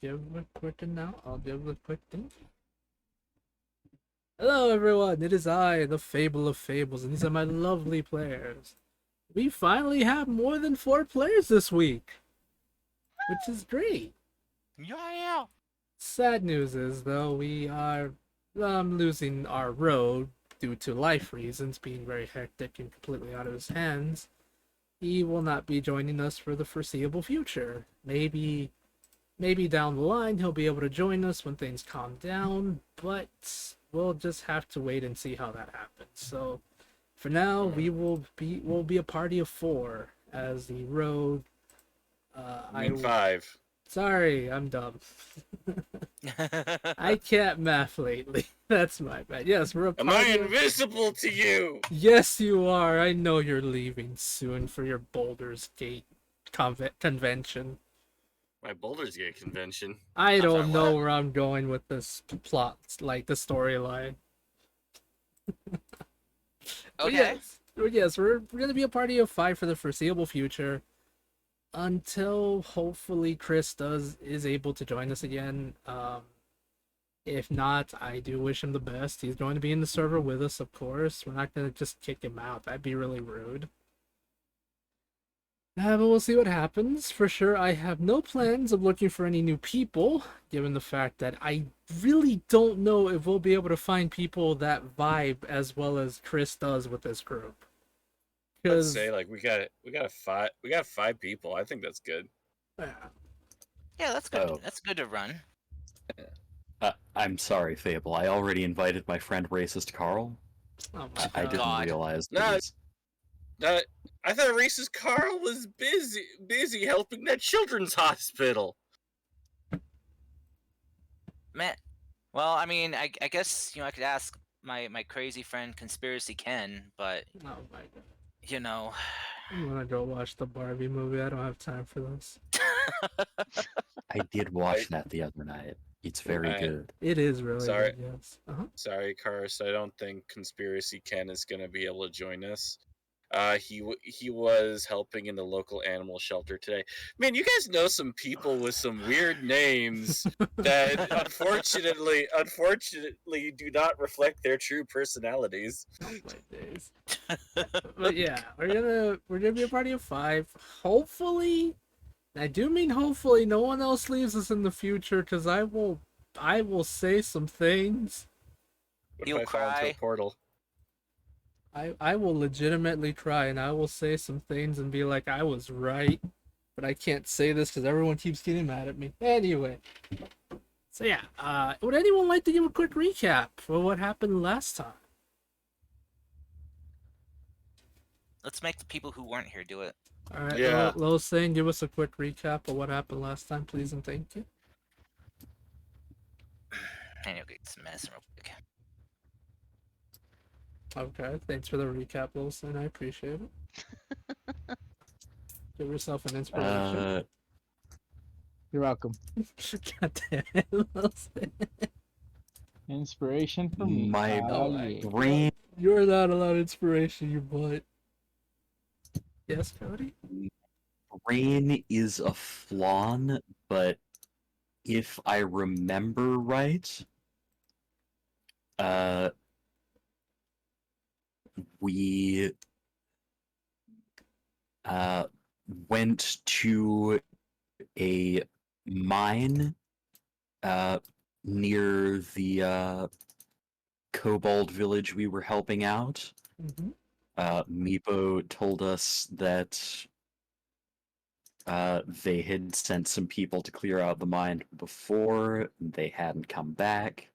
give a quick now. I'll give a quick thing. Hello, everyone. It is I, the Fable of Fables, and these are my lovely players. We finally have more than 4 players this week, which is great. Yeah. Sad news is, though, we are losing our road due to life reasons being very hectic and completely out of his hands. He will not be joining us for the foreseeable future. Maybe down the line he'll be able to join us when things calm down, but we'll just have to wait and see how that happens. So for now, we'll be a party of 4 as the road. I mean 5. Sorry, I'm dumb. I can't math lately. That's my bad. Yes, we're a Am I party. invisible to you? Yes, you are. I know you're leaving soon for your Baldur's Gate convention. My Baldur's Gate convention. I don't sorry, know what? where I'm going with this plot, like the storyline. Okay. Yes, we're gonna be a party of 5 for the foreseeable future, until hopefully Chris is able to join us again. If not, I do wish him the best. He's going to be in the server with us, of course. We're not gonna just kick him out. That'd be really rude. But we'll see what happens. For sure, I have no plans of looking for any new people, given the fact that I really don't know if we'll be able to find people that vibe as well as Chris does with this group. Let's say like we got 5 people. I think that's good. Yeah. Yeah, that's good. Oh. That's good to run. I'm sorry, Fable. I already invited my friend Racist Carl. Oh my I didn't God. realize No. that I thought Racist Carl was busy helping that children's hospital. Man. Well, I mean, I guess I could ask my crazy friend Conspiracy Ken, but Oh my god. you know. I'm gonna go watch the Barbie movie. I don't have time for this. I did watch that the other night. It's very Alright. good. It is really Sorry. good, yes. Sorry, Cars. I don't think Conspiracy Ken is gonna be able to join us. He was helping in the local animal shelter today. Man, you guys know some people with some weird names that unfortunately do not reflect their true personalities. Oh my days. But yeah, we're gonna be a party of 5. Hopefully, I do mean hopefully, no one else leaves us in the future, because I will say some things. What He'll if I fall into cry. a portal? I will legitimately cry, and I will say some things and be like, I was right, but I can't say this because everyone keeps getting mad at me. Anyway, so yeah, would anyone like to give a quick recap for what happened last time? Let's make the people who weren't here do it. All right, Yeah. Lowe's saying, give us a quick recap of what happened last time, please and thank you. And you'll get some medicine real quick. Okay, thanks for the recap, Wilson. I appreciate it. Give yourself an inspiration. You're welcome. God damn it, Wilson. Inspiration for me. My yeah. brain You're not allowed inspiration, you butt. Yes, Cody? brain is a flan, but if I remember right, we went to a mine near the kobold village we were helping out. Mm-hmm. Meepo told us that they had sent some people to clear out the mine before. They hadn't come back.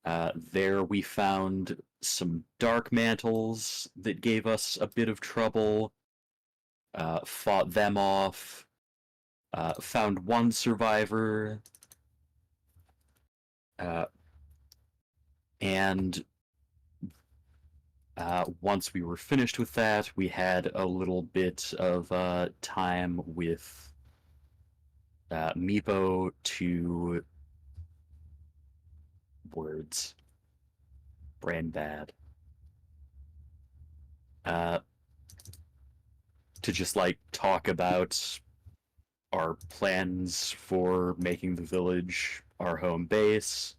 There we found some dark mantles that gave us a bit of trouble. Fought them off. Found one survivor. And once we were finished with that, we had a little bit of time with Meepo to words. Brain bad. To just like talk about our plans for making the village our home base.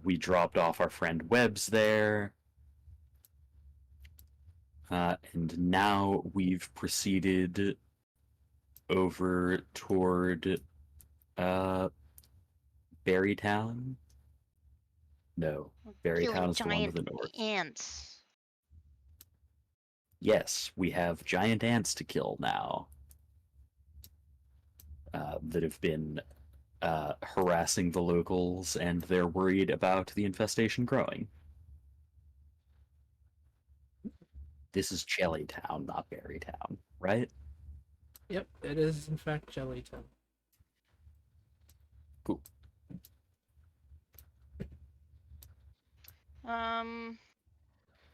We dropped off our friend Webbs there. And now we've proceeded over toward Berrytown. No, Berrytown is the one to the north. Ants. Yes, we have giant ants to kill now. That have been harassing the locals, and they're worried about the infestation growing. This is Jellytown, not Berrytown, right? Yep, it is in fact Jellytown. Cool.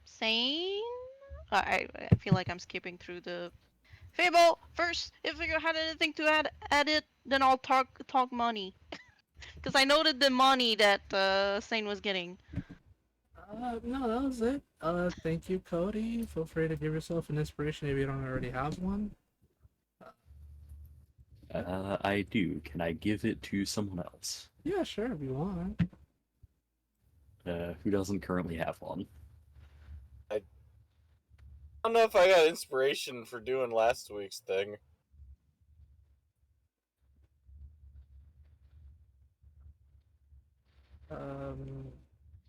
Sane? I feel like I'm skipping through the Fable. First, if you had anything to add it, then I'll talk money. Because I noted the money that Sane was getting. No, that was it. Thank you, Cody. Feel free to give yourself an inspiration if you don't already have one. I do. Can I give it to someone else? Yeah, sure, if you want. Who doesn't currently have one? I don't know if I got inspiration for doing last week's thing.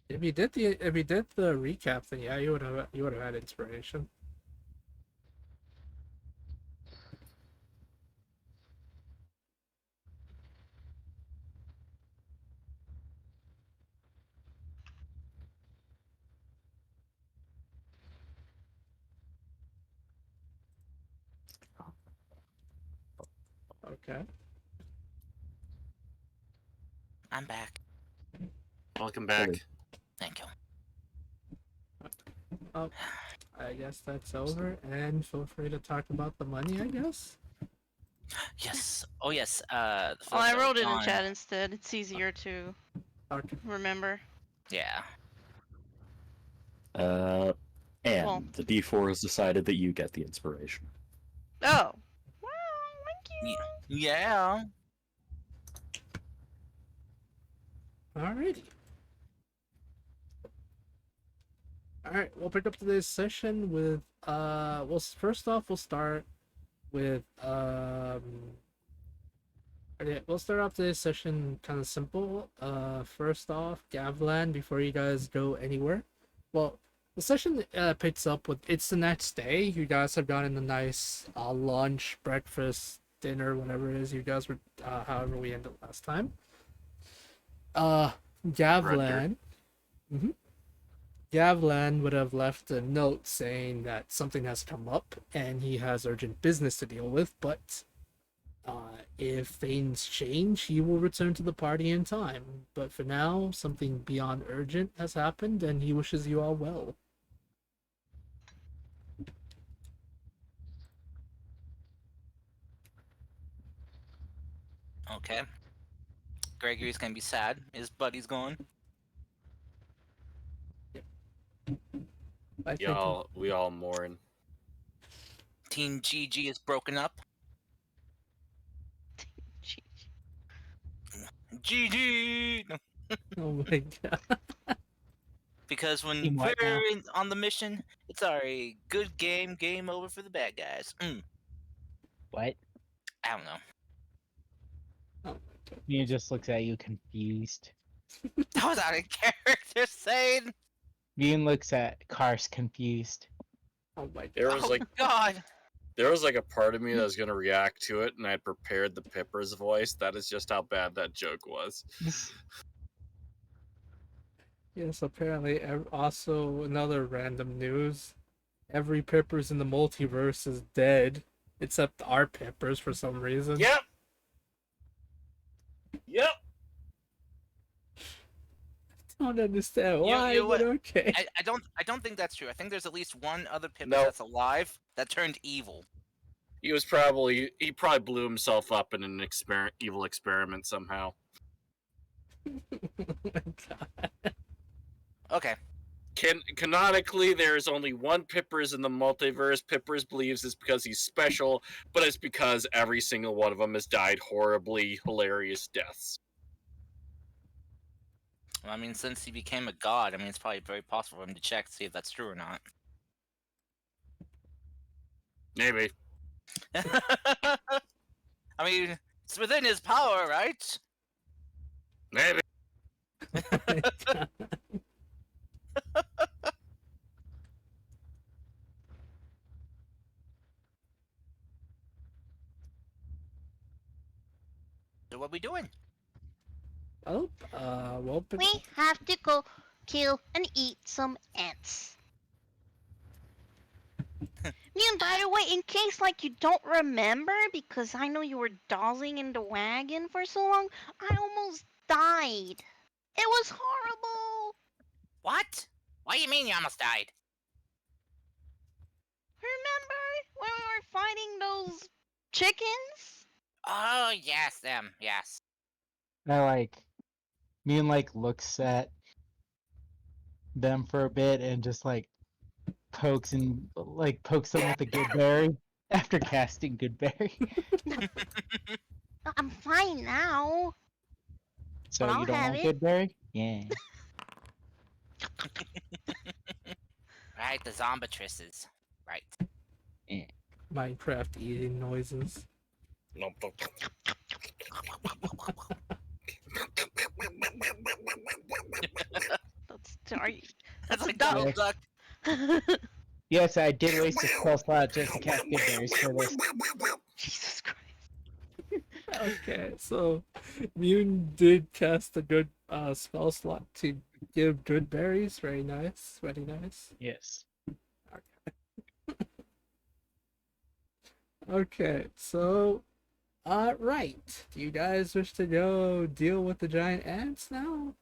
If you did the recap, then yeah, you would have had inspiration. Okay. I'm back. Welcome back. Hello. Thank you. Oh, I guess that's over, and feel free to talk about the money, I guess. Yes. Oh yes. Oh, I wrote it in chat instead. It's easier to Okay. remember. Yeah. And Well. the D4 has decided that you get the inspiration. Oh. Wow, thank you. Yeah. Alrighty. Alright, we'll pick up today's session with well, first off we'll start with okay, we'll start off today's session kind of simple. First off, Gavlan, before you guys go anywhere. Well, the session picks up with it's the next day. You guys have gotten a nice lunch, breakfast, dinner, whatever it is you guys were however we ended last time. Gavlan. Mm-hmm. Gavlan would have left a note saying that something has come up and he has urgent business to deal with, but if things change, he will return to the party in time. But for now, something beyond urgent has happened and he wishes you all well. Okay. Gregory's gonna be sad. His buddy's gone. I think We all mourn. Team GG is broken up. GG. No, oh my god. because when Team what now? we're on the mission, it's a good game over for the bad guys. What? I don't know. Oh my god. Mia just looks at you confused. That was out of character saying. Mia looks at Kars confused. Oh my god. There was Oh God. there was like a part of me that was gonna react to it, and I prepared the Pipper's voice. That is just how bad that joke was. Yes, apparently also another random news. Every Pippers in the multiverse is dead, except our Pippers for some reason. Yep. Yep. I don't understand You know why, what? but okay. I don't think that's true. I think there's at least one other Pipper No. that's alive that turned evil. He probably blew himself up in an evil experiment somehow. Oh my god. Okay. Canonically, there is only one Pippers in the multiverse. Pippers believes it's because he's special, but it's because every single one of them has died horribly hilarious deaths. Well, I mean, since he became a god, I mean, it's probably very possible for him to check to see if that's true or not. Maybe. I mean, it's within his power, right? Maybe. So what we doing? Oh, well, We have to go kill and eat some ants. And by the way, in case like you don't remember, because I know you were dolling in the wagon for so long, I almost died. It was horrible. What? What do you mean you almost died? Remember when we were fighting those chickens? Oh, yes, them, yes. I like me and like looks at them for a bit and just like pokes them with a good berry after casting good berry. I'm fine now. So But you I'll don't have want it. good berry? Yeah. Right, the zombatrisses. Right. Minecraft eating noises. Are you... That's like duck. Donald Duck. Yes, I did waste a spell slot just to cast good berries for this. Jesus Christ. Okay, so Mune did cast a good spell slot to give good berries. Very nice, very nice. Yes. Okay, so right. Do you guys wish to go deal with the giant ants now?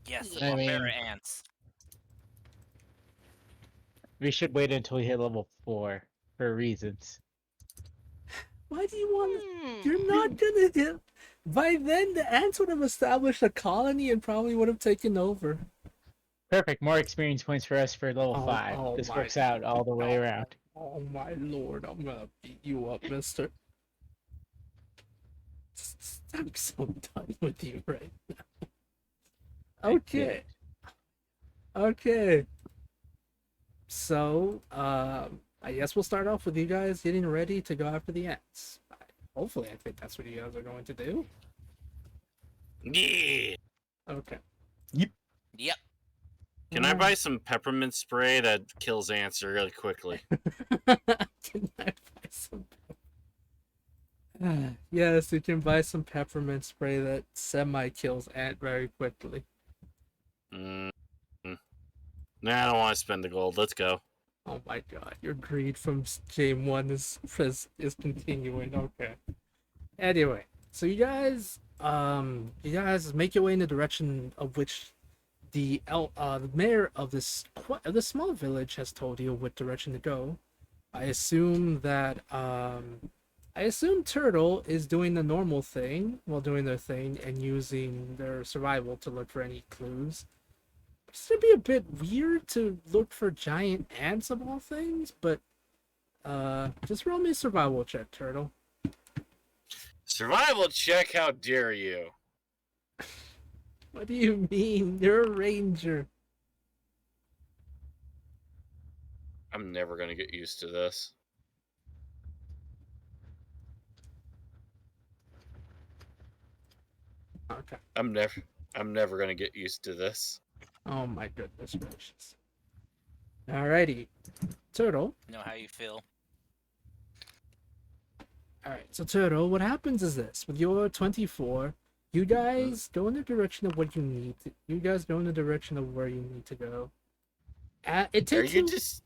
Yes, the I barbarian mean- ants. We should wait until we hit level 4 for reasons. Why do you want to? Hmm. You're not gonna hit. By then, the ants would have established a colony and probably would have taken over. Perfect. More experience points for us for level Oh, 5. oh This my works out all the way God. around. Oh my lord, I'm gonna beat you up, mister. I'm so done with you right now. Okay. Okay. So, I guess we'll start off with you guys getting ready to go after the ants. Hopefully, I think that's what you guys are going to do. Yeah. Okay. Yep. Can I buy some peppermint spray that kills ants really quickly? Can I buy some? Yes, you can buy some peppermint spray that semi kills ant very quickly. Mm. Nah, I don't want to spend the gold. Let's go. Oh my god, your greed from game one is continuing. Okay. Anyway, so you guys make your way in the direction of which the mayor of this small village has told you what direction to go. I assume that Turtle is doing the normal thing while doing their thing and using their survival to look for any clues. It's gonna be a bit weird to look for giant ants of all things, but just roll me a survival check, Turtle. Survival check, how dare you? What do you mean? You're a ranger. I'm never gonna get used to this. Okay. I'm never gonna get used to this. Oh my goodness gracious. Alrighty. Turtle. Know how you feel. Alright, so Turtle, what happens is this. With your 24, you guys go in the direction of what you need to. You guys go in the direction of where you need to go. It Are takes you you. just?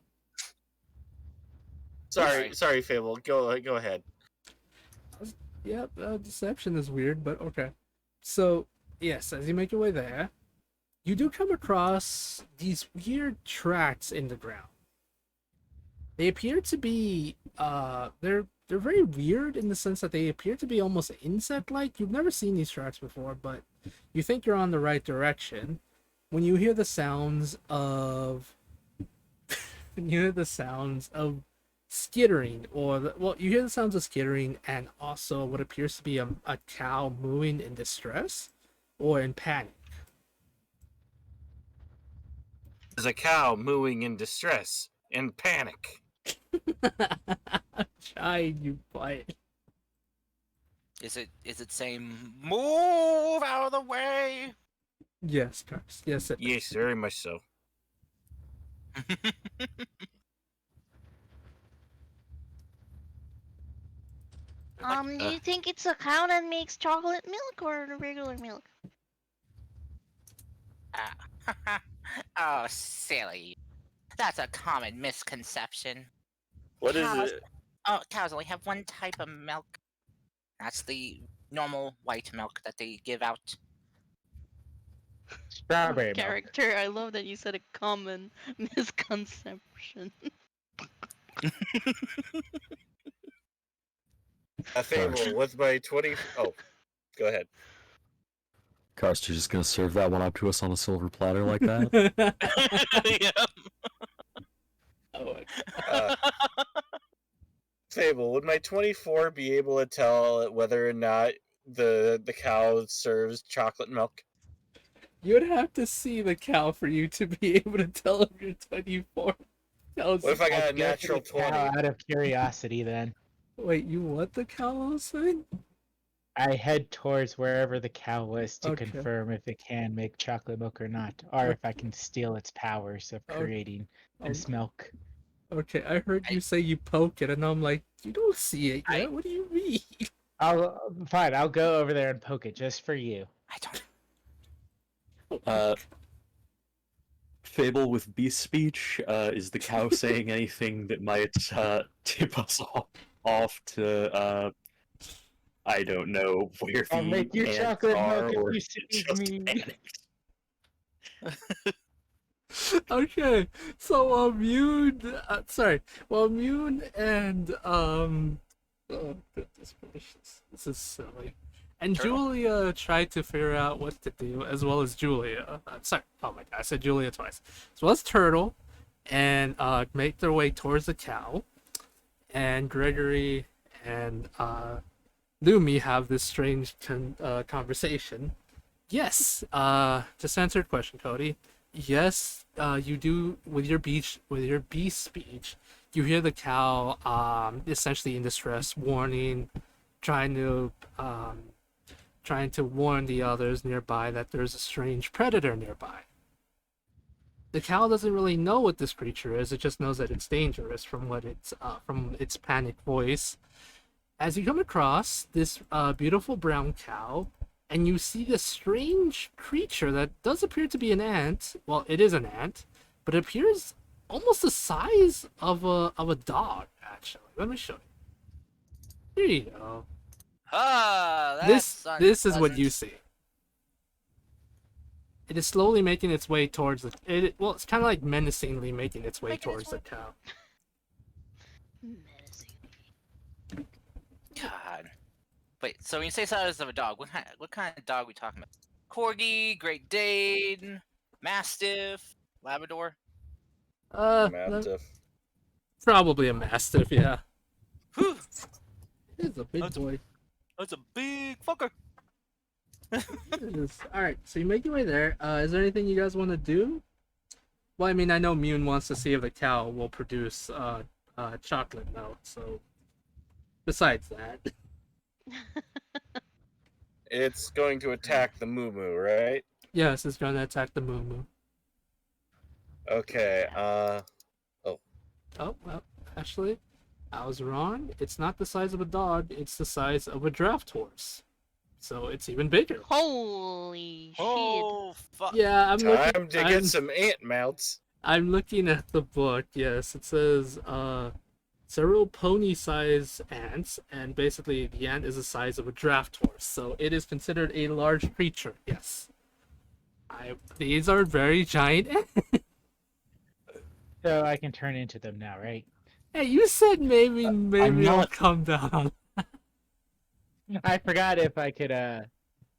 Sorry, Fable. Go ahead. Yep, deception is weird, but okay. So, yes, as you make your way there, you do come across these weird tracks in the ground. They appear to be, they're very weird in the sense that they appear to be almost insect-like. You've never seen these tracks before, but you think you're on the right direction. when you hear the sounds of when you hear the sounds of skittering, well, you hear the sounds of skittering and also what appears to be a cow mooing in distress or in panic. There's a cow mooing in distress and panic. Try you bite. Is it saying move out of the way? Yes, Cars. Yes, it Yes, very much so. Do you think it's a cow that makes chocolate milk or regular milk? Oh, silly. That's a common misconception. What is Cows- it? Oh, cows only have one type of milk. That's the normal white milk that they give out. Strawberry milk. Character, I love that you said a common misconception. Fable, what's my 20? Oh, go ahead. Karst, you're just gonna serve that one up to us on a silver platter like that? Yeah. Oh, Fable, would my 24 be able to tell whether or not the cow serves chocolate milk? you'd have to see the cow for you to be able to tell if you're 24. What if I got a I'd go for natural the cow 20? out of curiosity, then Wait, you want the cow also? I head towards wherever the cow was to Okay. confirm if it can make chocolate milk or not, or if I can steal its powers of Okay. creating this milk. Okay, I heard you say you poke it, and I'm like, you don't see it yet. What do you mean? Fine. I'll go over there and poke it just for you. I don't. Fable with beast speech, is the cow saying anything that might tip us off to I don't know where I'll the make your ants chocolate are, milk or if you just save me. panicked. Okay, so Mune and oh goodness gracious, this is silly. And Turtle? Julia tried to figure out what to do, as well as Julia. Sorry, oh my god, I said Julia twice. As well as Turtle, and make their way towards the cow. And Gregory and Lumi have this strange conversation. Yes, just to answer your question, Cody. Yes, you do with your bee speech. You hear the cow essentially in distress, trying to warn the others nearby that there's a strange predator nearby. The cow doesn't really know what this creature is. It just knows that it's dangerous from its panic voice. As you come across this beautiful brown cow, and you see this strange creature that does appear to be an ant. Well, it is an ant, but it appears almost the size of a dog. Actually, let me show you. Here you go. Ah, This that's is what you unpleasant. see. It is slowly making its way towards well, it's kind of like menacingly making its way towards the cow. God. Wait, so when you say size of a dog, what kind of dog are we talking about? Corgi, Great Dane, Mastiff, Labrador? Mastiff. Probably a mastiff. Yeah, Whew, it's a big boy. that's a big fucker. All right, so you make your way there. Is there anything you guys want to do? Well, I mean, I know Mune wants to see if the cow will produce chocolate milk. So, besides that, It's going to attack the Moo Moo, right? yes, it's going to attack the Moo Moo. Okay, Oh well, actually, I was wrong. It's not the size of a dog. It's the size of a draft horse. So it's even bigger. Holy shit. Oh, fuck. Yeah, time to get some ant mounts. I'm looking at the book. Yes, it says several pony-sized ants, and basically the ant is the size of a draft horse, so it is considered a large creature. Yes, these are very giant ants. So I can turn into them now, right? Hey, you said maybe I'll not- come down. I forgot if I could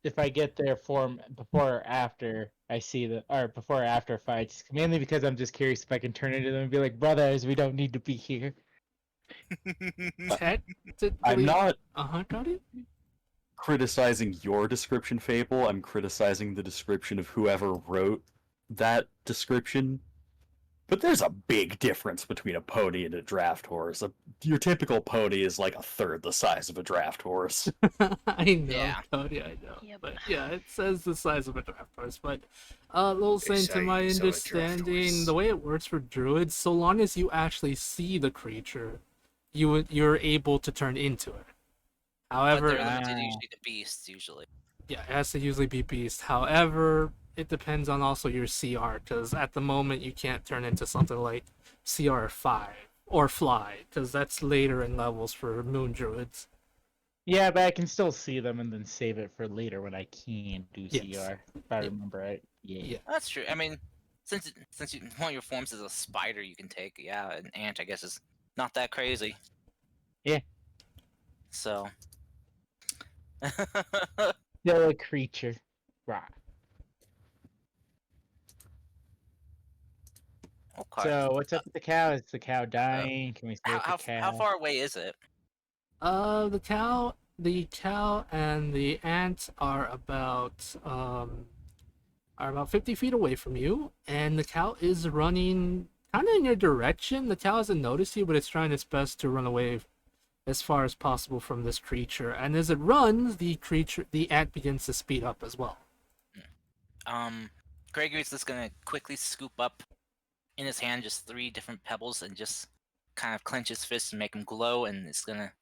if I get there before or after I see before or after fights. Mainly because I'm just curious if I can turn into them and be like, brothers, we don't need to be here. Technically, I'm not Cody? criticizing your description, Fable. I'm criticizing the description of whoever wrote that description. But there's a big difference between a pony and a draft horse. Your typical pony is like a third the size of a draft horse. I know, Yeah. Cody, I know. Yep. But yeah, it says the size of a draft horse. But, little Saint, to my Size of a draft understanding, horse. the way it works for druids, so long as you actually see the creature, you're able to turn into it. But However, they're limited usually to beasts, usually. yeah, it has to usually be beast. However, it depends on also your CR, because at the moment you can't turn into something like CR 5 or fly, because that's later in levels for moon druids. Yeah, but I can still see them and then save it for later when I can do Yes. CR. If I Yeah. remember right. Yeah. Yeah. That's true. I mean, since one of your forms is a spider, you can take. Yeah, an ant, I guess, is not that crazy. Yeah. So. Still a creature. Right. Okay. So what's up with the cow? Is the cow dying? Can we stay with the cow? How far away is it? The cow and the ant are about 50 feet away from you, and the cow is running kind of in your direction. The cow hasn't noticed you, but it's trying its best to run away as far as possible from this creature. And as it runs, the ant begins to speed up as well. Gregory's just gonna quickly scoop up in his hand just 3 different pebbles and just kind of clench his fist and make them glow, and it's gonna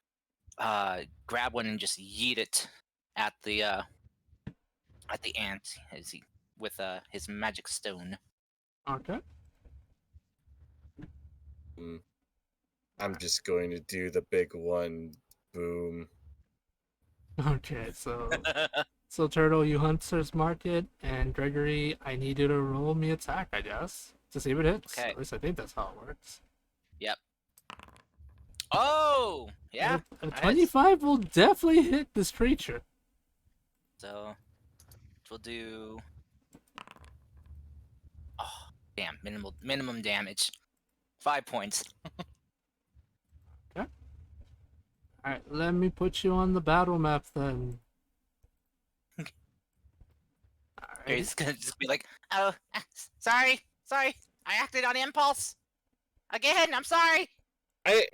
grab one and just yeet it at the ant as he with his magic stone. Okay. I'm just going to do the big one. Boom. Okay, so Turtle, you Hunter's Market, and Gregory, I need you to roll me attack, I guess, to see if it hits. Okay. At least I think that's how it works. Yep. Oh, yeah. A that hits. 25 will definitely hit this creature. So we'll do. Oh, damn! Minimum damage. 5 points. Alright, let me put you on the battle map then. He's gonna just be like, "Oh, sorry, I acted on impulse. Again, I'm sorry. Why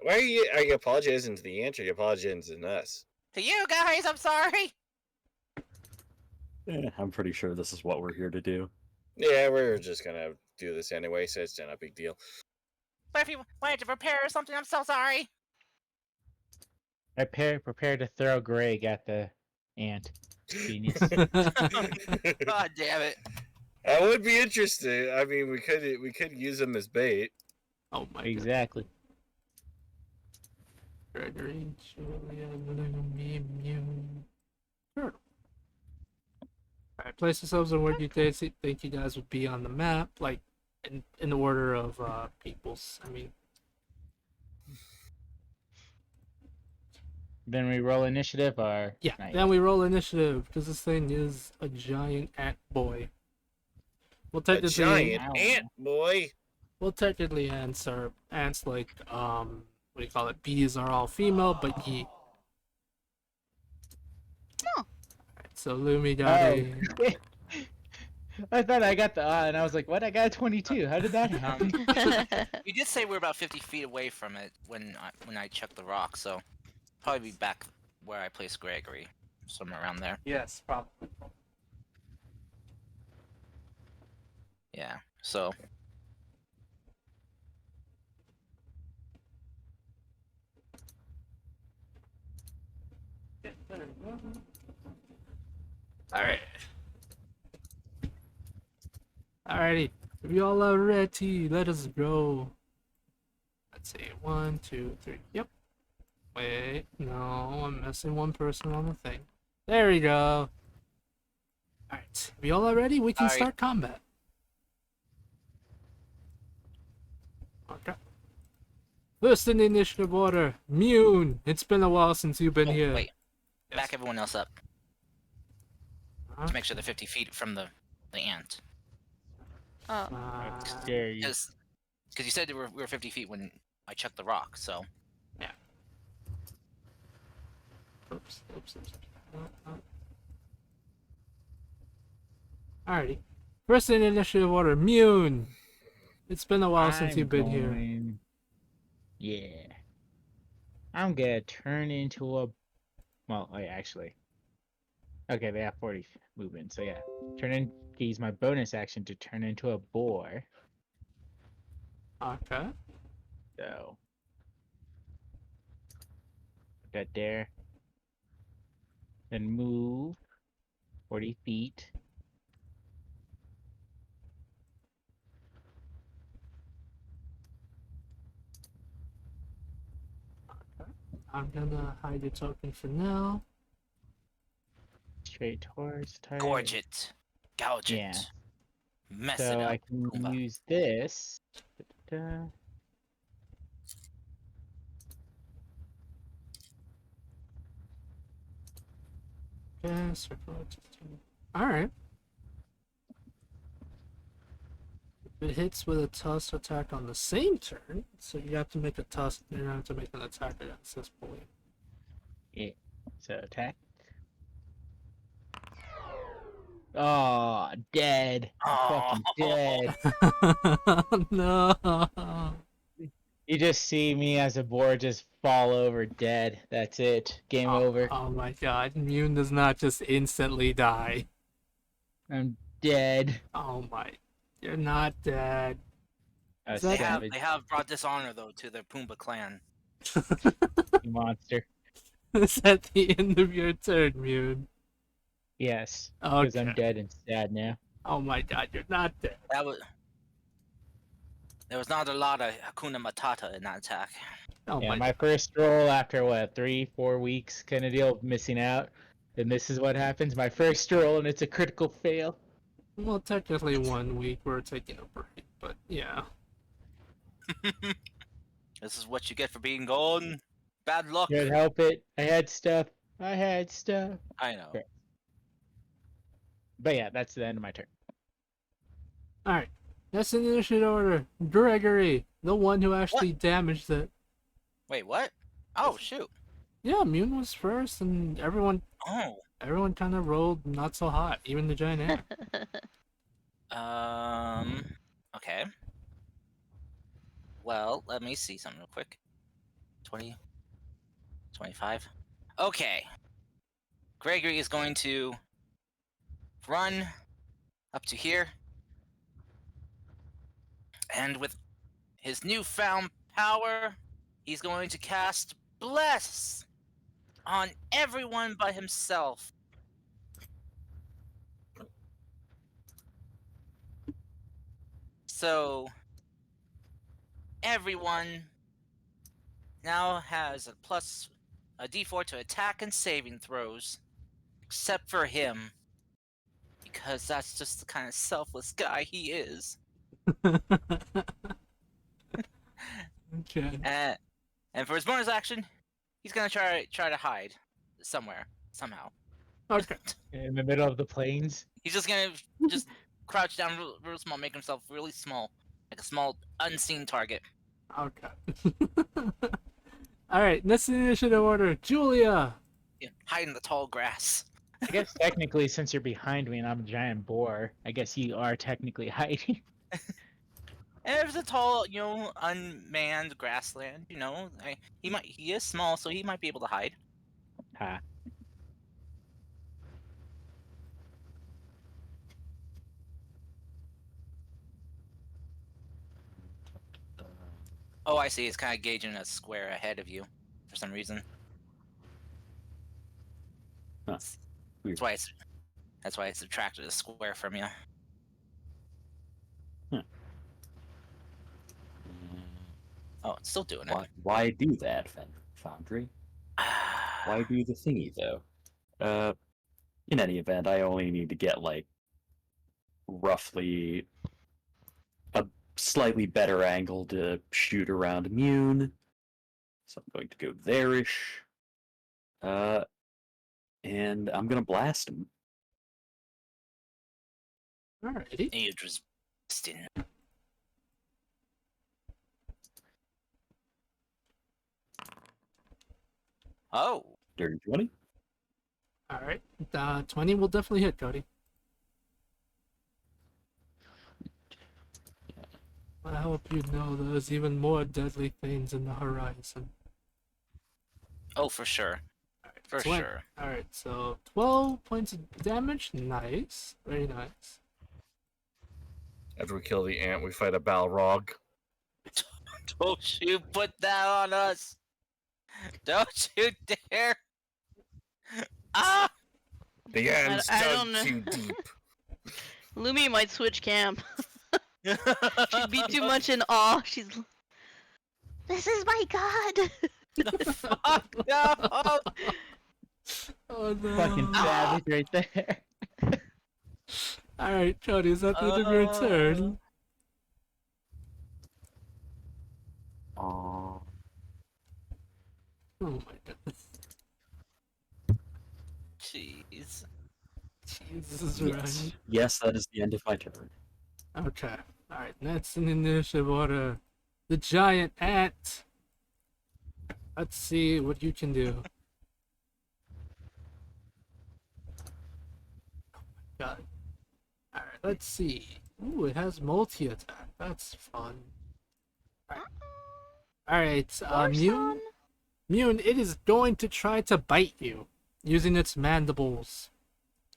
are you apologizing to the ant, or are you apologizing to us? To you guys, I'm sorry." I'm pretty sure this is what we're here to do. Yeah, we're just gonna do this anyway, so it's not a big deal. But if you wanted to prepare or something, I'm so sorry. Prepare to throw Greg at the ant. Genius. God damn it. That would be interesting. I mean, we could use them as bait. Oh my god. Exactly. Gregory, Julia, me, immune. Turtle. Alright, place yourselves in where you think you guys would be on the map, like in the order of peoples. I mean, Then we roll initiative or yeah. not Then yet? we roll initiative because this thing is a giant ant boy. Well, A technically, giant Ow. ant boy. well, technically, ants like what do you call it? Bees are all female, but ye. Oh. Alright, so Lumi got a. I thought I got the and I was like, what? I got a 22. How did that happen? You did say we're about 50 feet away from it when I chucked the rock, so probably be back where I placed Gregory, somewhere around there. Yes, probably. Yeah. So Alright. Alrighty. If you all are ready, let us go. Let's see. 1, 2, 3. Yep. Wait. No, I'm missing one person on the thing. There we go. Alright. If you all are ready, we can Alright. start combat. Okay. First in the initiative order, Mune. It's been a while since you've been oh, here. wait, Yes. back everyone else up. to make sure they're 50 feet from the ant. Oh, How Uh, dare you? Because you said we were 50 feet when I chucked the rock, so. oops. Alrighty. First in initiative order, Mune. It's been a while since you've been here. Yeah. I'm gonna turn into a. Well, wait, actually. Okay, they have 40 movement, so yeah. Use my bonus action to turn into a boar. Okay. So. Put that there. Then move 40 feet. I'm gonna hide your token for now. Straight towards target. Gorge it. Gouge Yeah. it. Mess So it up. I can Pumbaa. use this. Da-da-da. Okay, circle it. Alright. If it hits with a toss attack on the same turn, so you have to make a toss, you have to make an attack against this boy. Yeah. So attack. Oh, dead. I'm fucking dead. No. You just see me as a boar just fall over dead. That's it. Game over. Oh my god, Mune does not just instantly die. I'm dead. Oh my. You're not dead. A Is that- savage They have brought dishonor though to the Pumbaa clan. monster. Is that the end of your turn, Mune? Yes. Because I'm Okay. dead and sad now. Oh my god, you're not dead. There was not a lot of Hakuna Matata in that attack. Oh Yeah, my my first roll after what, 3-4 weeks kind of deal, missing out. And this is what happens. My first roll and it's a critical fail. Well, technically 1 week we're taking a break, but yeah. This is what you get for being gone. Bad luck. Can't help it. I had stuff. I know. Okay. But yeah, that's the end of my turn. Alright. That's in initiative order. Gregory, the one who actually damaged it. Wait, what? Oh shoot. Yeah, Mune was first, and everyone Oh. kind of rolled not so hot, even the giant ant. Okay. Well, let me see something real quick. 20, 25. Okay. Gregory is going to run up to here. And with his newfound power, he's going to cast Bless on everyone but himself. So, everyone now has a d4 to attack and saving throws, except for him, because that's just the kind of selfless guy he is. Okay. And for his bonus action, he's gonna try to hide somewhere somehow. Okay. In the middle of the plains. He's just gonna just crouch down real small, make himself really small, like a small unseen target. Okay. Alright, next in initiative order, Julia. Yeah, hide in the tall grass. I guess technically, since you're behind me and I'm a giant boar, I guess you are technically hiding. And there's a tall, unmanned grassland. He is small, so he might be able to hide. Ha. Oh, I see. It's kind of gauging a square ahead of you, for some reason. Huh. Weird. That's why it subtracted a square from you. Oh, it's still doing it. Why do that, Foundry? Why do the thingy, though? In any event, I only need to get, like, roughly a slightly better angle to shoot around Mune. So I'm going to go there-ish. And I'm gonna blast him. Alrighty. It was Boston. Oh, Dirty 20. Alright. 20 will definitely hit, Cody. I hope you know there's even more deadly things in the horizon. oh, for sure, for sure. Alright, so 12 points of damage. Nice. Very nice. After we kill the ant, we fight a Balrog. Don't you put that on us! Don't you dare! Ah! The ant's I dug don't know. too deep. Lumi might switch camp. She'd be too much in awe. She's. This is my god. Fuck no! Oh no. Fucking savage right there. Alright, Cody, is that the end of your turn? Aw. Oh my goodness. Jeez. Jesus Yes. Christ. Yes, that is the end of my turn. Okay. Alright, next in initiative order. The giant ant. Let's see what you can do. Got it. Alright, let's see. Ooh, it has multi-attack. That's fun. Alright, Mune. Mune, it is going to try to bite you using its mandibles.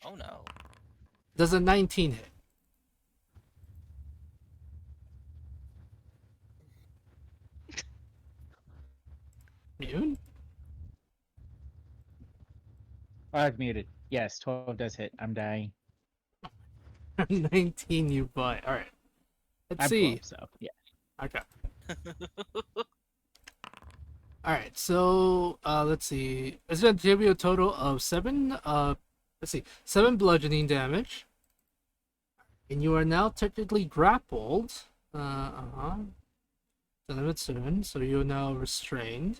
Oh no. Does a 19 hit? Mune? Oh, I've muted. Yes, 12 does hit. I'm dying. 19 you bite. Alright. Let's I'm see. 12, so yeah. Okay. Alright, so let's see. It's gonna give you a total of 7 7 bludgeoning damage. And you are now technically grappled. Then of its turn, so you're now restrained.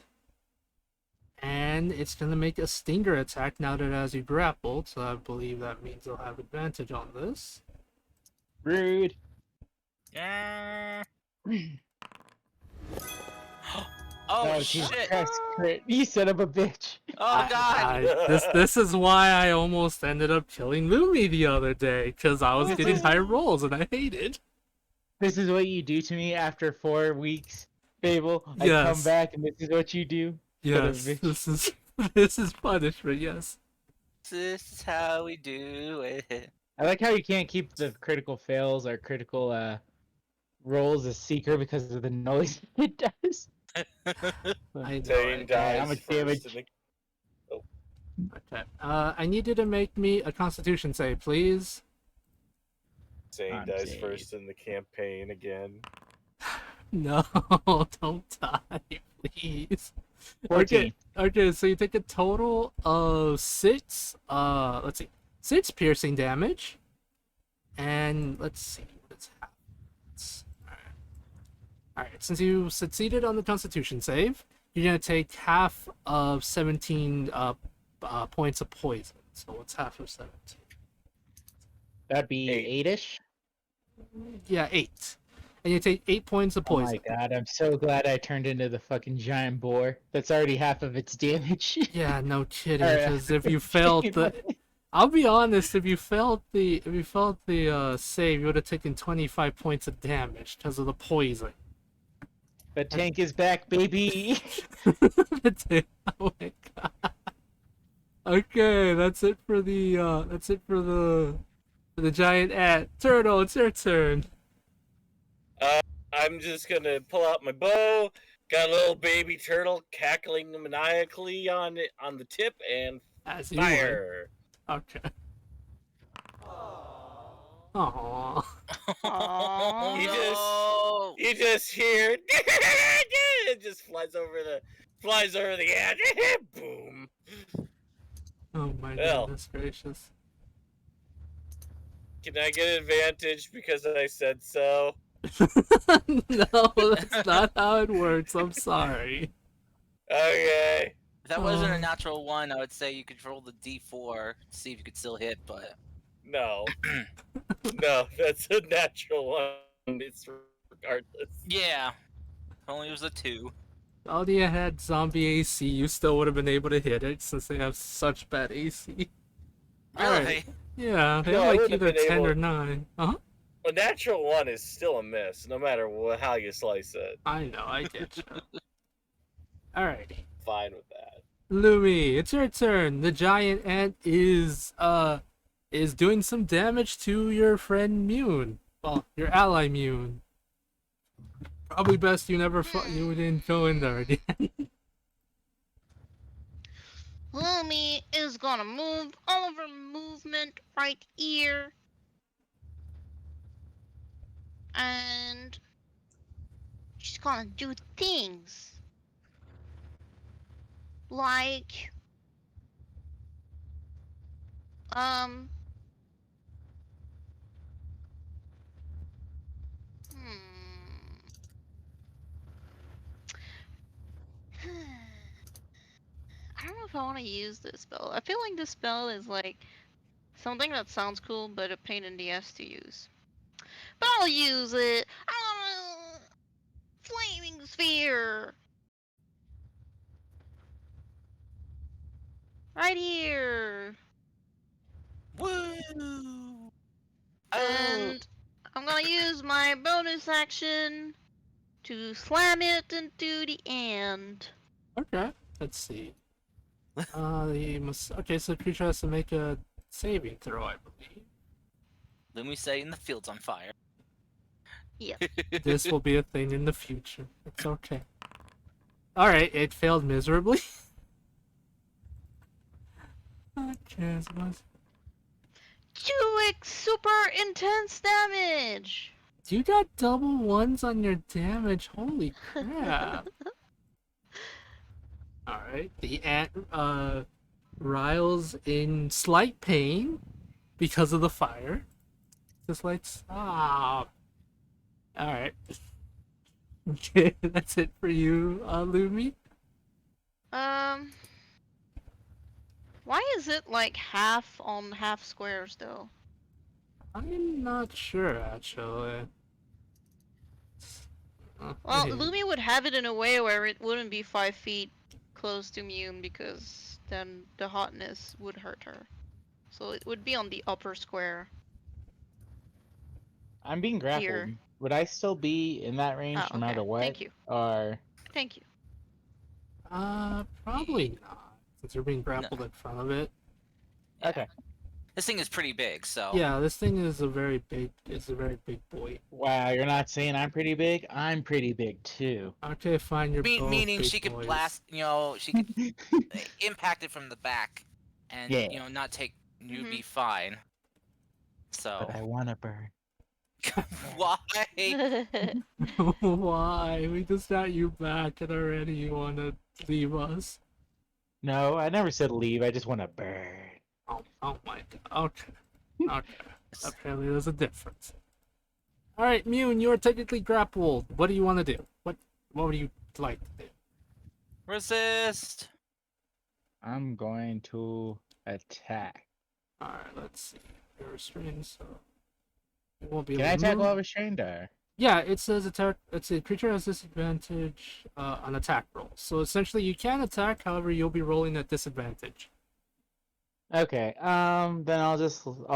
And it's gonna make a stinger attack now that it has you grappled, so I believe that means you'll have advantage on this. Rude. Yeah. Oh Jesus shit! Christ, crit. You son of a bitch. Oh god! This is why I almost ended up killing Lumi the other day, because I was getting high rolls and I hated. This is what you do to me after 4 weeks, Fable. I Yes. come back and this is what you do. Son of a Yes, bitch. this is punishment. Yes. This is how we do it. I like how you can't keep the critical fails or critical rolls a secret because of the noise it does. I know. Zane Right? dies how much first damage? in the... Okay. I need you to make me a Constitution save, please. Zane I'm dies Zane. first in the campaign again. No, don't die, please. 14. Okay, so you take a total of 6, let's see, 6 piercing damage. And let's see what's happened. Alright, since you succeeded on the Constitution save, you're gonna take half of 17 points of poison. So what's half of 17? That'd be 8-ish. Yeah, 8. And you take 8 points of Oh poison. my god, I'm so glad I turned into the fucking giant boar. That's already half of its damage. Yeah, no kidding. Alright. Because if you failed the, I'll be honest, if you failed the save, you would have taken 25 points of damage because of the poison. The tank is back, baby! Oh my god. Okay, that's it for the giant ant. Turtle, it's your turn. I'm just gonna pull out my bow. Got a little baby turtle cackling maniacally on the tip and As you would. fire. Okay. Aww. Aww. No! You just hear it just flies over the ant. Boom. Oh my Well. goodness gracious. Can I get advantage because I said so? No, that's not how it works. I'm sorry. Okay. If that wasn't Oh. a natural one, I would say you could roll the d4, see if you could still hit, but No. No, that's a natural one. It's regardless. Yeah. Only was a 2. All you had zombie AC, you still would have been able to hit it since they have such bad AC. Alright. Really? Yeah, they No, have I like wouldn't either have been 10 able- or 9. Uh-huh. A natural one is still a miss, no matter how you slice it. I know, I get you. Alrighty. Fine with that. Lumi, it's your turn. The giant ant is doing some damage to your friend Mune. Well, your ally Mune. Probably best you you didn't go in there again. Lumi is gonna move all of her movement right here. And she's gonna do things. Like um I don't know if I want to use this spell. I feel like this spell is like something that sounds cool but a pain in the ass to use. But I'll use it. Flaming sphere. Right here. Woo! And I'm gonna use my bonus action to slam it into the end. Okay, let's see. Okay, so the creature has to make a saving throw, I believe. Lumi saying the field's on fire. This will be a thing in the future. It's okay. Alright, it failed miserably. Okay, so let's- 2x super intense damage. you got double ones on your damage. Holy crap. Alright, the ant riles in slight pain because of the fire. Just like stop. Alright. Okay, that's it for you, Lumi. Why is it like half on half squares though? I'm not sure actually. Well, Okay. Lumi would have it in a way where it wouldn't be 5 feet close to Mune because then the hotness would hurt her. So it would be on the upper square. I'm being grappled. Here. Would I still be in that range Oh, no matter okay. what? Thank you. Or Thank you. Probably not. Since you're being grappled in front of it. okay. This thing is pretty big, so. Yeah, this thing is a very big boy. Wow, you're not saying I'm pretty big? I'm pretty big too. Okay, fine, you're both Meaning big she could boys. blast, she could impact it from the back, and Yeah. not take. You'd Mhm. be fine. So But I want to burn. why? Why? We just got you back and already you want to leave us? No, I never said leave. I just want to burn. Oh my god. Okay. Okay. Apparently there's a difference. Alright, Mune, you're technically grappled. What do you want to do? What would you like to do? Resist. I'm going to attack. Alright, let's see. You're restrained, so it won't be Can able I to attack move. while restrained or? Yeah, it says attack. It's a creature has disadvantage on attack rolls. So essentially, you can attack. However, you'll be rolling at disadvantage. Okay. Then I'll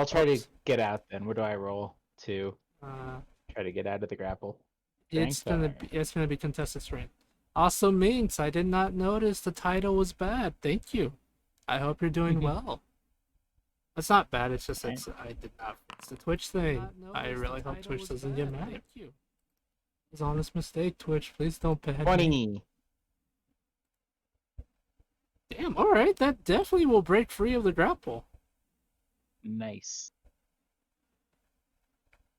try to Oops. get out. Then what do I roll to Uh, try to get out of the grapple? it's gonna be contested strength. Also, Minx, I did not notice the title was bad. Thank you. I hope you're doing well. It's not bad. It's just I did not fix the Twitch thing. I really hope Twitch doesn't get mad. Thank you. It's an honest mistake, Twitch. Please don't ban me. 20. Damn. All right, that definitely will break free of the grapple. Nice.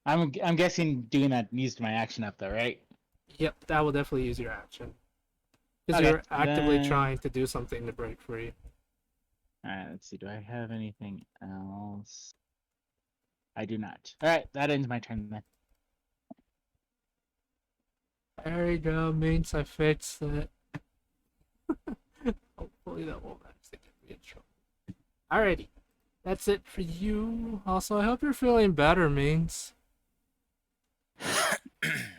I'm guessing doing that used my action up though, right? Yep, that will definitely use your action. Because Okay, you're actively then- trying to do something to break free. Alright, let's see. Do I have anything else? I do not. Alright, that ends my turn then. There you go, Minx. I fixed it. Hopefully that won't actually get me in trouble. Alrighty. That's it for you. Also, I hope you're feeling better, Mings.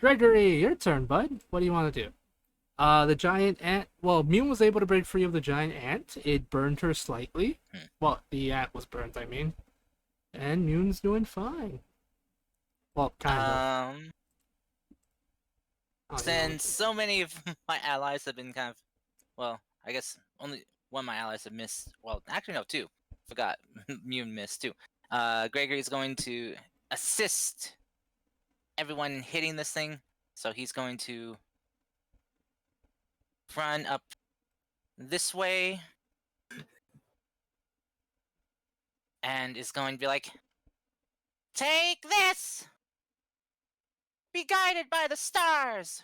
Gregory, your turn, bud. What do you want to do? The giant ant. Well, Mune was able to break free of the giant ant. It burned her slightly. Well, the ant was burnt, I mean. And Mune's doing fine. Well, kind of. Oh, Since so many of my allies have been kind of, well, I guess only one of my allies have missed. Well, actually no, two. Forgot, Mune missed too. Gregory is going to assist everyone hitting this thing, so he's going to run up this way and is going to be like, "Take this! Be guided by the stars!"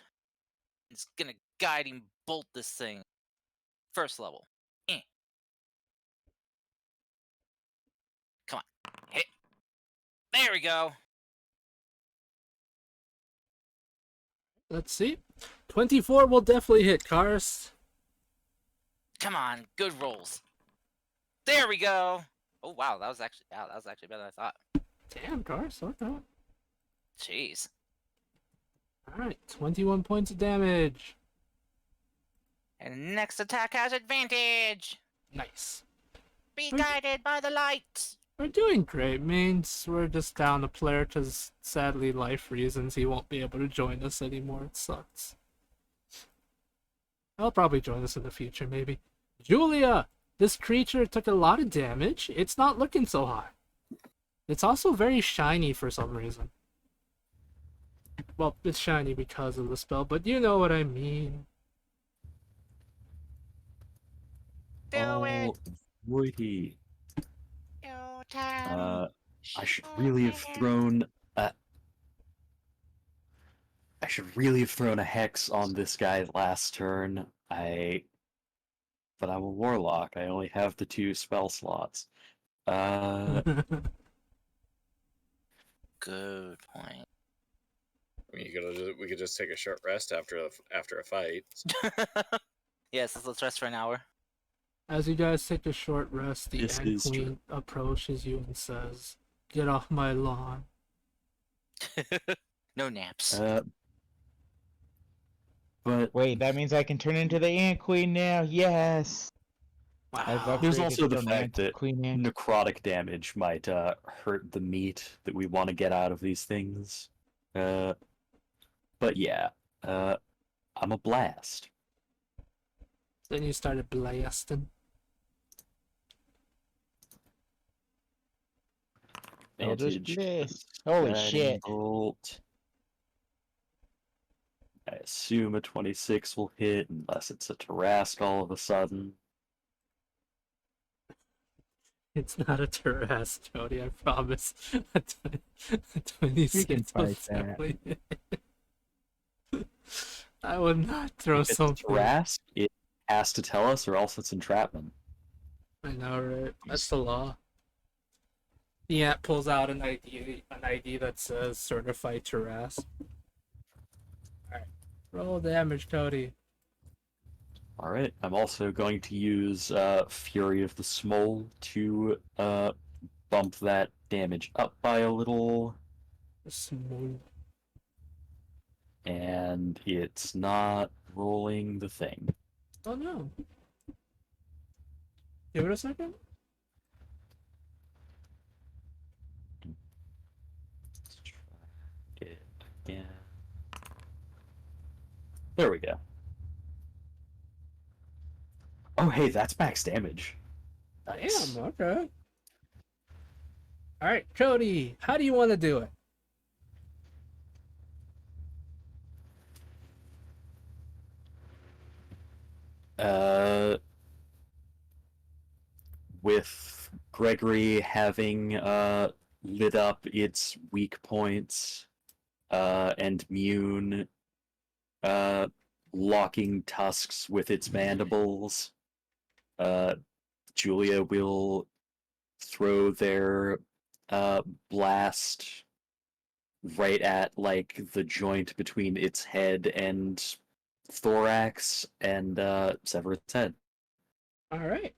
It's gonna guiding bolt this thing. First level. Come on. Hit. There we go. Let's see. 24 will definitely hit Cars. Come on. Good rolls. There we go. Oh wow, that was actually better than I thought. Damn, Cars. Okay. Jeez. Alright, 21 points of damage. And next attack has advantage. Nice. Be guided by the light. We're doing great, Mains. We're just down a player because, sadly, life reasons, he won't be able to join us anymore. It sucks. I'll probably join us in the future, maybe. Julia! This creature took a lot of damage. It's not looking so hot. It's also very shiny for some reason. Well, it's shiny because of the spell, but you know what I mean. Do it. Righty. You can. I should really have thrown a. I should really have thrown a hex on this guy last turn. But I'm a warlock. I only have the 2 spell slots. Good point. I mean, we could just take a short rest after a fight. Yes, let's rest for an hour. As you guys take a short rest, the This Ant is Queen true. approaches you and says, "Get off my lawn." No naps. But Wait, that means I can turn into the Ant Queen now. Yes. I've Wow. there's upgraded also the from fact Ant to that Queen Ant. necrotic damage might hurt the meat that we want to get out of these things. But yeah, I'm a blast. Then you started blasting. Eldritch Advantage, Blast. Holy guiding shit. bolt. I assume a 26 will hit unless it's a Tarask all of a sudden. It's not a Taras, Jody, I promise. A We 26 can will fight that. definitely hit. I would not throw If it's something. Tarask, it has to tell us or else it's entrapment. I know, right? That's the law. The ant pulls out an ID that says certified Taras. Alright. Roll damage, Cody. Alright, I'm also going to use Fury of the Smole to bump that damage up by a little, Smooth. and it's not rolling the thing. Oh no. Give it a second. Let's try it again. There we go. Oh, hey, that's max damage. Nice. Damn, okay. Alright, Cody, how do you want to do it? With Gregory having lit up its weak points, and Mune locking tusks with its mandibles, Julia will throw their blast right at like the joint between its head and thorax and sever its head. Alright.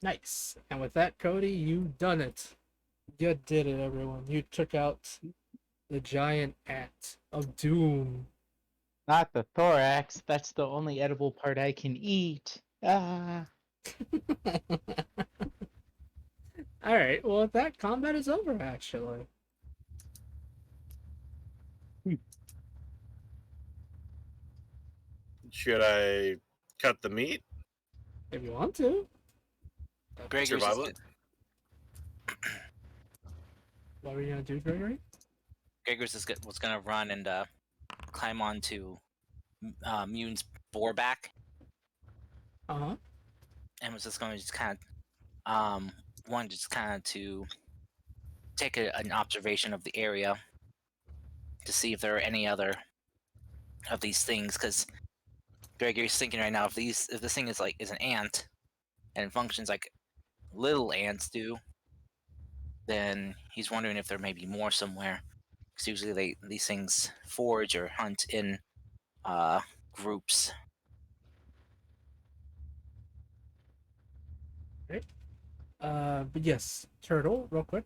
Nice. And with that, Cody, you done it. You did it, everyone. You took out the giant ant of doom. Not the thorax. That's the only edible part I can eat. Ah. All right. Well, that combat is over, actually. Should I cut the meat? If you want to. Gregory's just, Survival? What were you gonna do, Gregory? was gonna run and climb onto Mune's boar back, Uh huh. and was just going to just kind of wanted just kind of to take an observation of the area to see if there are any other of these things. Because Gregory's thinking right now, if this thing is an ant and it functions like little ants do, then he's wondering if there may be more somewhere. Because usually these things forage or hunt in groups. But yes, Turtle, real quick.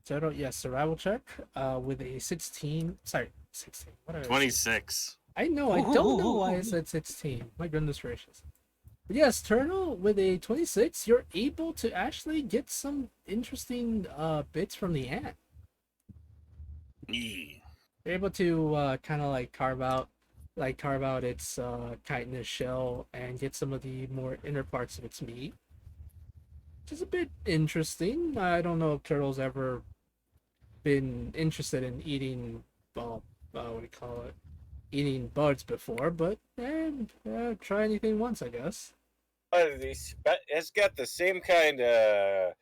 Turtle, yes, survival check. With a 16. Sorry, 16. What did I say? 26. I know. I don't know why I said 16. My goodness gracious. But yes, Turtle, with a 26, you're able to actually get some interesting bits from the ant. Yee. You're able to kind of like carve out its chitinous shell and get some of the more inner parts of its meat, which is a bit interesting. I don't know if Turtle's ever been interested in eating, well, what do you call it? Eating bugs before, but try anything once, I guess. It's got the same kind of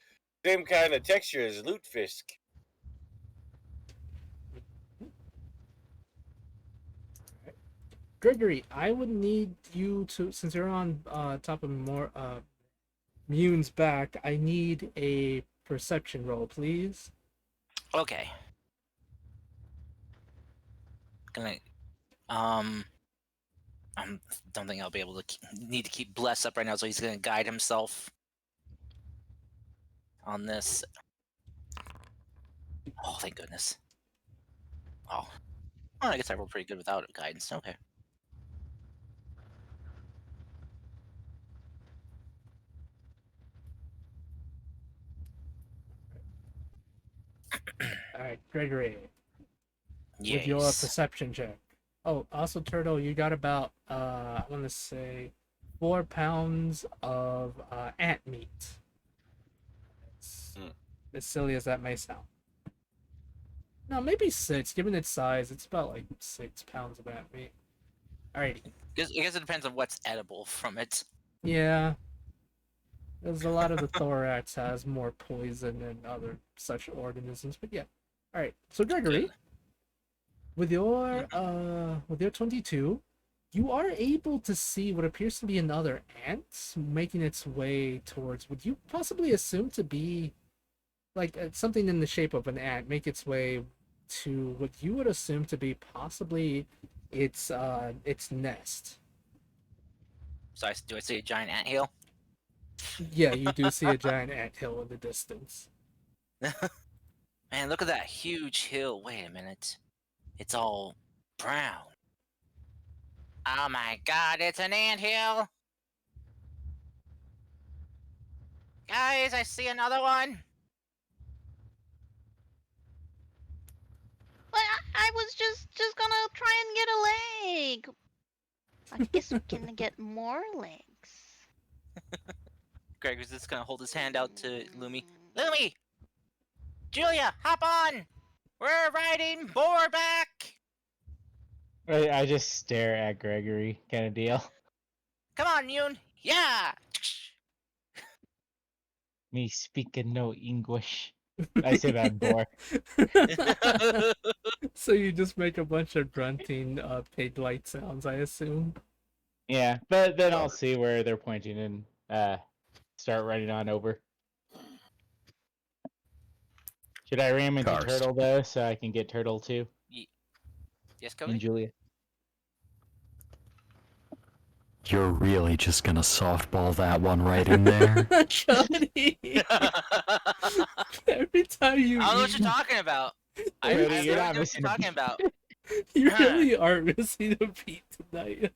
texture as lutefisk. Gregory, I would need you to, since you're on top of more Mune's back, I need a perception roll, please. Okay. Gonna I don't think I'll be able to need to keep Bless up right now, so he's gonna guide himself on this. Oh, thank goodness. Oh, well, I guess I rolled pretty good without guidance. Okay. All right, Gregory, with your Yes. perception check. Oh, also Turtle, you got about I want to say 4 pounds of ant meat. It's, Hmm. as silly as that may sound. No, maybe 6. Given its size, it's about like 6 pounds of ant meat. Alrighty. I guess it depends on what's edible from it. Yeah, there's a lot of the thorax has more poison and other such organisms, but yeah. All right. So Gregory, Good. with your 22, you are able to see what appears to be another ant making its way towards what you possibly assume to be like something in the shape of an ant make its way to what you would assume to be possibly its nest. So do I see a giant anthill? Yeah, you do see a giant ant hill in the distance. Man, look at that huge hill. Wait a minute. It's all brown. Oh my god, it's an anthill! Guys, I see another one! But I was just gonna try and get a leg. I guess we can get more legs. Greg was just gonna hold his hand out to Lumi. Lumi! Julia, hop on! We're riding boarback! I just stare at Gregory, kind of deal. Come on, Yoon! Yeah! Me speaking no English. I say that boy. So you just make a bunch of grunting pig light sounds, I assume. Yeah, but then I'll see where they're pointing and start running on over. Should I ram into Cars. Turtle though, so I can get Turtle too? Yes, And Cody? Julia. You're really just gonna softball that one right in there? Cody, every time you I don't know what eat, you're talking about. I Cody, have you're no not idea what missing you're a talking beat. about. you really are missing a beat tonight.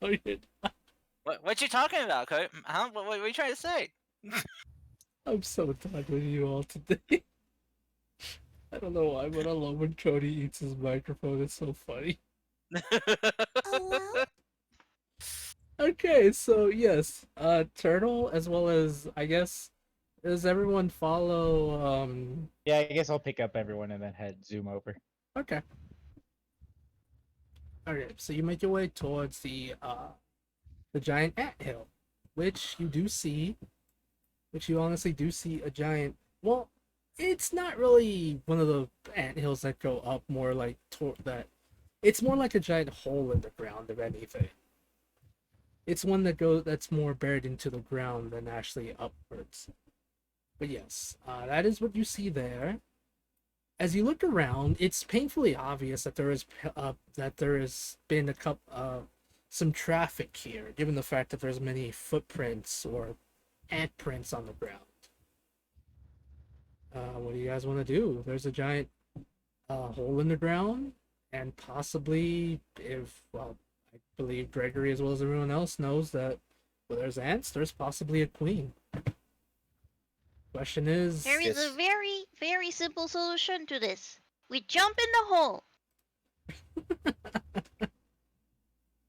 Oh, What you talking about, Cody? Huh? What are you trying to say? I'm so done with you all today. I don't know why, but I love when Cody eats his microphone. It's so funny. Okay, so yes, Turtle, as well as, I guess, does everyone follow, Yeah, I guess I'll pick up everyone and then zoom over. okay. Okay, so you make your way towards the giant ant hill, which you do see, which you honestly do see a giant, well, it's not really one of the ant hills that go up, more like toward that. It's more like a giant hole in the ground, if anything. It's one that's more buried into the ground than actually upwards. But yes, that is what you see there. As you look around, it's painfully obvious that there has been some traffic here, given the fact that there's many footprints or ant prints on the ground. What do you guys want to do? There's a giant hole in the ground, and possibly, I believe Gregory as well as everyone else knows that where there's ants, there's possibly a queen. Question is, There is a Yes. very, very simple solution to this. We jump in the hole.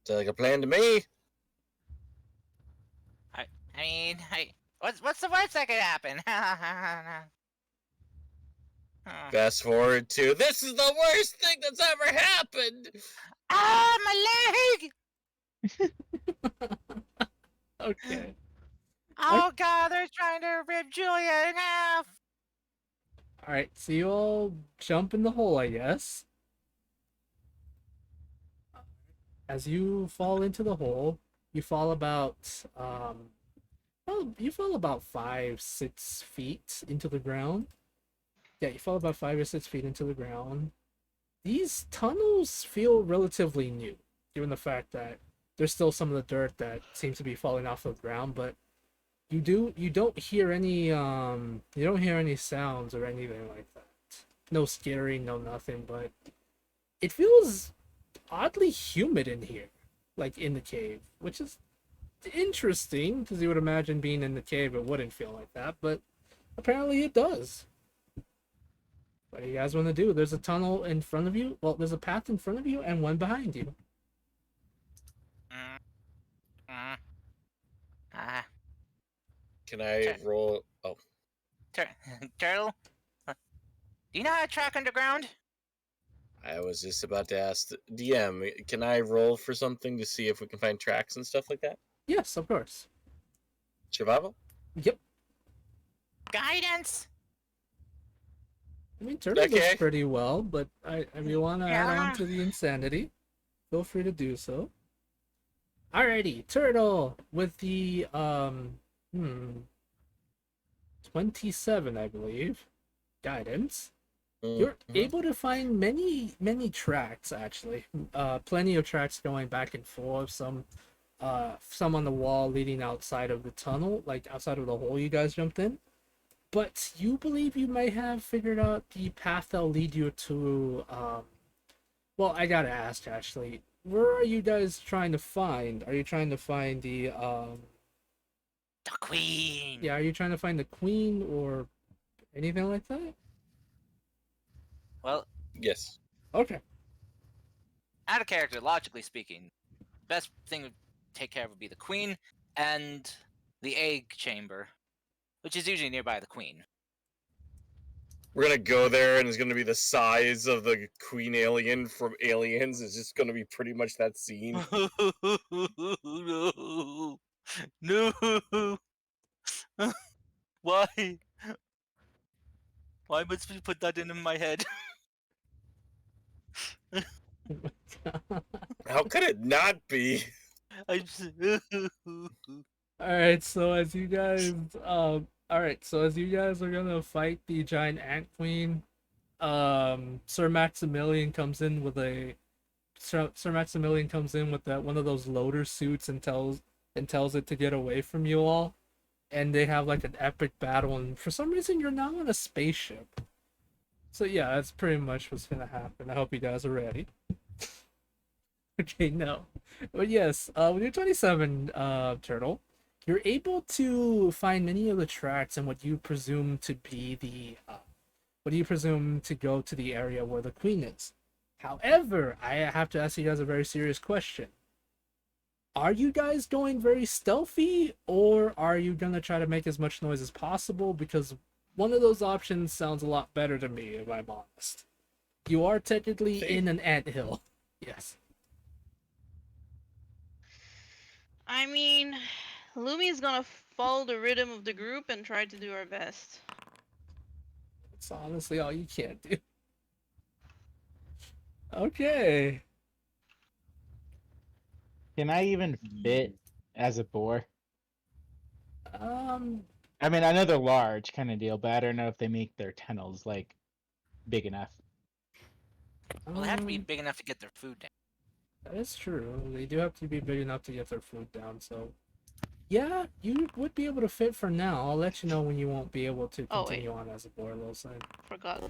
Sounds like a plan to me. I mean, what's the worst that could happen? Fast forward to this is the worst thing that's ever happened. Ah, my leg! okay, Oh God, they're trying to rip Julia in half. all right, so you all jump in the hole, I guess. As you fall into the hole, you fall about well, you fall about 5-6 feet into the ground. Yeah, you fall about 5 or 6 feet into the ground. These tunnels feel relatively new, given the fact that there's still some of the dirt that seems to be falling off the ground, but you don't hear any sounds or anything like that. No scary, no nothing, but it feels oddly humid in here, like in the cave, which is interesting because you would imagine being in the cave it wouldn't feel like that, but apparently it does. What do you guys want to do? There's a tunnel in front of you. Well, there's a path in front of you and one behind you. Mm, mm. Ah, Can I Sure. roll? Oh, Turtle. Do you know how to track underground? I was just about to ask the DM. Can I roll for something to see if we can find tracks and stuff like that? Yes, of course. Survival? Yep. Guidance. I mean, Turtle does Okay. pretty well, but if you want to add on to the insanity, feel free to do so. Alrighty, Turtle with the 27, I believe, guidance. You're Mhm. able to find many tracks actually. Plenty of tracks going back and forth. Some on the wall leading outside of the tunnel, like outside of the hole you guys jumped in. But you believe you may have figured out the path that'll lead you to well, I gotta ask actually, where are you guys trying to find? Are you trying to find The Queen. yeah, are you trying to find the queen or anything like that? Well, Yes. Okay. out of character, logically speaking, best thing to take care of would be the Queen and the egg chamber, which is usually nearby the Queen. We're gonna go there, and it's gonna be the size of the queen alien from Aliens. It's just gonna be pretty much that scene. No. No. Why? Why must we put that in my head? How could it not be? I just... Alright, so as you guys are gonna fight the giant ant queen, Sir Maximilian comes in with that one of those loader suits and tells and tells it to get away from you all. And they have like an epic battle, and for some reason you're now on a spaceship. So yeah, that's pretty much what's gonna happen. I hope you guys are ready. Okay, no. But yes, with your 27 turtle, you're able to find many of the tracks and what you presume to be the what do you presume to go to the area where the queen is. However, I have to ask you guys a very serious question. Are you guys going very stealthy, or are you gonna try to make as much noise as possible? Because one of those options sounds a lot better to me, if I'm honest. You are technically in an anthill. Yes. I mean, Lumi's gonna follow the rhythm of the group and try to do her best. That's honestly all you can do. Okay. Can I even fit as a boar? Um. I mean, I know they're large, kind of deal, but I don't know if they make their tunnels like big enough. Well, they have to be um, big enough to get their food down. That is true. They do have to be big enough to get their food down. So, yeah, you would be able to fit for now. I'll let you know when you won't be able to Oh, wait. continue on as a boar, little side. Forgot.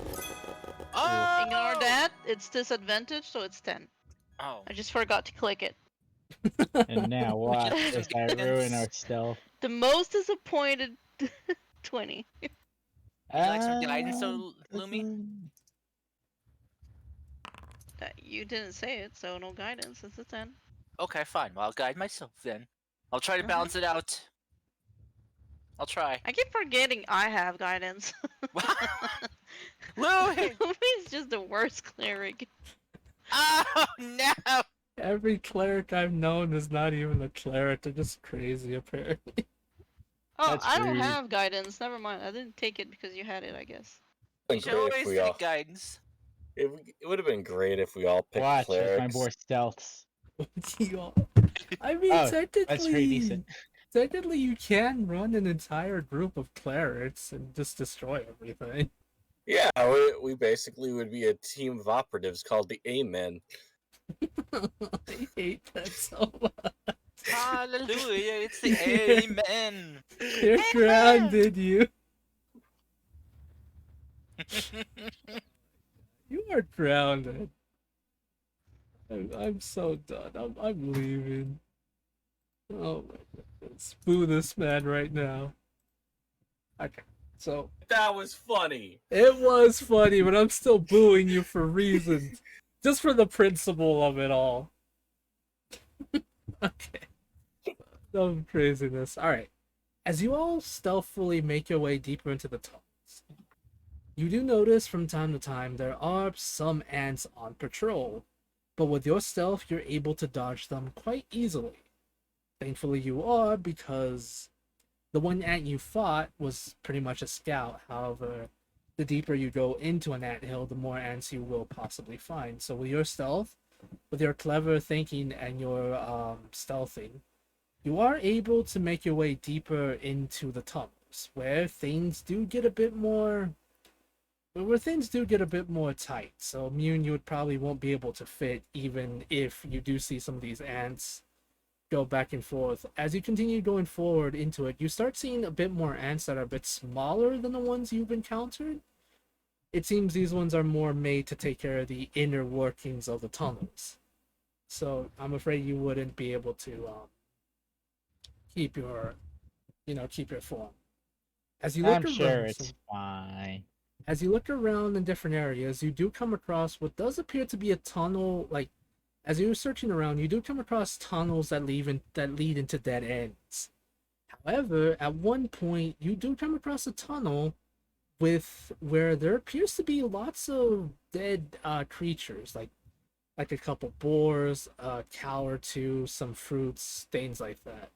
Oh! Ignore that. It's disadvantage, so it's 10. Oh. I just forgot to click it. And now watch use some as I ruin guidance. our stealth. The most disappointed 20. Would you like some guidance, Um, Lumi? You didn't say it, so no guidance. It's a 10. Okay, fine. Well, I'll guide myself then. I'll try to Mhm. balance it out. I'll try. I keep forgetting I have guidance. Louie! Lumi's just the worst cleric. Oh no! Every cleric I've known is not even a cleric. They're just crazy, apparently. Oh, That's I don't rude. have guidance. Never mind. I didn't take it because you had it, I guess. You Been should great if always we take all. guidance. It would have been great if we all picked Watch as my clerics. boar stealths. I mean, Oh, that's pretty decent. technically, you can run an entire group of clerics and just destroy everything. Yeah, we basically would be a team of operatives called the Amen. I hate that so much. Hallelujah! It's the Amen. You're grounded, you. You are grounded. I'm so done. I'm leaving. Oh my goodness. Boo this man right now. Okay, so That was funny. it was funny, but I'm still booing you for reasons. Just for the principle of it all. Okay. No craziness. Alright. As you all stealthily make your way deeper into the tunnels, you do notice from time to time there are some ants on patrol, but with your stealth, you're able to dodge them quite easily. Thankfully, you are, because the one ant you fought was pretty much a scout. However, the deeper you go into an anthill, the more ants you will possibly find. So, with your stealth, with your clever thinking and your stealthing, you are able to make your way deeper into the tunnels, where things do get a bit more tight. So me and you would probably won't be able to fit, even if you do see some of these ants go back and forth. As you continue going forward into it, you start seeing a bit more ants that are a bit smaller than the ones you've encountered. It seems these ones are more made to take care of the inner workings of the tunnels. So I'm afraid you wouldn't be able to keep your form. As you look I'm sure around, it's fine. as you look around in different areas, you do come across what does appear to be a tunnel. Like, as you're searching around, you do come across tunnels that lead into dead ends. However, at one point, you do come across a tunnel with where there appears to be lots of dead creatures, like a couple boars, a cow or two, some fruits, things like that.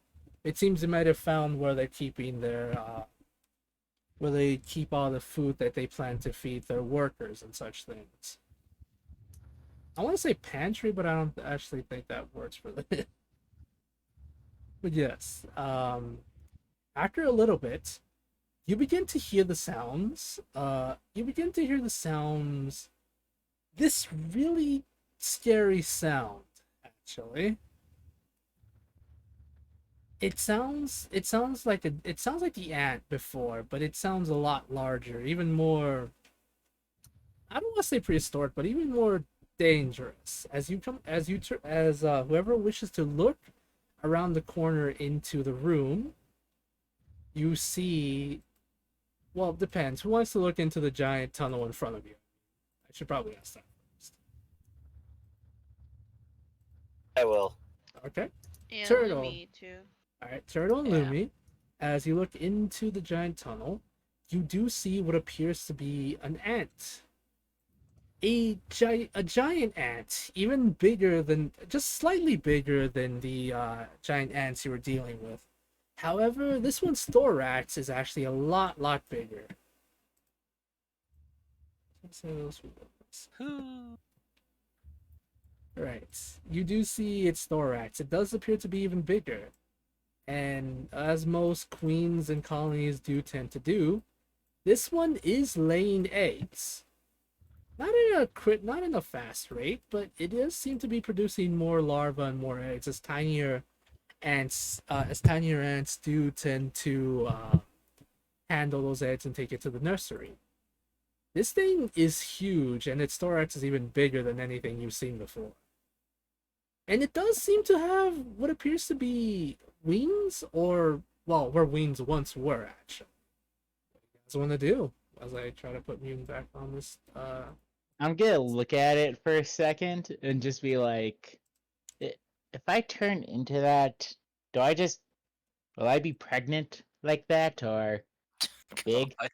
It seems they might have found where they're keeping where they keep all the food that they plan to feed their workers and such things. I want to say pantry, but I don't actually think that works for them. But yes, after a little bit, you begin to hear the sounds. This really scary sound, actually. it sounds like the ant before, but it sounds a lot larger, even more. I don't want to say prehistoric, but even more dangerous. As whoever wishes to look around the corner into the room, you see. Well, it depends. Who wants to look into the giant tunnel in front of you? I should probably ask that first. I will. Okay. Yeah, Turtle. Lumi too. All right, Turtle and Yeah. Lumi. As you look into the giant tunnel, you do see what appears to be an ant. A giant ant, even bigger than, just slightly bigger than the giant ants you were dealing with. However, this one's thorax is actually a lot bigger. Who? Right. You do see its thorax. It does appear to be even bigger. And as most queens and colonies do tend to do, this one is laying eggs. Not in a fast rate, but it does seem to be producing more larvae and more eggs as tinier ants do tend to handle those eggs and take it to the nursery. This thing is huge, and its thorax is even bigger than anything you've seen before. And it does seem to have what appears to be wings, or, well, where wings once were, actually. What do you guys want to do as I try to put Mune back on this? I'm gonna look at it for a second and just be like, if I turn into that, do I just will I be pregnant like that or big? God.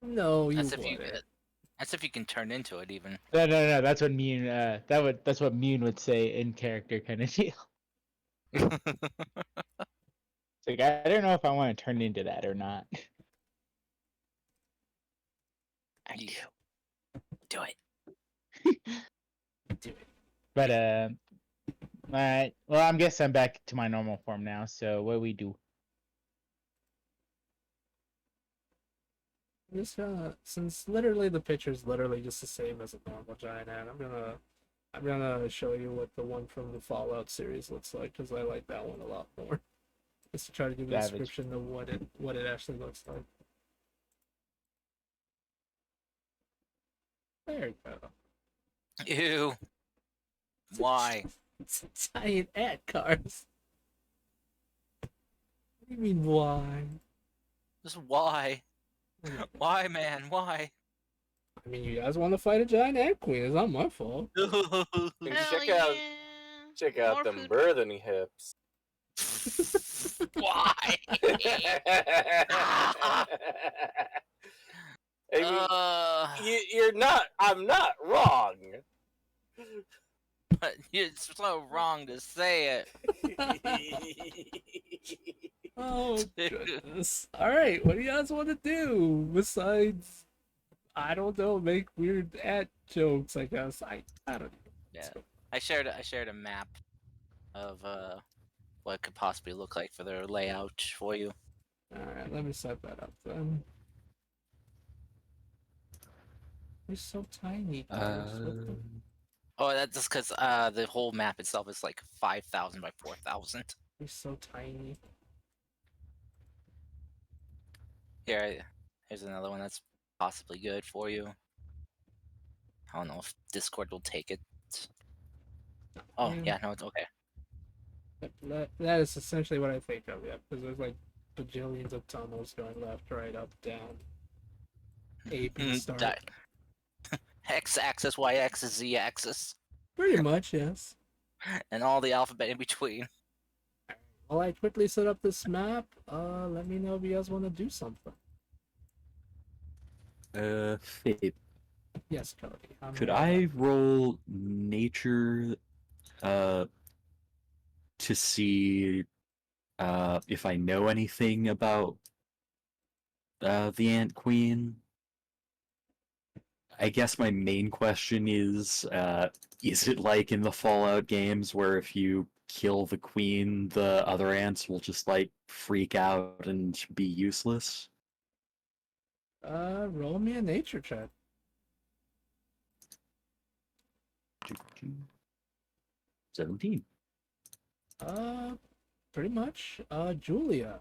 No, you That's if you. wouldn't. That's if you can turn into it, even. No. That's what Mune. That's what Mune would say in character, kind of deal. It's like I don't know if I want to turn into that or not. I You- do. Do it. Do it. But alright. Well, I'm guess I'm back to my normal form now. So what do we do? Just since literally the picture's literally just the same as a normal giant ant, I'm gonna show you what the one from the Fallout series looks like because I like that one a lot more. Just to try to give a Savage. description of what it actually looks like. There you go. Ew. Why? It's a giant ant cars. What do you mean why? Just why? Why, man? Why? I mean, you guys want to fight a giant ant queen? It's not my fault. Hell Check out More them food. birthing hips. Why? I mean, you're not. I'm not wrong. But it's so wrong to say Oh it. goodness! All right, what do you guys want to do besides, I don't know, make weird ant jokes? I guess I don't know. Yeah. I shared a map of what it could possibly look like for their layout for you. All right, let me set that up then. You're so tiny, guys. What the- Oh, that's just because the whole map itself is like 5,000 by 4,000. You're so tiny. Here's another one that's possibly good for you. I don't know if Discord will take it. Oh Yeah. yeah, no, it's okay. That is essentially what I think of, yeah, because there's like bajillions of tunnels going left, right, up, down. A, B, start. X axis, Y axis, Z axis, Pretty much, yes. and all the alphabet in between. While I quickly set up this map, let me know if you guys want to do something. Fabe, Yes, Cody. could I roll nature, to see, if I know anything about, the Ant Queen? I guess my main question is it like in the Fallout games where if you kill the queen, the other ants will just like freak out and be useless? Roll me a nature check. 17. pretty much. Julia.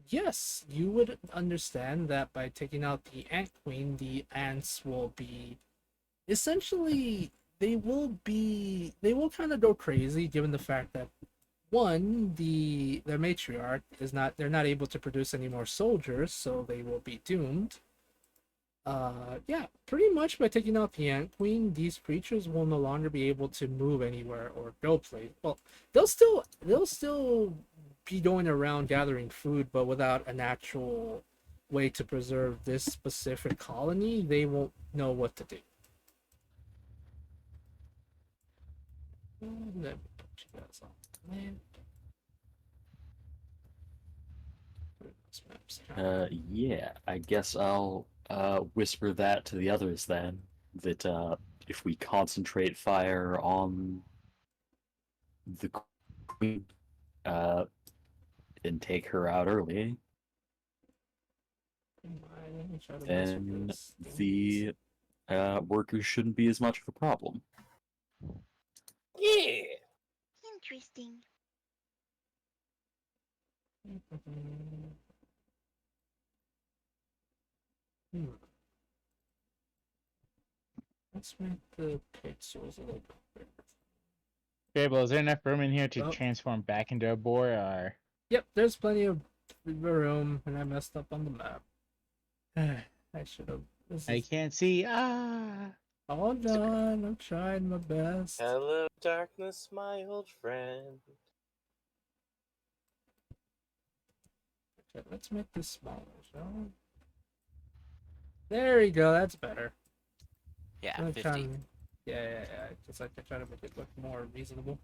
Yes, you would understand that by taking out the ant queen, the ants will be essentially they will kind of go crazy given the fact that one, the matriarch is not they're not able to produce any more soldiers, so they will be doomed. Yeah, pretty much by taking out the ant queen, these creatures will no longer be able to move anywhere or go place. Well, they'll still be going around gathering food, but without an actual way to preserve this specific colony, they won't know what to do. Let me put you guys on the map. Yeah, I guess I'll whisper that to the others then. That if we concentrate fire on the queen, uh, and take her out early, Let me try to whisper then this. the workers shouldn't be as much of a problem. Yeah. Interesting. Hmm. Let's make the pixels a little bit bigger. Fable, is there enough room in here to Oh. transform back into a boar, or Yep, there's plenty of room, and I messed up on the map. I should have. This I is. can't see? Ah. Hold on, I'm trying my best. Hello, darkness, my old friend. Okay, let's make this smaller, shall we? There we go, that's better. Yeah, I'm 50. trying. Yeah. Just like I try to make it look more reasonable.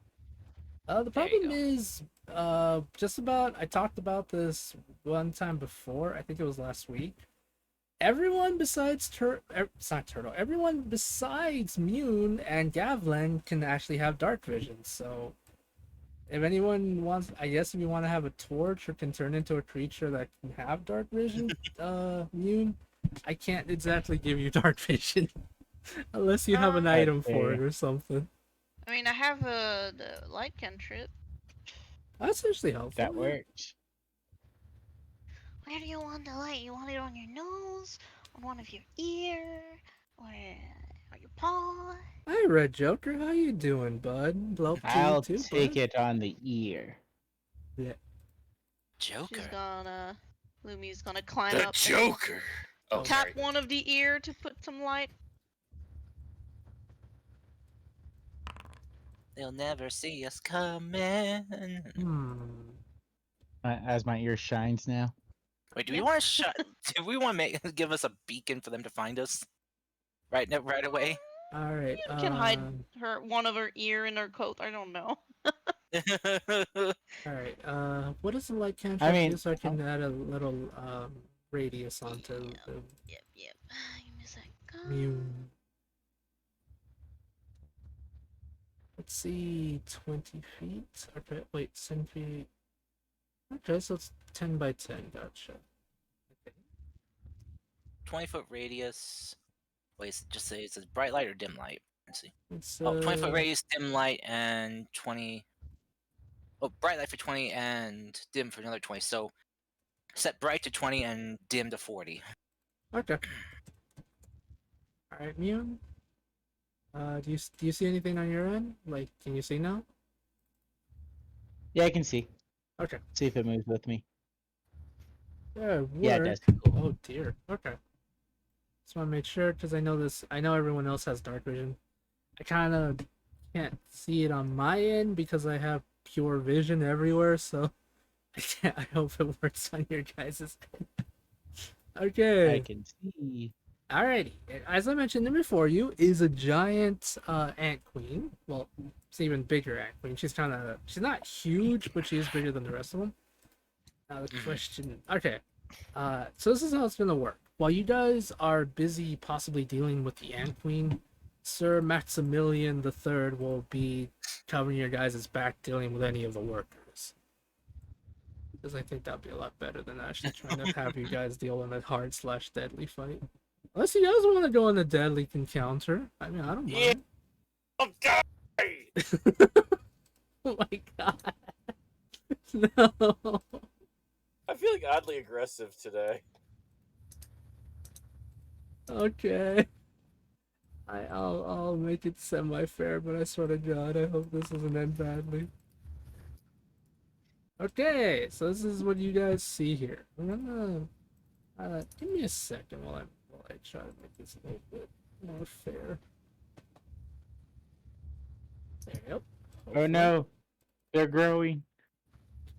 The There you problem go. is, just about. I talked about this one time before. I think it was last week. Everyone besides it's not Turtle. Everyone besides Mune and Gavlan can actually have dark vision. So, if anyone wants, I guess if you want to have a torch or can turn into a creature that can have dark vision, Mune, I can't exactly give you dark vision unless you have an That's item for fair. it or something. I mean, I have the light cantrip. That's actually helpful. That yeah. works. Where do you want the light? You want it on your nose, on one of your ear, or on your paw? Hi, Red Joker. How you doing, bud? Love to you I'll too, take bud. it on the ear. Yeah. She's Joker. gonna. Lumi's gonna climb The up Joker. Oh, and tap sorry. one of the ear to put some light. They'll never see us coming. Hmm. As my ear shines now. Wait, do we Yep. want to shut? Do we want to make give us a beacon for them to find us? Right away. All right. You can hide one of her ear in her coat. I don't know. All right. What does the light I cantrip mean, do so I can add a little radius onto Yep. the Yep. Give me a sec. Mune? Let's see, 20 feet. Okay, wait, 10 feet. Okay, so it's 10 by 10. Gotcha. Okay. 20-foot radius. Wait, just say it says bright light or dim light. Let's see. It's 20-foot radius, dim light, and 20. Oh, bright light for 20 and dim for another 20. So set bright to 20 and dim to 40. okay. All right, Mune. Do you see anything on your end? Like, can you see now? yeah, I can see. Okay. See if it moves with me. Yeah, it Yeah, it worked. does. Cool. Oh dear. Okay. Just want to make sure because I know this. I know everyone else has dark vision. I kind of can't see it on my end because I have pure vision everywhere. So I hope it works on your guys' end. I Okay. can see. Alrighty. As I mentioned before you is a giant ant queen. Well, it's even bigger ant queen. She's not huge, but she is bigger than the rest of them. Now the question. Okay. So this is how it's gonna work. While you guys are busy possibly dealing with the ant queen, Sir Maximilian the Third will be covering your guys' back dealing with any of the workers. Because I think that'd be a lot better than actually trying to have you guys deal in a hard/deadly fight. Unless you guys want to go in a deadly encounter. I mean, I don't mind. Oh, God. Oh my god. No. I feel like oddly aggressive today. Okay. I'll make it semi-fair, but I swear to God, I hope this doesn't end badly. Okay, so this is what you guys see here. I'm gonna give me a second while I try to make this a little bit more fair. There you go. Oh Hopefully. no, they're growing.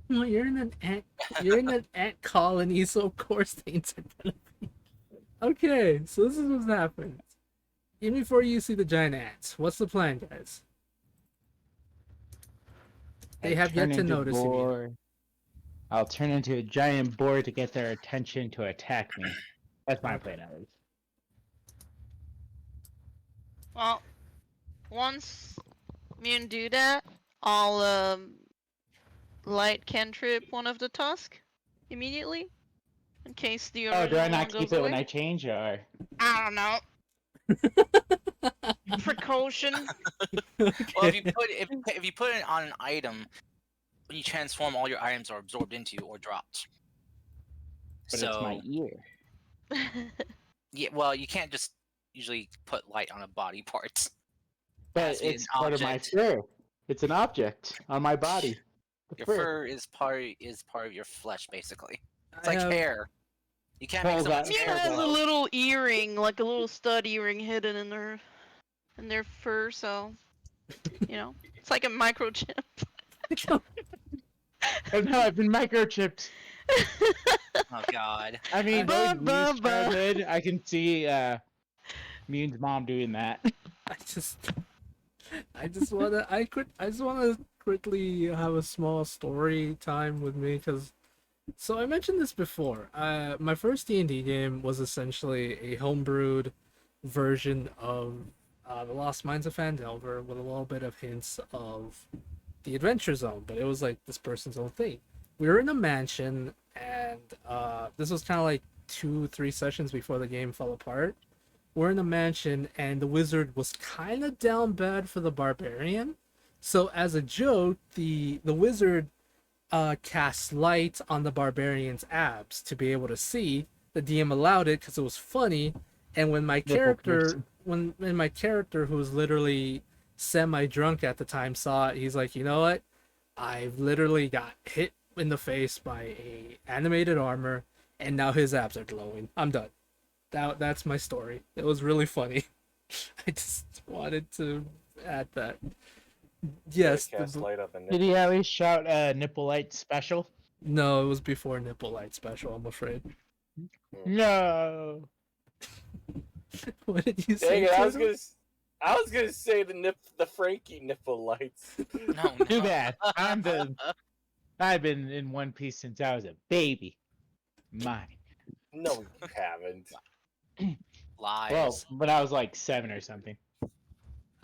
Well, you're in an ant colony, so of course things are gonna be. Okay, so this is what happens. Even before you see the giant ants, what's the plan, guys? They I have yet turn to into notice you. boar. I'll turn into a giant boar to get their attention to attack me. That's my plan, at least. Well, once me and do that, I'll light cantrip one of the tusk immediately, in case the Oh, do I original one not goes keep it away. when I change, or? I don't know. Precaution. Well, Okay. if you put it on an item, when you transform, all your items are absorbed into or dropped. But So it's my ear. yeah, well, you can't just usually put light on a body part. But has to be it's an part of my object. fur. It's an object on my body. The Your fur. fur is part of your flesh, basically. It's I like have- hair. You can't make Well, someone's that- Mia hair has a glow. little earring, like a little stud earring hidden in their fur, so it's like a microchip. Oh no, I've been microchipped. Oh God. I mean, Ba, knowing ba, Mia's ba. childhood, I can see Mean's mom doing that. I just wanna quickly have a small story time with me, because so I mentioned this before. My first D&D game was essentially a homebrewed version of the Lost Mines of Phandelver with a little bit of hints of the Adventure Zone, but it was like this person's own thing. We were in a mansion, and this was kind of like 2-3 sessions before the game fell apart. We're in a mansion, and the wizard was kind of down bad for the barbarian. So as a joke, the wizard cast light on the barbarian's abs to be able to see. The DM allowed it because it was funny, and when my Nipple character, piercing. when my character, who was literally semi-drunk at the time, saw it, he's like, you know what? I've literally got hit in the face by a animated armor, and now his abs are glowing. I'm done. That's my story. It was really funny. I just wanted to add that. Yes. Cast light on the Did nipple. he at least shout Nipple Light Special? No, it was before Nipple Light Special, I'm afraid. No. What did you say? Dang it, Turtle? I was gonna say the Frankie nipple lights. No. Too bad. I've been in One Piece since I was a baby. Mine. No, you haven't. Lies. Well, when I was like 7 or something.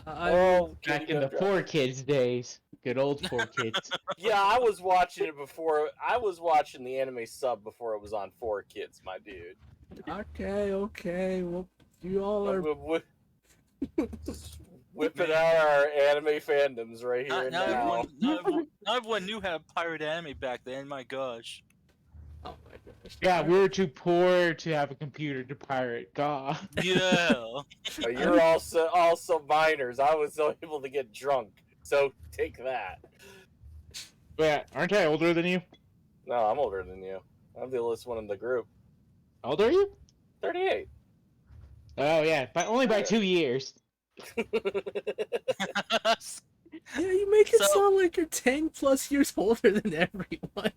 Oh, Back Kitty in the Gumdrop. 4 Kids days. Good old 4 Kids. Yeah, I was watching it before. I was watching the anime sub before it was on 4 Kids, my dude. Okay. Well, you all are. Just whipping out our anime fandoms right here and Not now. everyone knew how to pirate anime back then. My gosh. Oh my gosh. Yeah, we were too poor to have a computer to pirate. God. Yeah. But you're also minors. I was able to get drunk, so take that. Yeah, aren't I older than you? No, I'm older than you. I'm the oldest one in the group. How old are you? 38. Oh yeah, but only by 2 years. Yeah, you make it So- sound like you're 10 plus years older than everyone.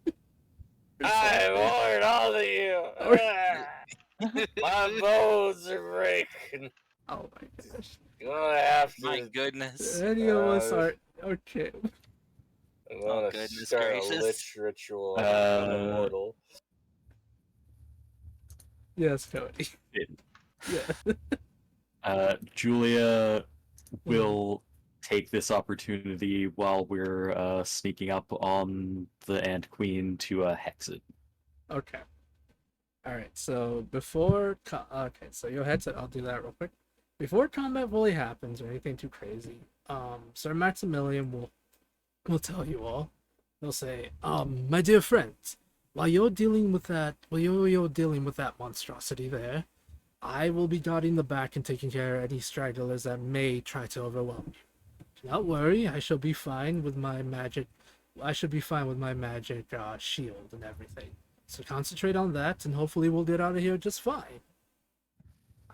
I'm older than all of you. My bones are breaking. Oh my gosh. Gonna have to. My goodness. Any of us are. Okay. I'm Oh, gonna goodness start gracious. a lich ritual. Uh, I'm immortal. Yes, Cody. Yeah. Julia will take this opportunity while we're sneaking up on the Ant Queen to hex it. Okay. Alright, so okay, so your headset, I'll do that real quick. Before combat fully happens or anything too crazy, Sir Maximilian will tell you all They'll say, my dear friend, while you're dealing with that monstrosity there, I will be guarding the back and taking care of any stragglers that may try to overwhelm you. Do not worry, I shall be fine with my magic. I should be fine with my magic shield and everything. So concentrate on that, and hopefully we'll get out of here just fine.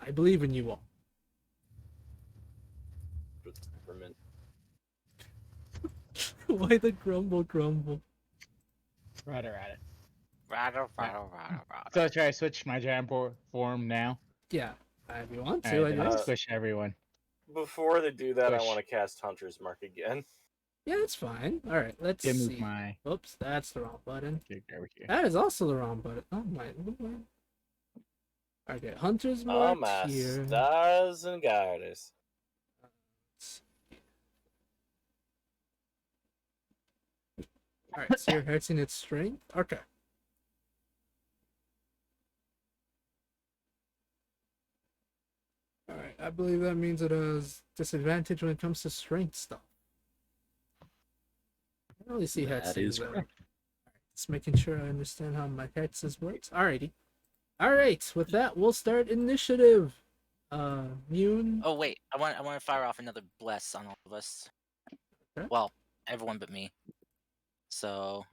I believe in you all. Peppermint. Why the grumble? Right. Rattle. So should I switch my giant form now? Yeah, if you want All to, right, I then I'll guess. squish everyone. Before they do that, I Push. want to cast Hunter's Mark again. Yeah, it's fine. All right, let's Did move see. my Oops, that's the wrong button. character over here. That is also the wrong button. Oh my lord. Okay, Hunter's Mark My here. stars and garters. Alright, so you're hurting its strength? Okay. Alright, I believe that means it has disadvantage when it comes to strength stuff. I don't really see That hexes is there. correct. Just making sure I understand how my hexes works. Alrighty. Alright, with that, we'll start initiative. Mune. Oh wait, I want to fire off another bless on all of us. Okay. Well, everyone but me. So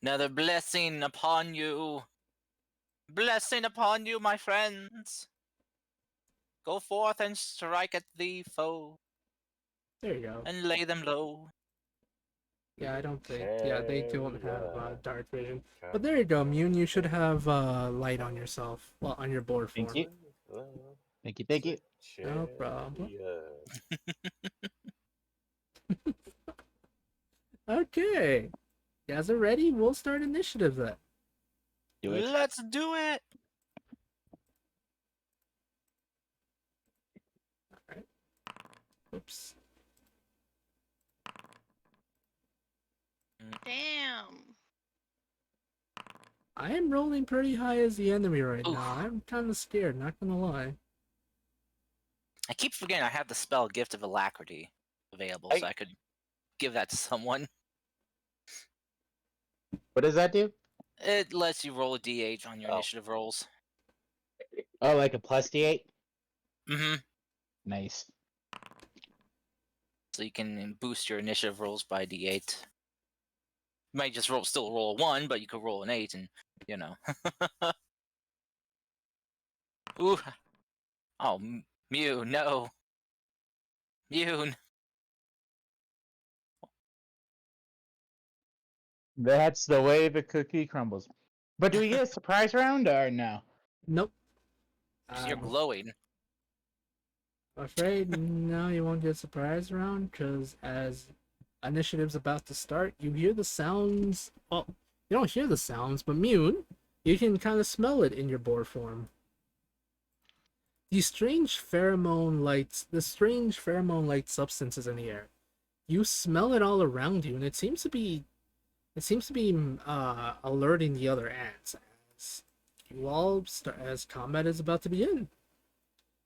another blessing upon you. Blessing upon you, my friends. Go forth and strike at the foe There you go. and lay them low. Yeah, I don't think. Yeah, they don't have Yeah. dark vision. But there you go, Mune. You should have light on yourself. Well, on your board form. Thank you. Thank you. No problem. Okay. You guys are ready? We'll start initiative then. Do it. Let's do it. Oops. Damn. I am rolling pretty high as the enemy right Oof. now. I'm kind of scared, not gonna lie. I keep forgetting I have the spell Gift of Alacrity available, so I could give that to someone. What does that do? It lets you roll a d8 on your Oh. initiative rolls. Oh, like a plus D8? Mm-hmm. Nice. So you can boost your initiative rolls by d8. You might just still roll a 1, but you could roll an 8 and, you know. Ooh. Oh, Mew, no. Mew. That's the way the cookie crumbles. But do we get a surprise round or no? Nope. You're glowing. I'm afraid no, you won't get surprise round because as initiative's about to start, you hear the sounds. Well, you don't hear the sounds, but Mune, you can kind of smell it in your board form. The strange pheromone-like substances in the air. You smell it all around you, and it seems to be alerting the other ants as you all start as combat is about to begin.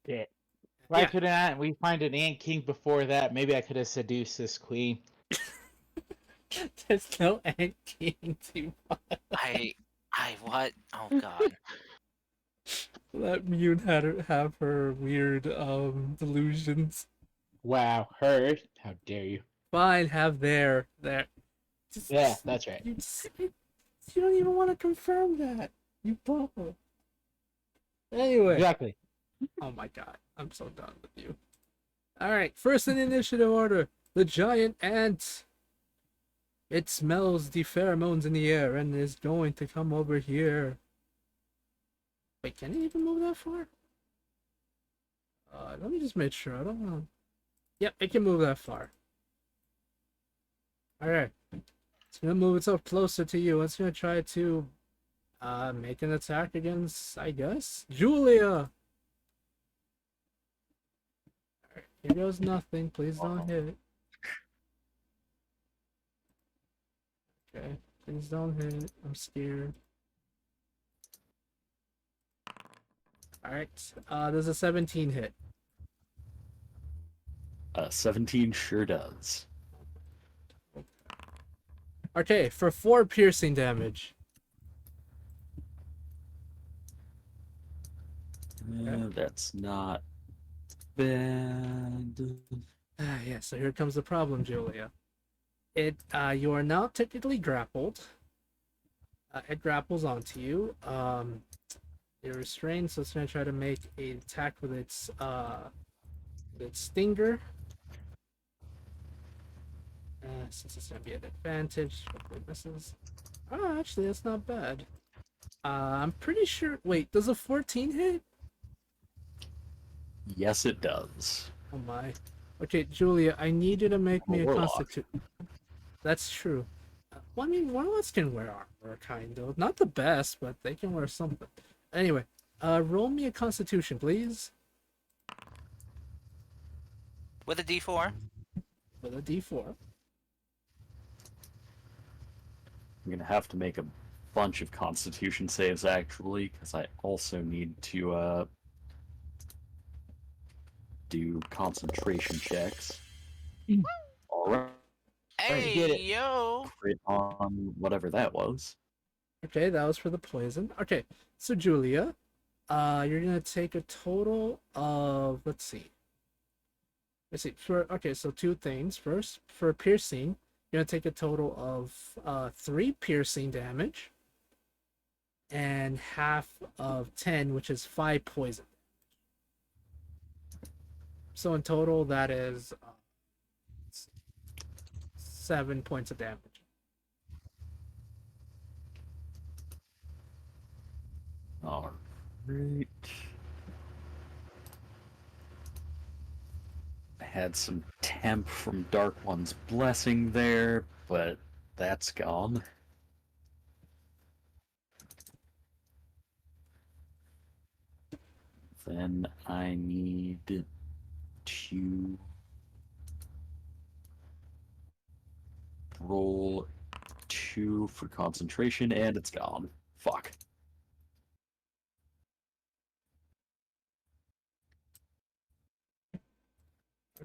Yeah. Why Yeah. couldn't we find an ant king before that? Maybe I could have seduced this queen. There's no ant king to What? Oh, God. let Mune have her weird delusions. Wow, heard? How dare you? Fine, have there. Yeah, that's right. You don't even want to confirm that. You bubble. Anyway. Exactly. Oh my god, I'm so done with you. Alright, first in initiative order, the giant ant. It smells the pheromones in the air and is going to come over here. Wait, can it even move that far? Let me just make sure. I don't know. Yep, it can move that far. Alright. It's gonna move itself closer to you. It's gonna try to make an attack against, I guess, Julia. Alright, here goes nothing. Please don't hit. Okay, please don't hit. I'm scared. Alright, there's a 17 hit. 17 sure does. Okay, for 4 piercing damage. That's not bad. Yeah, so here comes the problem, Julia. You are now technically grappled. It grapples onto you. You're restrained, so it's gonna try to make an attack with its stinger. Since it's gonna be an advantage, hopefully it misses. Oh, actually, that's not bad. I'm pretty sure. Wait, does a 14 hit? Yes, it does. Oh my. Okay, Julia, I need you to make I'm a me a warlock. constitution. That's true. Well, I mean, warlocks can wear armor, kind of. Not the best, but they can wear something. Anyway, roll me a constitution, please. With a D4. With a d4. I'm gonna have to make a bunch of Constitution saves actually, because I also need to do concentration checks. All right, Hey, Get it. yo! crit on whatever that was. Okay, that was for the poison. Okay, so Julia, you're gonna take a total of, let's see. Okay, so 2 things. First, for piercing, you're gonna take a total of 3 piercing damage and half of 10, which is 5 poison. So in total, that is 7 points of damage. All right. I had some temp from Dark One's blessing there, but that's gone. Then I need to roll 2 for concentration, and it's gone. Fuck.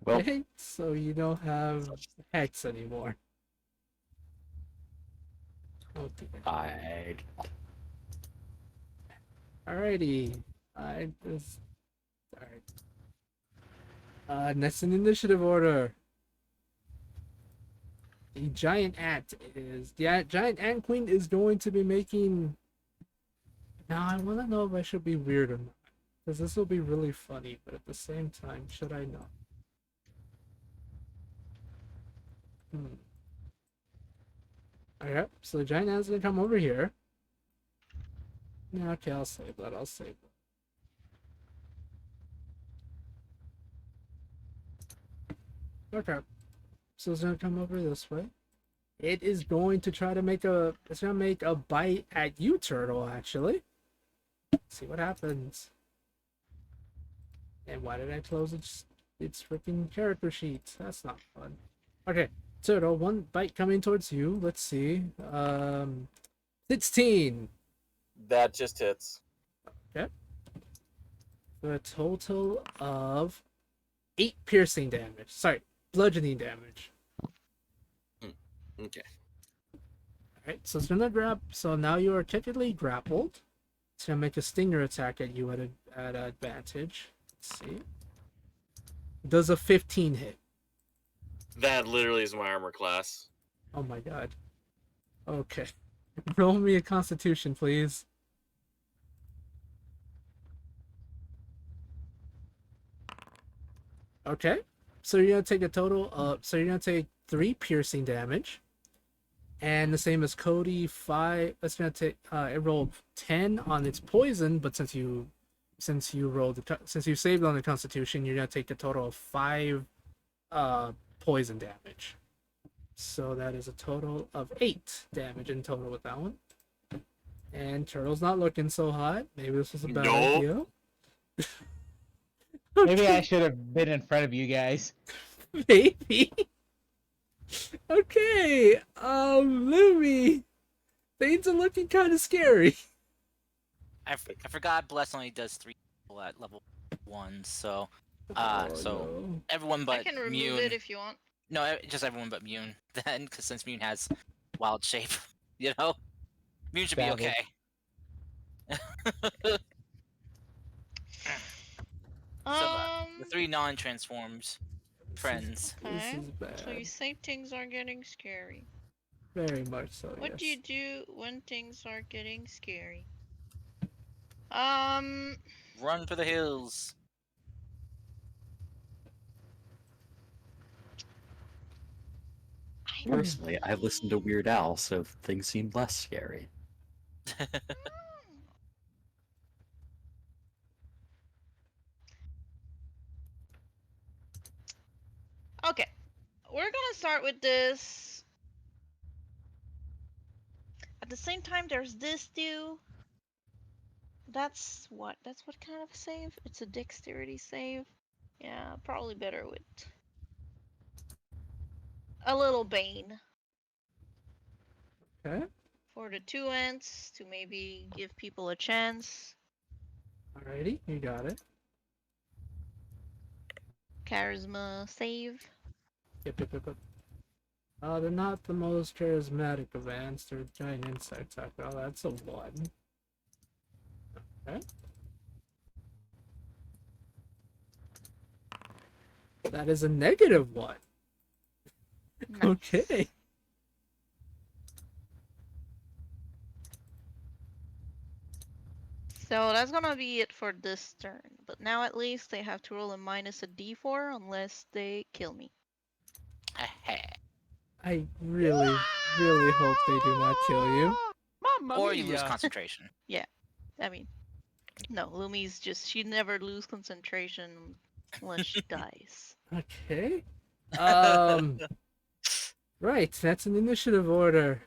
Well, Okay, so you don't have hex anymore. Okay. I Alrighty. I just. Alright. Next in initiative order. The giant ant giant ant queen is going to be making. Now I want to know if I should be weird or not, because this will be really funny. But at the same time, should I not? Alright, so the giant ant's gonna come over here. Yeah, okay, I'll save that. I'll save that. Okay, so it's gonna come over this way. It is going to try to make a. It's gonna make a bite at you, turtle. Actually, see what happens. And why did I close its freaking character sheet? That's not fun. Okay, turtle. One bite coming towards you. Let's see. 16. That just hits. Okay. For a total of 8 piercing damage. Sorry, bludgeoning damage. Okay. Alright, so it's gonna grab. So now you are technically grappled. It's gonna make a stinger attack at you at advantage. Let's see. Does a 15 hit? That literally is my armor class. Oh my god. Okay. Roll me a constitution, please. Okay. So you're gonna take a total of. So you're gonna take 3 piercing damage. And the same as Cody, 5. That's gonna take. It rolled 10 on its poison, but since you saved on the Constitution, you're gonna take a total of 5 poison damage. So that is a total of 8 damage in total with that one. And Turtle's not looking so hot. Maybe this was a bad Nope. idea. Maybe I should have been in front of you guys. Maybe. Okay. Louie. Things are looking kind of scary. I forgot Bless only does 3 people at level 1, so Oh, so no. everyone I but can remove Mune. it if you want. No, just everyone but Mune then, because since Mune has wild shape. You know, Mune should be Savage. okay. So the three non-transforms friends. This Okay. is bad. So you say things are getting scary. Very much so. What yes. do you do when things are getting scary? Run for the hills. Personally, I listened to Weird Al, so things seemed less scary. Okay, we're gonna start with this. At the same time, there's this too. That's what? That's what kind of save? It's a dexterity save. Yeah, probably better with a little bane Okay. for the 2 ends to maybe give people a chance. Alrighty, you got it. Charisma save. Yep. They're not the most charismatic of ants. They're giant insects after all. That's a 1. Okay. That is a -1. Nice. Okay. So that's gonna be it for this turn. But now at least they have to roll a minus a d4 unless they kill me. I really, really hope they do not kill you. Mamma Or you lose mia! concentration. I mean, no, Lumi's just, she never lose concentration unless she dies. Okay. Right, that's an initiative order.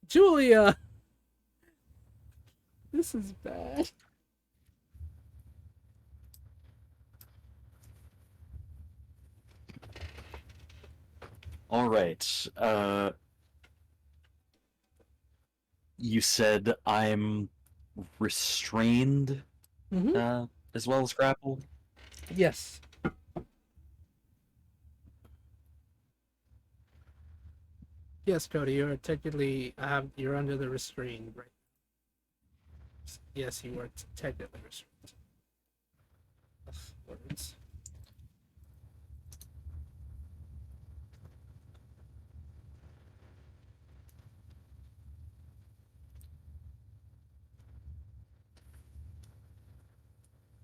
Julia! This is bad. Alright, you said I'm restrained, Mm-hmm. as well as grappled? Yes. Yes, Cody, you're technically you're under the restraint, right? Yes, you are technically restrained. Ugh, words.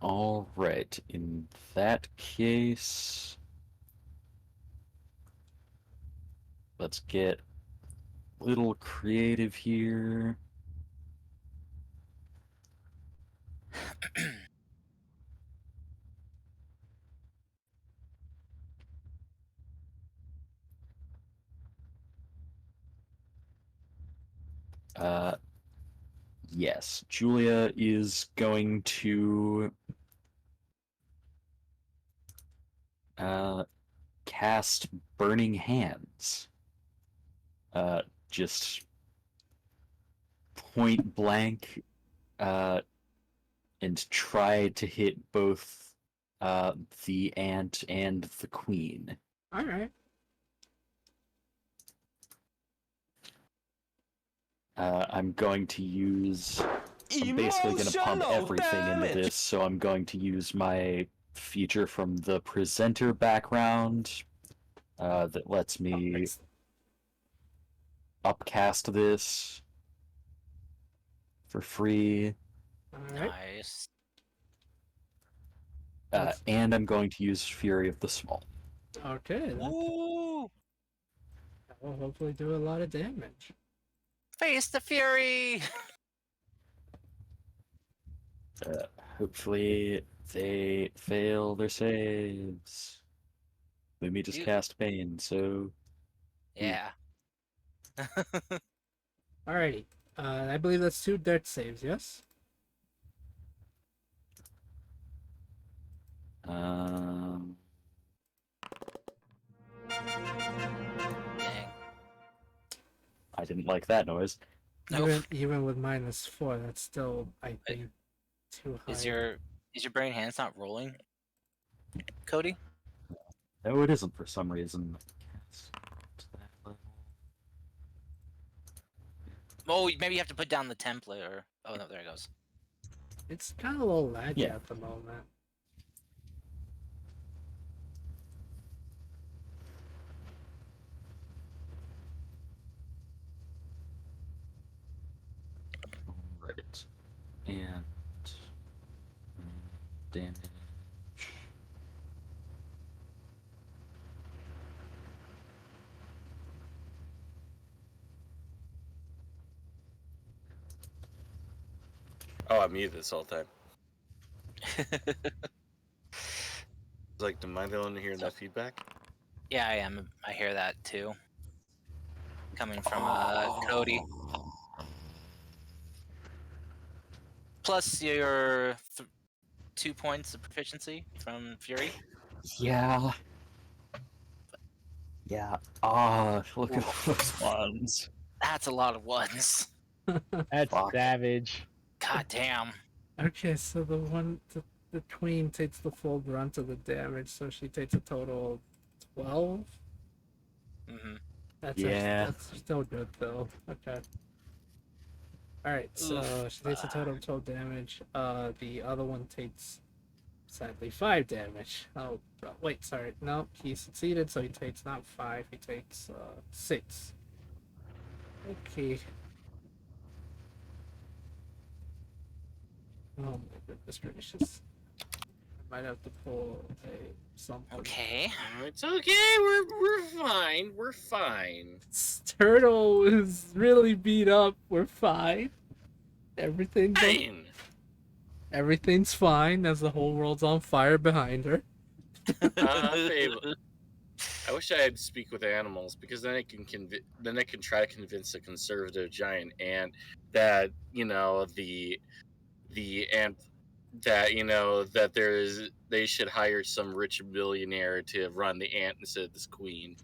Alright, in that case, let's get a little creative here. Yes, Julia is going to cast Burning Hands. Just point blank, and try to hit both the ant and the queen. Alright. I'm going to use. I'm basically going to pump everything into this, so I'm going to use my feature from the presenter background that lets me upcast this for free. Alright. Nice. And I'm going to use Fury of the Small. Okay. That Woo! will hopefully do a lot of damage. Face the fury! Hopefully they fail their saves. Let me just You- cast Bane, so Yeah. Alrighty. I believe that's 2 death saves, yes? um Dang. I didn't like that noise. Nope. Even with -4, that's still, I think, too high. Is your brain hands not rolling, Cody? No, it isn't for some reason. To that level. Oh, maybe you have to put down the template, or oh no, there it goes. It's kind of a little laggy Yeah. at the moment. Right. And damage. Oh, I'm muted this whole time. Like, am I the one hearing that feedback? Yeah, I am. I hear that too. Coming from Cody. Plus your 2 points of proficiency from Fury. Yeah. Yeah. Look at all those ones. That's a lot of ones. That's Fuck. savage. God damn. Okay, so the queen takes the full brunt of the damage, so she takes a total of 12. Mm-hmm. That's still good though. Okay. Alright, so Oof. she takes a total of 12 damage. The other one takes sadly 5 damage. Oh wait, sorry. No, he succeeded, so he takes not 5, he takes 6. Okay. Oh my goodness gracious. I might have to pull a something. Okay. Oh, it's okay. We're fine. We're fine. Turtle is really beat up. We're fine. Everything's Fine. everything's fine as the whole world's on fire behind her. Fable. I wish I had to speak with animals because then I can try to convince a conservative giant ant that the ant that they should hire some rich billionaire to run the ant instead of this queen.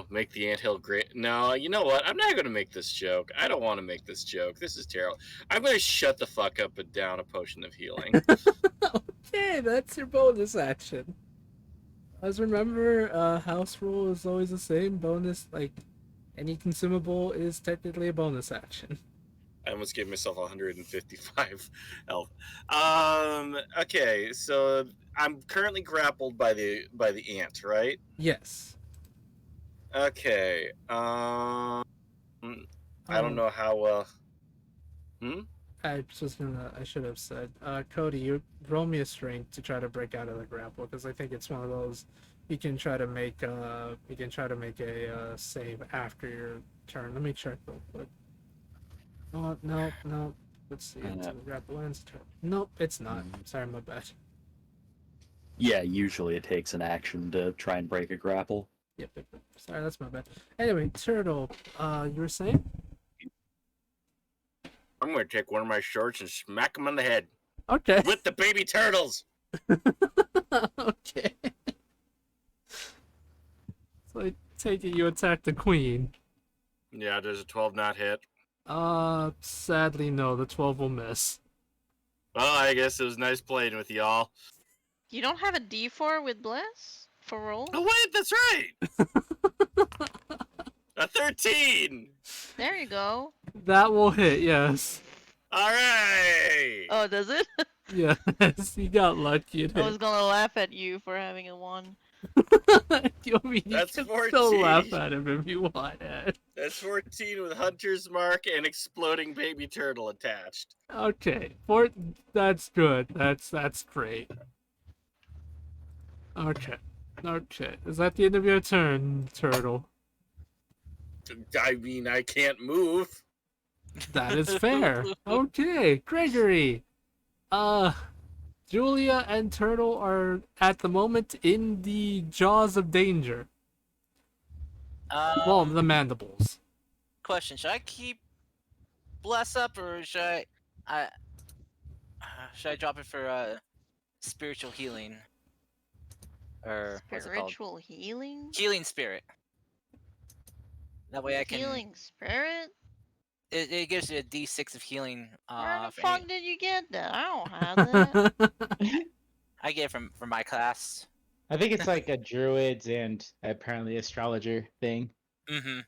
Make the anthill great. No, you know what? I'm not going to make this joke. I don't want to make this joke. This is terrible. I'm going to shut the fuck up and down a potion of healing. Okay, that's your bonus action. As remember, house rule is always the same. Bonus, like any consumable, is technically a bonus action. I almost gave myself 155 health. Okay, so I'm currently grappled by the ant, right? Yes. Okay. I don't know how well. I should have said, Cody, you roll me a strength to try to break out of the grapple because I think it's one of those you can try to make a save after your turn. Let me check real quick. Oh no. Let's see. Until the grapple ends. Nope, it's not. Sorry, my bad. Yeah, usually it takes an action to try and break a grapple. Yep. Sorry, that's my bad. Anyway, Turtle, you were saying? I'm going to take one of my shorts and smack him on the head Okay. with the baby turtles. Okay. So I take it you attack the queen. Yeah, does a 12 not hit? Sadly no, the 12 will miss. Well, I guess it was nice playing with y'all. You don't have a D4 with Bless for roll? Oh wait, that's right. A 13. There you go. That will hit, yes. All right. Oh, does it? Yes, you got lucky. It I was hit. gonna laugh at you for having a 1. You That's can 14. still laugh at him if you want, Ed. That's 14 with Hunter's Mark and exploding baby turtle attached. Okay, that's good. That's great. Okay. Is that the end of your turn, Turtle? I mean, I can't move. That is fair. Okay, Gregory. Julia and Turtle are at the moment in the jaws of danger. Well, the mandibles. Question: should I keep Bless up, or should I drop it for spiritual healing? Or what's it called? Spiritual healing? Healing spirit. That way I can. Healing spirit? It gives you a D6 of healing. Where the For fuck any- did you get that? I don't have that. I get it from my class. I think it's like a druids and apparently astrologer thing. Mm-hmm.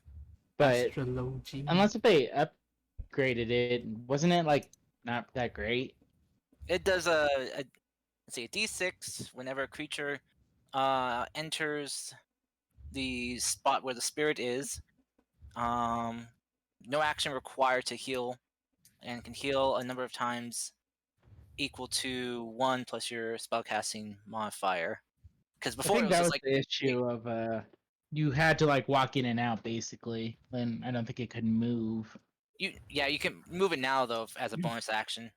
But Astrology. unless if they upgraded it, wasn't it like not that great? It does let's see, a D6 whenever a creature enters the spot where the spirit is. No action required to heal, and can heal a number of times equal to 1 plus your spellcasting modifier. Because I before it think was that just was like the issue of you had to like walk in and out basically. Then I don't think it could move. you can move it now though as a bonus action,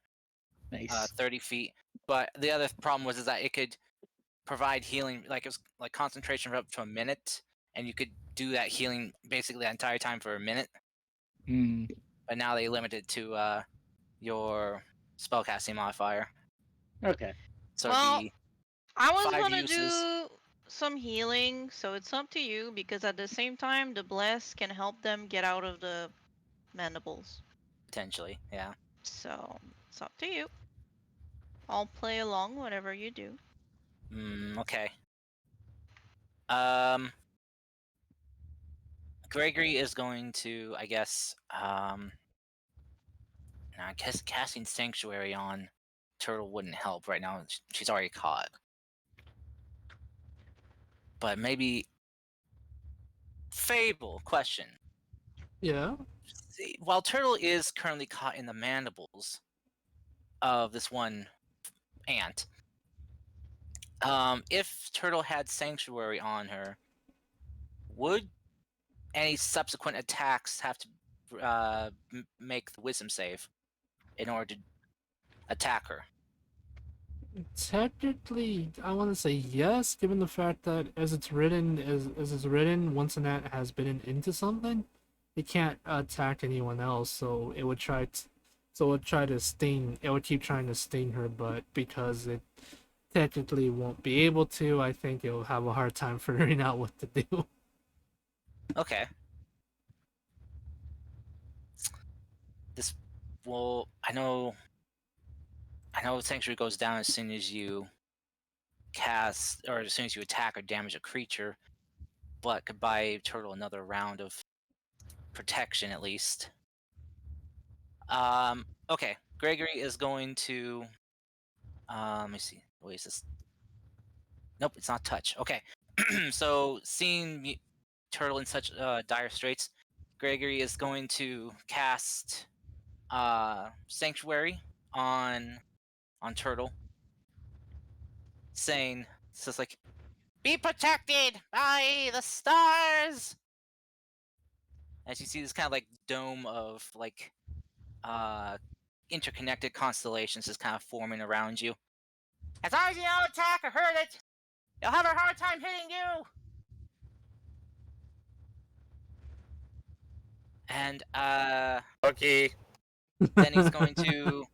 Nice. 30 feet. But the other problem was is that it could provide healing, like it was like concentration for up to a minute, and you could do that healing basically the entire time for a minute. Hmm. But now they limit it to your spellcasting modifier, Okay. so it'd Well, be I was 5 gonna uses. do some healing, so it's up to you because at the same time, the bless can help them get out of the mandibles. Potentially, yeah. So it's up to you. I'll play along whatever you do. Okay. Gregory is going to, I guess, I guess casting Sanctuary on Turtle wouldn't help right now. She's already caught. But maybe Fable question. Yeah. See, while Turtle is currently caught in the mandibles of this one ant, if Turtle had Sanctuary on her, would any subsequent attacks have to make the Wisdom save in order to attack her? Technically, I want to say yes, given the fact that as it's written, once an ant has bitten into something, it can't attack anyone else. So it would try to sting. It would keep trying to sting her, but because it technically won't be able to, I think it'll have a hard time figuring out what to do. Okay. This will. I know Sanctuary goes down as soon as you cast, or as soon as you attack or damage a creature, but could buy Turtle another round of protection at least. Okay. Gregory is going to. Let me see. Wait, is this? Nope, it's not touch. Okay. So seeing Turtle in such dire straits, Gregory is going to cast Sanctuary on Turtle, saying, it's just like, "Be protected by the stars." As you see this kind of like dome of like interconnected constellations just kind of forming around you. As long as you don't attack or hurt it, you'll have a hard time hitting you. And Okay. then he's going to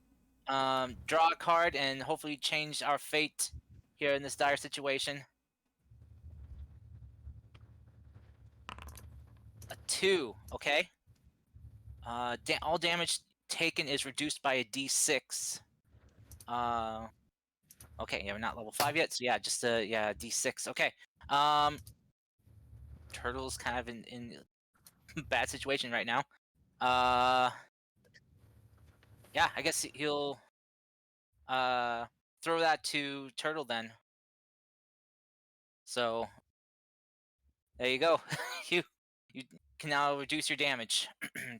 draw a card and hopefully change our fate here in this dire situation. A 2, okay. All damage taken is reduced by a d6. Okay, yeah, we're not level 5 yet, so yeah, just a d6. Okay. Turtle's kind of in bad situation right now. Yeah, I guess he'll throw that to Turtle then. So there you go. you you can now reduce your damage,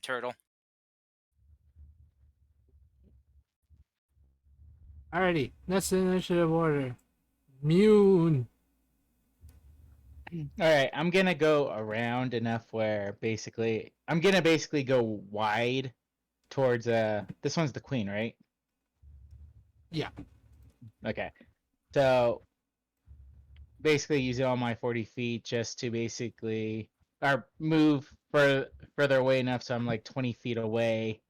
Turtle. Alrighty, next initiative order. Mune. All right, I'm gonna go around enough where basically I'm gonna basically go wide towards this one's the queen, right? Yeah. Okay. So basically using all my 40 feet just to basically or move further away enough so I'm like 20 feet away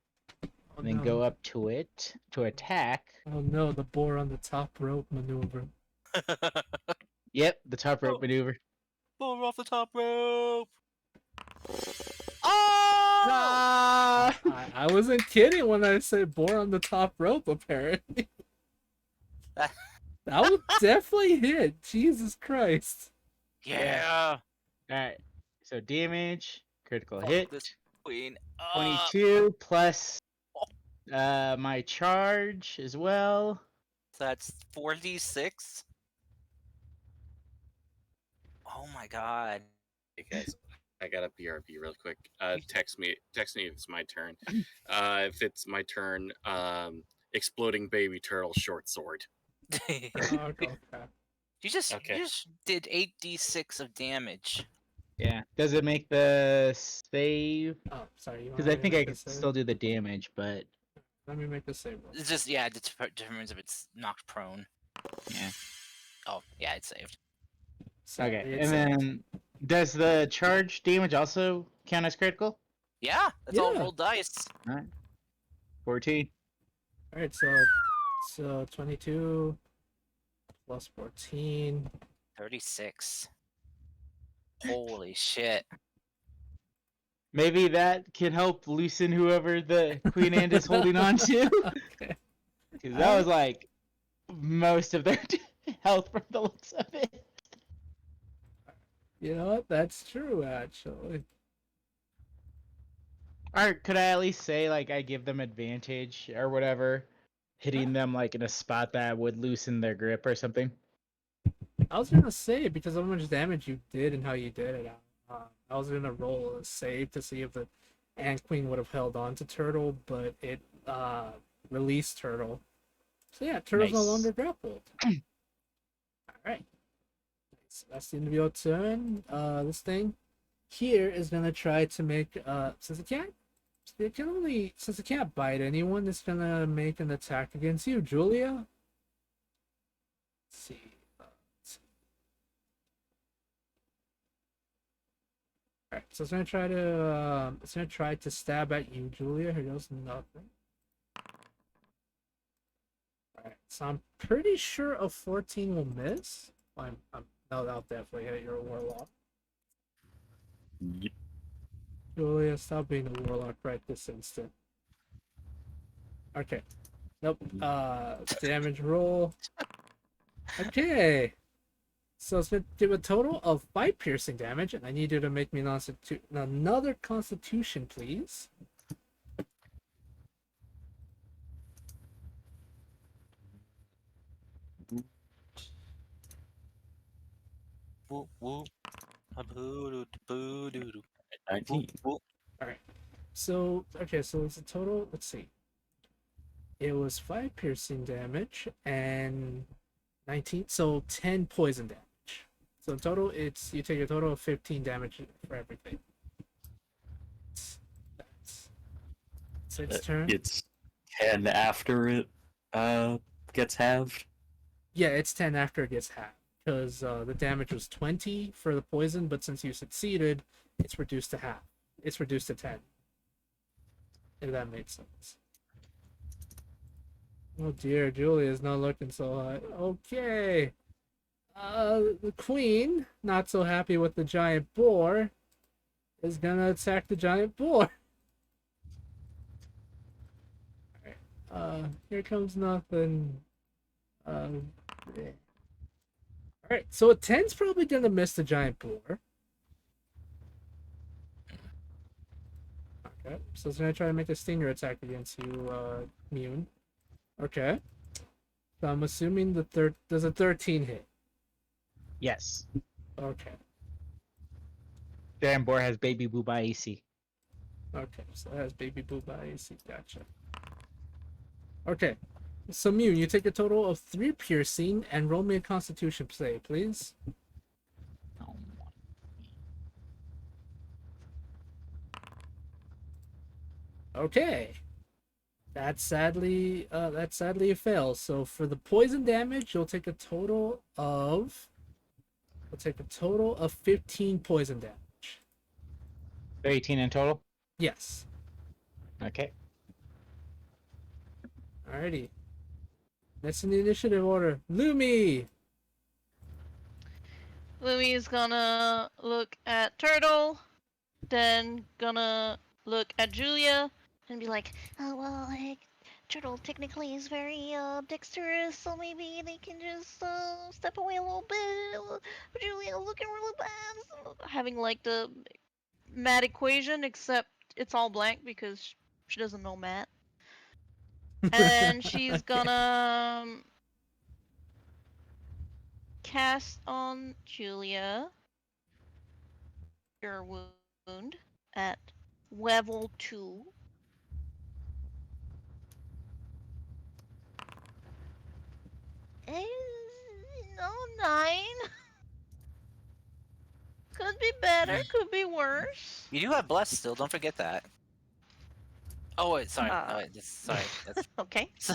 Oh and then no. go up to it to attack. Oh no, the boar on the top rope maneuver. Yep, the top rope maneuver. Pull off the top rope. Oh! Ah! I wasn't kidding when I said boar on the top rope, apparently. That would definitely hit. Jesus Christ. Yeah. All right. So damage Critical Fuck hit. this queen. 22 plus my charge as well. That's 4d6. Oh my god. Hey guys, I got a BRB real quick. Text me if it's my turn. If it's my turn, exploding baby turtle short sword. you Okay. just Okay. you just did 8d6 of damage. Yeah. Does it make the save? Oh, sorry. You Because want I me to think I make a could save? still do the damage, but Let me make the save. roll. It's just yeah, it determines if it's knocked prone. yeah. Oh yeah, it's saved. Sorry, Okay. it And saved. then does the charge damage also count as critical? Yeah, that's all Yeah. rolled dice. All right. 14. All right, so 22 plus 14. 36. Holy shit. Maybe that can help loosen whoever the Queen Ant is holding on to. Okay. Because that was like most of their health from the looks of it. You know what? That's true, actually. Or could I at least say like I give them advantage or whatever, hitting them like in a spot that would loosen their grip or something? I was gonna say because of how much damage you did and how you did it. I was gonna roll a save to see if the Ant Queen would have held on to Turtle, but it released Turtle. So yeah, Turtle's no Nice. longer grappled. All right, so that's the end of your turn. This thing here is gonna try to make since it can't bite anyone, it's gonna make an attack against you, Julia. Let's see. Alright, so it's gonna try to stab at you, Julia, who does nothing. Alright, so I'm pretty sure a 14 will miss. No, that'll definitely hit your warlock. Yep. Julia, stop being a warlock right this instant. Okay. Nope. Damage roll. Okay. So it's gonna do a total of 5 piercing damage, and I need you to make me another constitution, please. Whoop, whoop. A-boo-doo-doo-boo-doo-doo. 19. Whoop, whoop. So, okay, so it's a total, let's see. It was 5 piercing damage and 19, so 10 poison damage. So in total, you take a total of 15 damage for everything. It's its turn. It's 10 after it gets halved. Yeah, it's 10 after it gets halved. Because the damage was 20 for the poison, but since you succeeded, it's reduced to half. It's reduced to 10. If that makes sense. Oh dear, Julia's not looking so hot. Okay. The queen, not so happy with the giant boar, is gonna attack the giant boar. Alright. Here comes nothing. Alright, so a 10's probably gonna miss the giant boar. Okay, so it's gonna try to make a stinger attack against you, Mune. Okay. So I'm assuming does a 13 hit? Yes. Okay. Damn boar has baby booba AC. Okay, so that has baby booba AC. Gotcha. Okay. So Mune, you take a total of 3 piercing and roll me a constitution save, please. Oh, Okay. That sadly a fail. So for the poison damage, you'll take a total of 15 poison damage. 18 in total? Yes. Okay. Alrighty. That's in the initiative order. Lumi! Lumi's gonna look at Turtle, then gonna look at Julia, and be like, "Oh well, Turtle technically is very dexterous, so maybe they can just step away a little bit. Julia looking really bad, having like the math equation, except it's all blank because she doesn't know math. And she's Okay. gonna cast on Julia Cure Wound at level 2. No, 9. Could be better, could be worse. You do have bless still. Don't forget that. Oh wait, sorry. Uh, Sorry. That's Okay. So,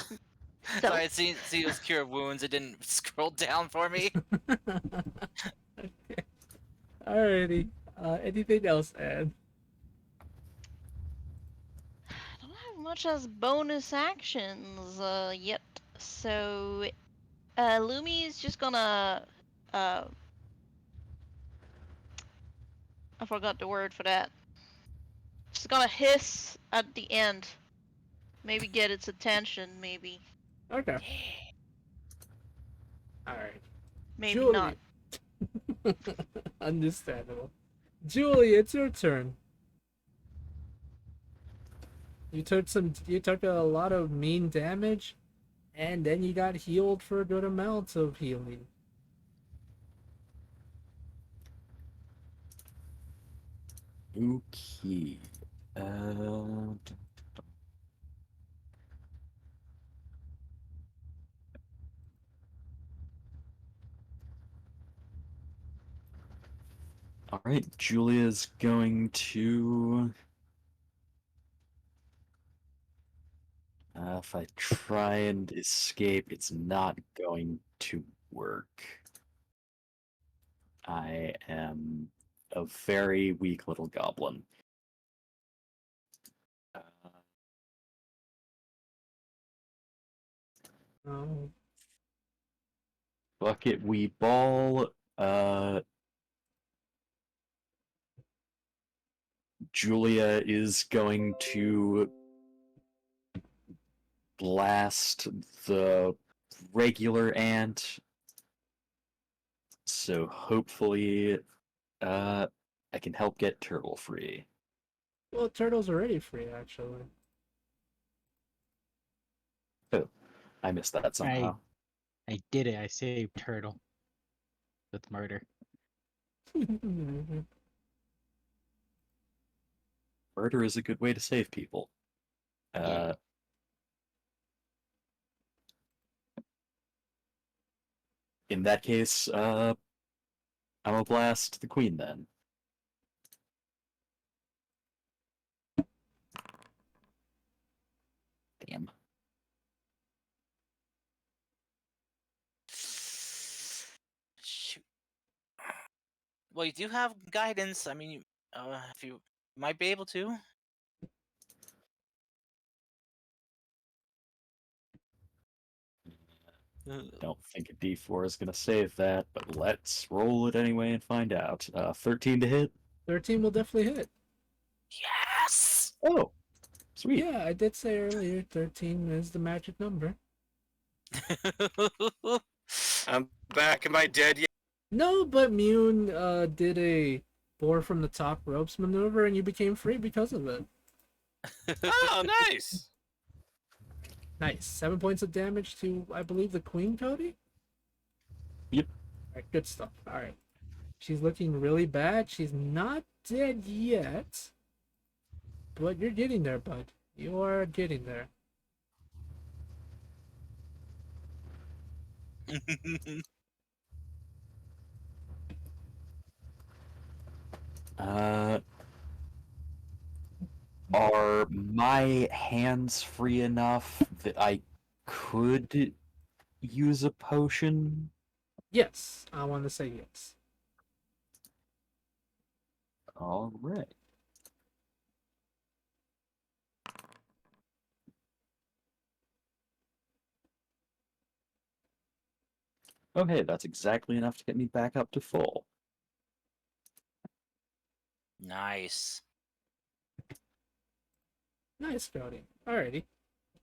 sorry. See, it was cure wounds. It didn't scroll down for me. Okay. Alrighty. Anything else, Ed? I don't have much as bonus actions yet. So, Lumi is just gonna. I forgot the word for that. Just gonna hiss at the end. Maybe get its attention, maybe. Okay. Alright. Maybe Julie. not. Understandable. Julie, it's your turn. You took a lot of mean damage, and then you got healed for a good amount of healing. Okay. Uh, all right, Julia's going to. If I try and escape, it's not going to work. I am a very weak little goblin. Uh, Oh. Bucket we ball. Julia is going to blast the regular ant. So hopefully, I can help get Turtle free. Well, Turtle's already free, actually. Oh, I missed that somehow. I did it. I saved Turtle with murder. Murder is a good way to save people. Yeah. In that case, I'm gonna blast the queen then. Damn. Shoot. Well, you do have guidance. I mean, if you might be able to. Don't think a D4 is gonna save that, but let's roll it anyway and find out. 13 to hit. 13 will definitely hit. Yes. Oh, sweet. Yeah, I did say earlier 13 is the magic number. I'm back. Am I dead yet? No, but Mune did a boar from the top ropes maneuver and you became free because of it. Oh, nice. Nice. 7 points of damage to, I believe, the queen, Cody? Yep. Alright, good stuff. Alright. She's looking really bad. She's not dead yet. But you're getting there, bud. You are getting there. Uh, are my hands free enough that I could use a potion? Yes, I want to say yes. All right. Okay, that's exactly enough to get me back up to full. Nice. Nice, Cody. Alrighty.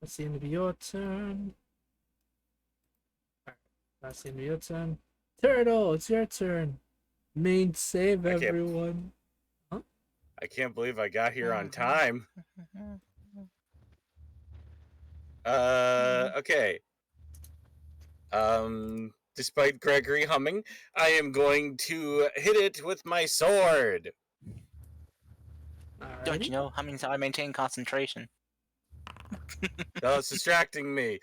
That's the end of your turn. Alright, that's the end of your turn. Turtle, it's your turn. Main save, Okay. everyone. Huh? I can't believe I got here on time. Okay. Despite Gregory humming, I am going to hit it with my sword. Don't Alrighty. you know humming's how I maintain concentration? Oh, it's distracting me.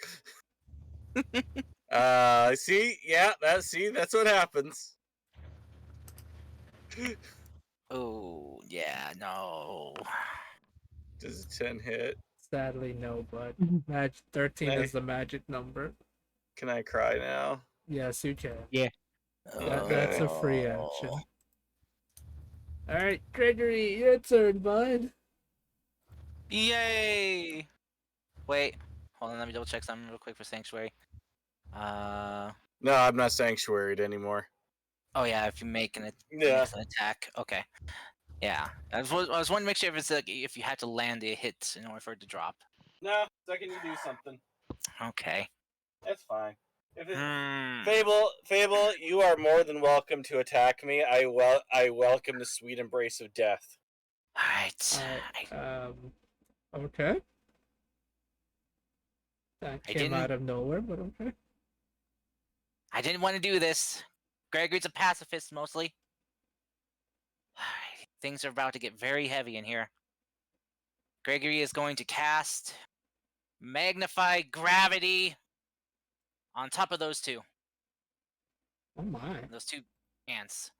See, yeah, that's what happens. Oh, yeah, no. Does a 10 hit? Sadly, no, but Mhm. 13 Hey. is the magic number. Can I cry now? Yes, you can. Yeah. That's a free Oh. action. Alright, Gregory, your turn, bud. Yay! Wait, hold on, let me double check something real quick for Sanctuary. Uh, No, I'm not sanctuaried anymore. oh yeah, if you make an Yeah. attack, okay. Yeah, I was wanting to make sure if it's like if you had to land a hit in order for it to drop. No, second you do something. Okay. That's fine. If it, Hmm. Fable, you are more than welcome to attack me. I welcome the sweet embrace of death. Alright. Alright, okay. That I came out didn't of nowhere, but okay. I didn't want to do this. Gregory's a pacifist mostly. Things are about to get very heavy in here. Gregory is going to cast Magnify Gravity on top of those two Oh my. ants.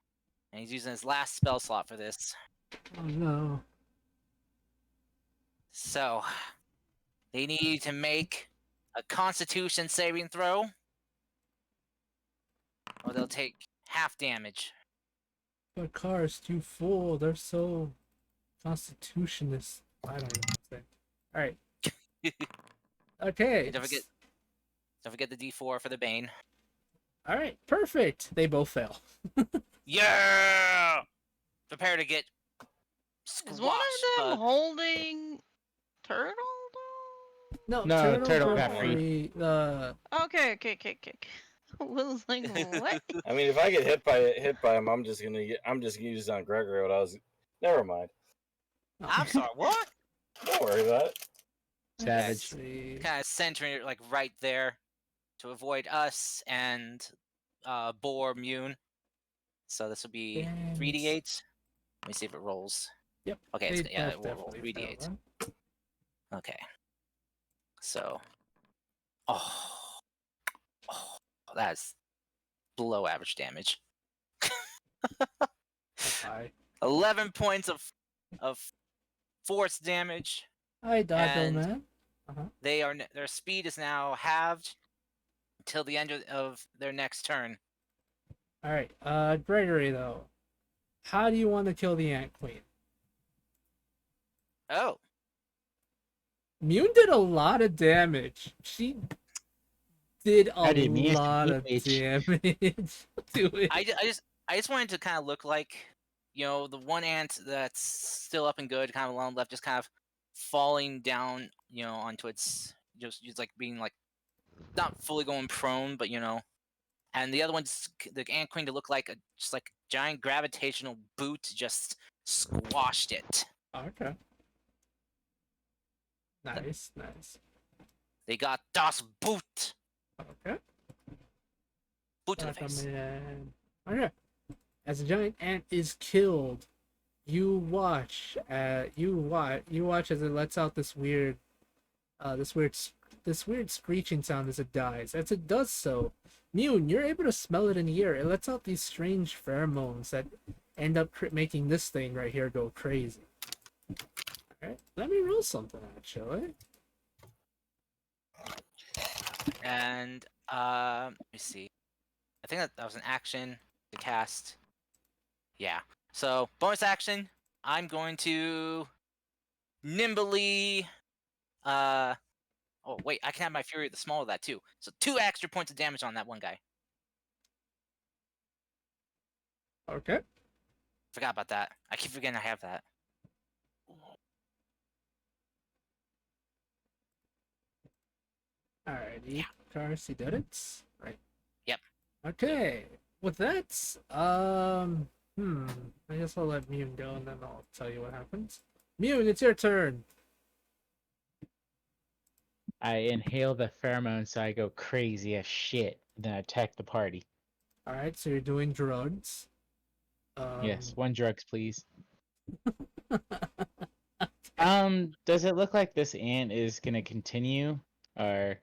And he's using his last spell slot for this. Oh no. So, they need to make a Constitution saving throw, or they'll take half damage. But cars, you fool. They're so constitutionist. I don't know what to say. Alright. Okay. Don't forget the D4 for the Bane. Alright, perfect. They both fail. Yeah! Prepare to get Is one squashed. of them holding turtle No, No, turtles turtle are got free. though? Okay. I was like, what? I mean, if I get hit by him, I'm just gonna use it on Gregory. What I was. Never mind. I'm sorry, what? Don't worry about it. Savage. Kind of centering it like right there to avoid us and Boar Mune. So this will be 3d8. Let me see if it rolls. Yep. Okay, They yeah, both it will roll definitely fail, 3d8. then. Okay. So, oh, that's below average damage. Oh my. 11 points of force damage. Hi, Dodgo And Man. their speed is now halved until the end of their next turn. Alright, Gregory, though. How do you want to kill the Ant Queen? Oh, Mune did a lot of damage. She did a I didn't mean lot of to damage to it. I just wanted to kind of look like, the one ant that's still up and good, kind of along the left, just kind of falling down, onto its just like being like not fully going prone, but and the other one's the ant queen to look like just like giant gravitational boot just squashed it. Okay. Nice. They got Das Boot. Okay. Boot to the face. Okay. As a giant ant is killed, you watch as it lets out this weird screeching sound as it dies. As it does so, Mune, you're able to smell it in the air. It lets out these strange pheromones that end up making this thing right here go crazy. Alright, let me roll something actually. And let me see. I think that was an action to cast. Yeah. So bonus action, I'm going to nimbly oh wait, I can have my fury at the small of that too. So 2 extra points of damage on that one guy. Okay. Forgot about that. I keep forgetting I have that. Alrighty. Darcy did it. Right. Yep. Okay. With that, I guess I'll let Mune go and then I'll tell you what happens. Mune, it's your turn. I inhale the pheromone so I go crazy as shit. Then I attack the party. Alright, so you're doing drugs. Yes, 1 drugs, please. Does it look like this ant is gonna continue, or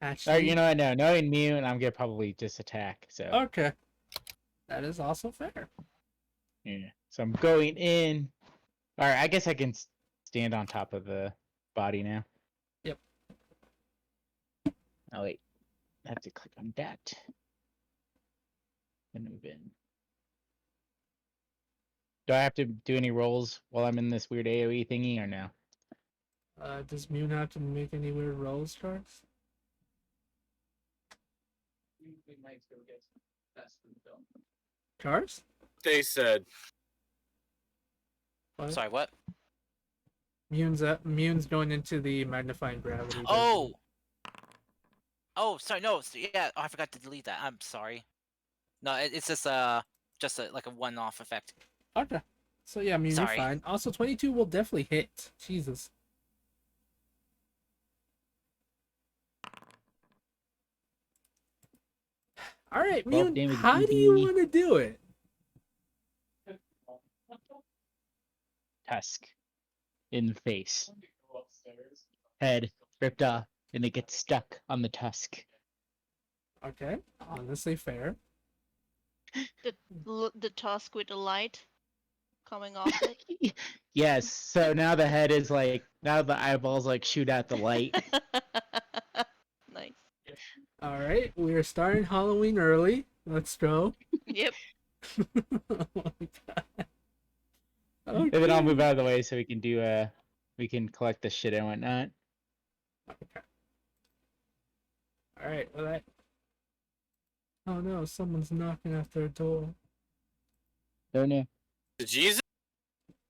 Actually, you know what? No, knowing Mune, I'm gonna probably just attack. So okay. That is also fair. yeah, so I'm going in. Or I guess I can stand on top of the body now. Yep. Oh wait, I have to click on that and move in. Do I have to do any rolls while I'm in this weird AoE thingy or no? Does Mune have to make any weird rolls, Charles? Cars? They said What? Sorry, what? Mune's going into the magnifying gravity. Oh! Oh, sorry, no, yeah, I forgot to delete that. I'm sorry. No, it's just like a one-off effect. Okay. So yeah, Mune, Sorry. you're fine. Also, 22 will definitely hit. Jesus. All right, 12 Mune, damage how do you BB. want to do it? Tusk in the face. Head ripped off, and it gets stuck on the tusk. Okay, honestly fair. The tusk with the light coming off it. Yes, so now the head is like, now the eyeballs like shoot out the light. Nice. All right, we are starting Halloween early. Let's go. Yep. Oh my God. And then I'll Okay. move out of the way so we can do we can collect the shit and whatnot. Okay. All right. Well, that. Oh no! Someone's knocking at their door. Don't know. Jesus.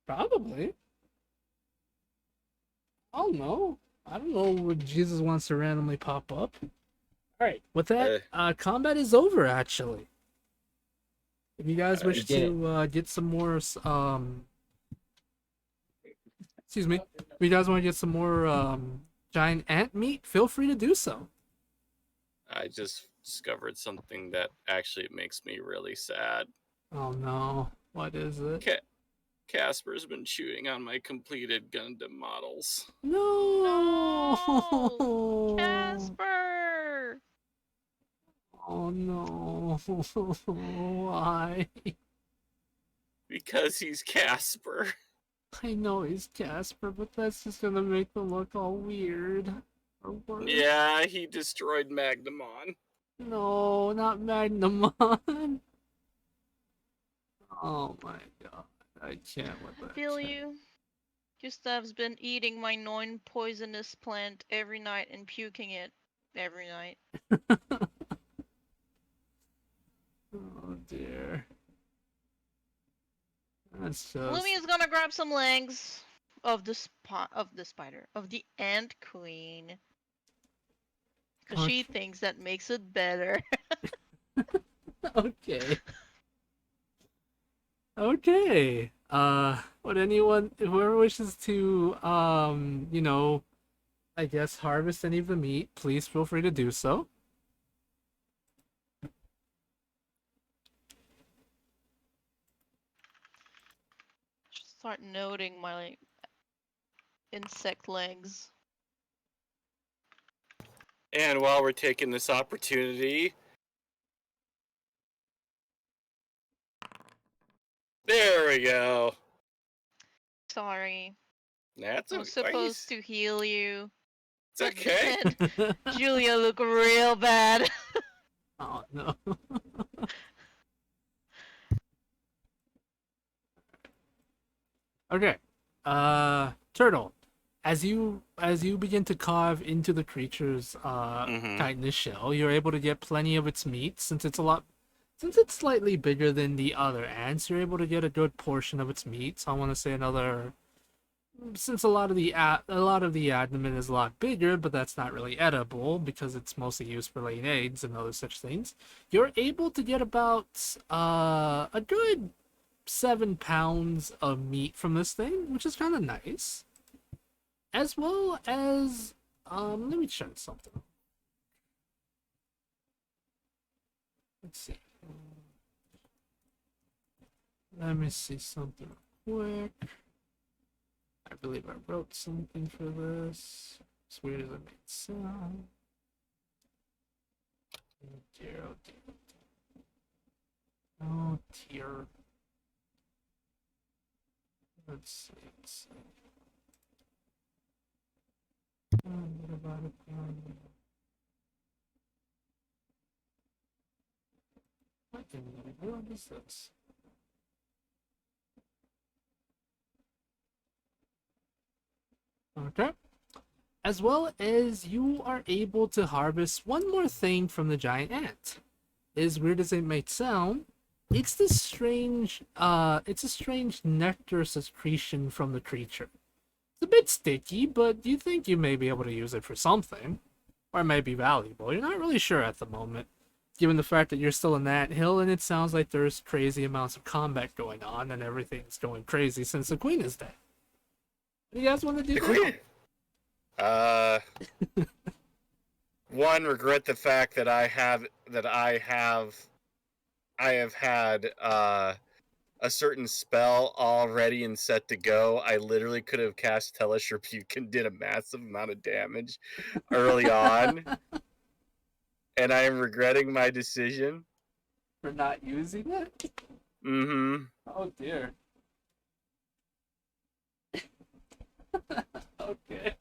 Probably. Oh no! I don't know what Jesus wants to randomly pop up. All right. With that, combat is over. Actually, if you guys wish did to get some more, excuse me, if you guys want to get some more giant ant meat, feel free to do so. I just discovered something that actually makes me really sad. Oh no! What is it? Casper's been chewing on my completed Gundam models. No! Casper! Oh no! Why? Because he's Casper. I know he's Casper, but that's just gonna make them look all weird. Or worse. Yeah, he destroyed Magnamon. No, not Magnamon. Oh my god. I can't with that. Feel you. Gustav's been eating my non-poisonous plant every night and puking it every night. Oh dear. That's just. Lumia's gonna grab some legs of the spider, of the ant queen. Because she Okay. thinks that makes it better. Okay. Okay. Would anyone, whoever wishes to, I guess harvest any of the meat, please feel free to do so. Start noting my insect legs. And while we're taking this opportunity, there we go. Sorry. That's I was supposed to heal you. It's okay. Then Julia looked real bad. Oh no. Okay. Turtle. As you begin to carve into the creature's chitinous shell, you're able to get plenty of its meat since it's slightly bigger than the other ants. You're able to get a good portion of its meat. So I want to say another, since a lot of the abdomen is a lot bigger, but that's not really edible because it's mostly used for laying eggs and other such things. You're able to get about a good 7 pounds of meat from this thing, which is kind of nice. As well as, let me check something. Let's see. Let me see something quick. I believe I wrote something for this. As weird as it may sound. Oh dear, oh dear. Oh dear. Let's see, let's see. What about it? What is this? Okay. As well as you are able to harvest one more thing from the giant ant. As weird as it might sound, it's this strange it's a strange nectar secretion from the creature. It's a bit sticky, but you think you may be able to use it for something. Or it may be valuable. You're not really sure at the moment. Given the fact that you're still in that hill and it sounds like there's crazy amounts of combat going on and everything's going crazy since the queen is dead. What do you guys want to do? The queen. One, regret the fact that I have had a certain spell already and set to go. I literally could have cast Hellish Rebuke and did a massive amount of damage early on, and I am regretting my decision. For not using it? Mm-hmm. Oh dear. Okay.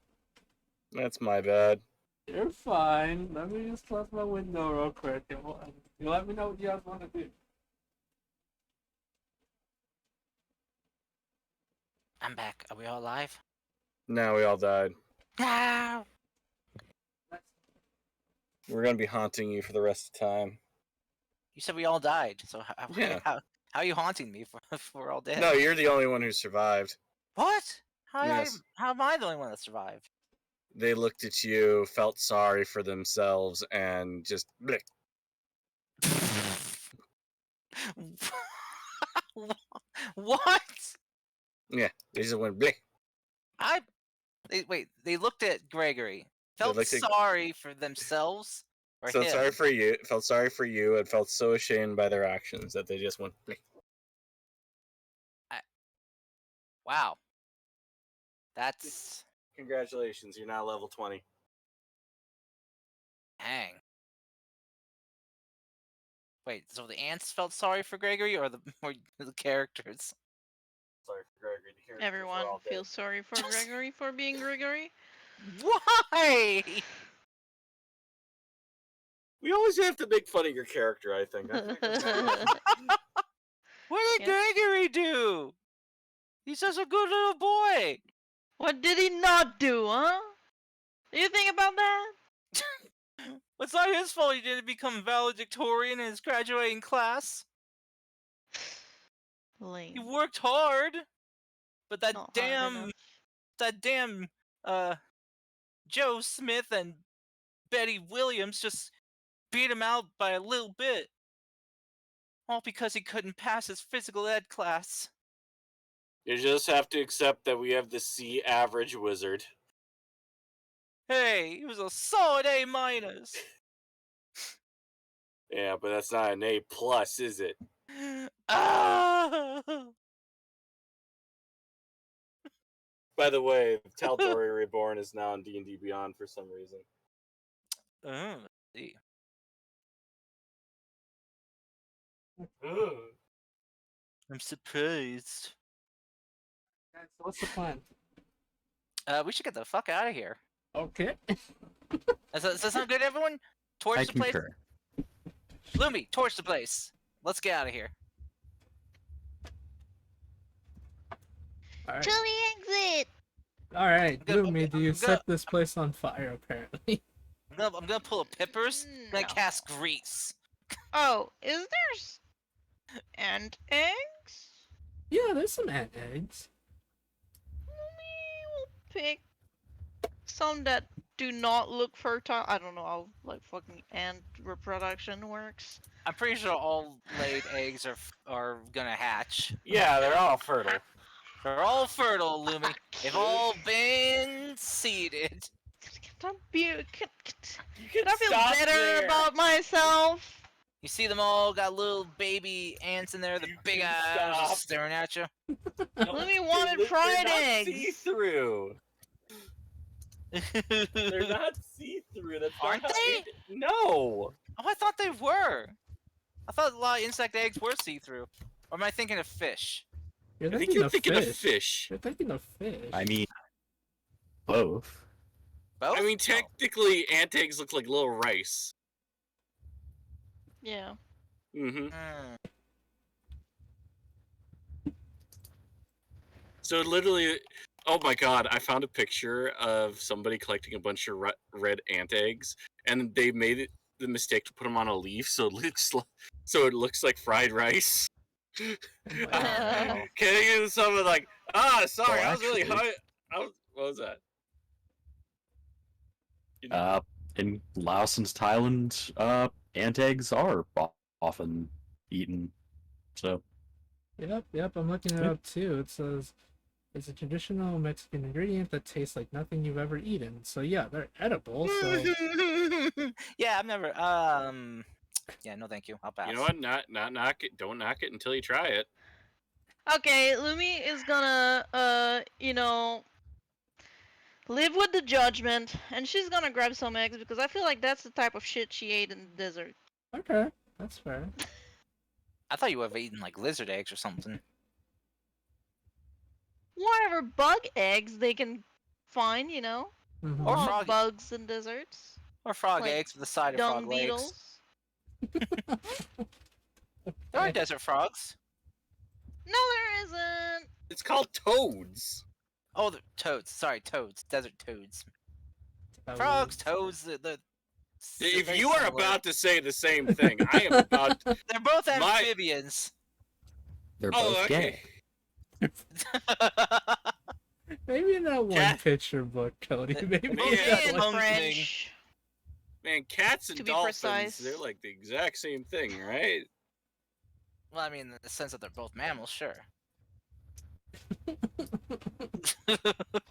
That's my bad. You're fine. Let me just close my window real quick and you let me know what you guys want to do. I'm back. Are we all alive? Now we all died. No. We're gonna be haunting you for the rest of the time. You said we all died. So Yeah. how are you haunting me if we're all dead? No, you're the only one who survived. What? Yes. How am I the only one that survived? They looked at you, felt sorry for themselves, and just bleh. What? Yeah, they just went bleh. They looked at Gregory, felt looked at- sorry for themselves or Felt him. sorry for you, and felt so ashamed by their actions that they just went bleh. Wow. That's Congratulations, you're now level 20. hang. Wait, so the ants felt sorry for Gregory or the characters? Sorry for Gregory. The characters Everyone were all dead. feels sorry for Gregory for being Gregory. Why? We always have to make fun of your character, I think. What did Yeah. Gregory do? He's such a good little boy. What did he not do, huh? Do you think about that? It's not his fault he didn't become valedictorian in his graduating class. He Lame. worked hard, but that Not hard damn Joe Smith and Betty Williams just beat him out by a little bit. All because he couldn't pass his physical ed class. You just have to accept that we have the C average wizard. Hey, he was a solid A minus. Yeah, but that's not an A plus, is it? Ah! By the way, Tal'Dorei Reborn is now in D&D Beyond for some reason. Oh, let's see. I'm surprised. Guys, so what's the plan? We should get the fuck out of here. Okay. Does that sound good, everyone? Torch I the place. concur. Lumi, torch the place. Let's get out of here. Alright. To the exit! Alright, I'm gonna- Lumi, do I'm you gonna- set this place on fire apparently? I'm gonna pull a Pippers. I'm gonna No. cast Grease. Oh, is there ant eggs? Yeah, there's some ant eggs. We will pick some that do not look fertile. I don't know how like fucking ant reproduction works. I'm pretty sure all laid eggs are gonna hatch. Yeah, they're all fertile. They're all fertile, Lumi. They've all been seeded. Can I be? You Can can I feel stop better there. about myself? You see them all got little baby ants in there, the You big can eyes stop. just staring at you. Let me wanted fried eggs. See-through. They're not see-through. That's Aren't not how they? it- No. Oh, I thought they were. I thought a lot of insect eggs were see-through. Or am I thinking of fish? You're I think thinking you're of thinking fish. of fish. You're thinking of fish. I mean, both. Both? I mean, Oh. technically, ant eggs look like little rice. Yeah. Mm-hmm. Hmm. So literally, oh my god, I found a picture of somebody collecting a bunch of red ant eggs, and they made the mistake to put them on a leaf, so it looks like fried rice. God. Kidding and someone like, sorry, Well, I was really actually- high. What was that? In Laos and Thailand, ant eggs are often eaten. So, Yep, I'm looking it Yeah. up too. It says it's a traditional Mexican ingredient that tastes like nothing you've ever eaten. So yeah, they're edible. So Yeah, I've never. Yeah, no, thank you. I'll pass. You know what? Not knock it. Don't knock it until you try it. Okay, Lumi is gonna, live with the judgment, and she's gonna grab some eggs because I feel like that's the type of shit she ate in the desert. okay, that's fair. I thought you would have eaten like lizard eggs or something. Whatever bug eggs they can find, Mhm. Or Lots of frog- bugs in deserts. Or frog Like eggs with the side of Dung frog legs. beetles. There are desert frogs. No, there isn't. It's called toads. Oh, the toads. Sorry, toads. Desert toads. That Frogs, was- toads. The If very you are similar. about to say the same thing, I am about. They're both My- amphibians. they're Oh, both okay. gay. Maybe in that one Cat- picture book, Cody. Maybe Man, in that and one. French. Man, cats and To be dolphins, precise. they're like the exact same thing, right? Well, I mean, in the sense that they're both mammals, sure.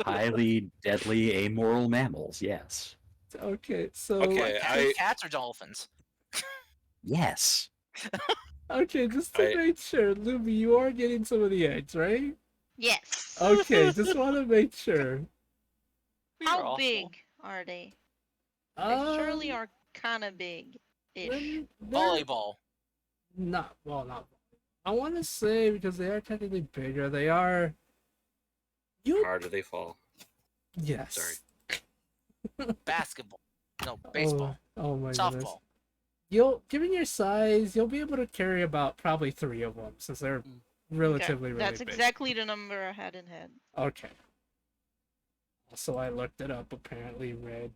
Highly deadly amoral mammals, yes. Okay, so Okay. Cats or dolphins? Yes. okay, just to I- make sure, Luby, you are getting some of the eggs, right? Yes. Okay, just want to make sure. You're How awful. big are they? They surely are kind of big-ish. They're Volleyball. not well, not. I want to say because they are technically bigger. They are. You Harder they fall. yes. Sorry. Basketball. No, baseball. Oh my goodness. Softball. Given your size, you'll be able to carry about probably 3 of them since they're relatively really That's big. exactly the number I had in head. Okay. So I looked it up. Apparently, red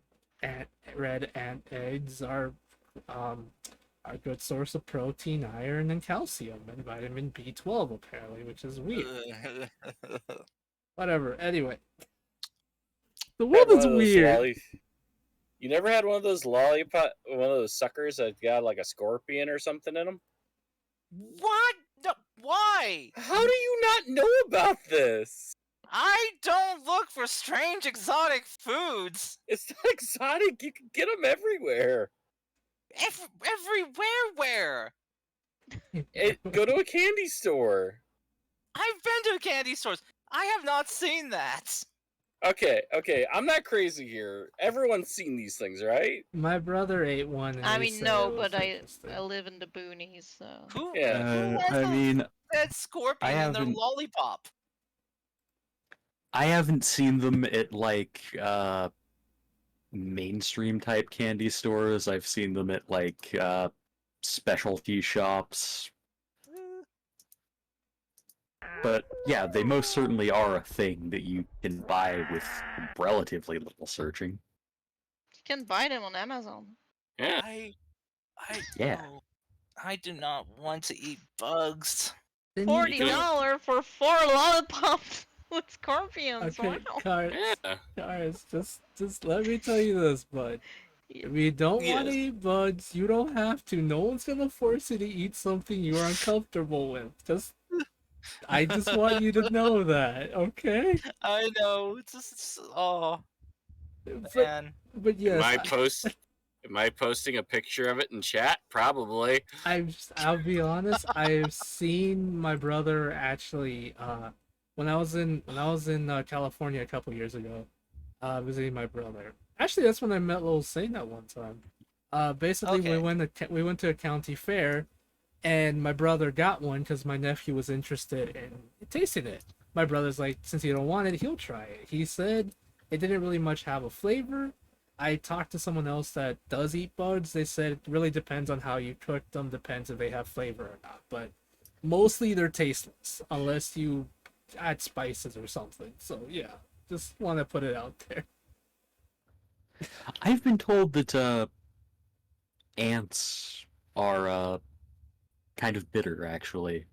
ant eggs are a good source of protein, iron, and calcium, and vitamin B12 apparently, which is weird. Whatever. Anyway, the world Had one is of those weird. You never had one of those lollipop, one of those suckers that got like a scorpion or something in them? What? No, why? How do you not know about this? I don't look for strange exotic foods. It's not exotic. You can get them everywhere. Everywhere where? Go to a candy store. I've been to candy stores. I have not seen that. Okay. I'm not crazy here. Everyone's seen these things, right? My brother ate one. And I he mean, said no, it was but I interesting. live in the boonies, so. Who? Yeah. Who has I mean, that scorpion I in their haven't- lollipop? I haven't seen them at like mainstream type candy stores. I've seen them at like specialty shops. But yeah, they most certainly are a thing that you can buy with relatively little searching. You can buy them on Amazon. Yeah. Yeah. No, I do not want to eat bugs. Then $40 for 4 lollipops. with scorpions. Okay, Wow. Yeah. Cars, just let me tell you this, bud. If you don't want to Yes. eat bugs, you don't have to. No one's gonna force you to eat something you're uncomfortable with. I just want you to know that, okay? I know. Oh But man. but Am yes, I posting a picture of it in chat? Probably. I'll be honest. I've seen my brother actually. When I was in California a couple years ago, visiting my brother. Actually, that's when I met Lil Saint that one time. Basically, Okay. we went to a county fair, and my brother got one because my nephew was interested in tasting it. My brother's like, since you don't want it, he'll try it. He said it didn't really much have a flavor. I talked to someone else that does eat bugs. They said it really depends on how you cook them, depends if they have flavor or not. But mostly they're tasteless unless you add spices or something. So yeah, just want to put it out there. I've been told that ants are kind of bitter, actually.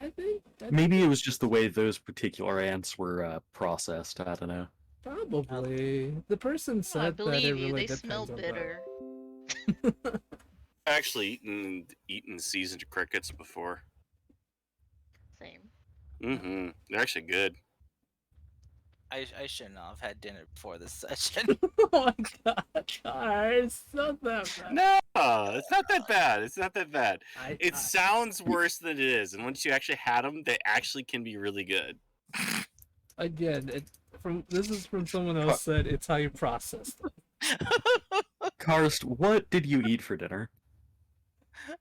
I think Maybe it was just the way those particular ants were processed. I don't know. probably the person I said that it believe you. really They smell depends on bitter. Actually, eaten seasoned crickets before. Same. Mm-hmm. They're actually good. I shouldn't have had dinner before this session. Oh my god, it's not that bad. No, it's not that bad. It's not that bad. It I sounds worse than it is, and once you actually had them, they actually can be really good. again, this is from someone else said it's how you process them. Karst, what did you eat for dinner?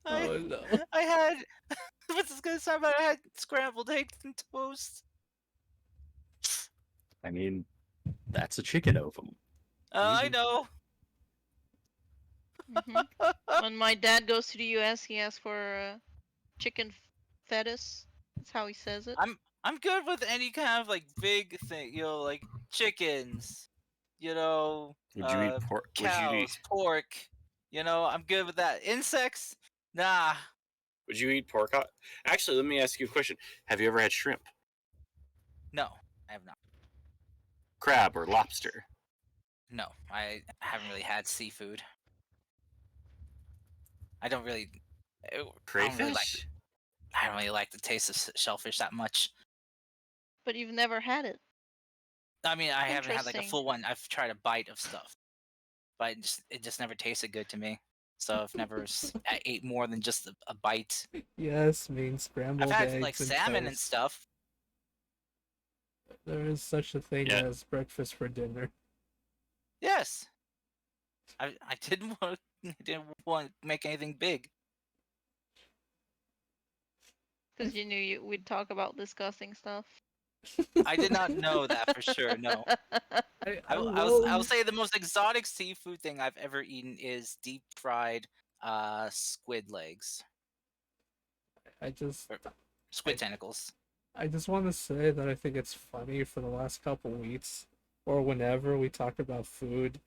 I Oh no. I had what's this gonna sound about? I had scrambled eggs and toast. I mean, that's a chicken ovum. I know. hmm When my dad goes to the U.S., he asks for chicken fetus. That's how he says it. I'm good with any kind of like big thing, like chickens, Would you eat pork? cows, pork. I'm good with that. Insects, nah. Would you eat pork? Actually, let me ask you a question. Have you ever had shrimp, No, I have not. crab, or lobster? No, I haven't really had seafood. I don't really. I don't really like. Crayfish? I don't really like the taste of shellfish that much. But you've never had it. I mean, I haven't had like a Interesting. full one. I've tried a bite of stuff, but it just never tasted good to me. So I've never I ate more than just a bite. Yes, means I've scrambled had like eggs and salmon and toast. stuff. There is such a thing Yeah. as breakfast for dinner. Yes, I didn't want to make anything big. Because you knew we'd talk about disgusting stuff. I did not know that for sure. No, I'll say the most exotic seafood thing I've ever eaten is deep fried squid legs, I just squid tentacles. I just want to say that I think it's funny for the last couple weeks or whenever we talk about food,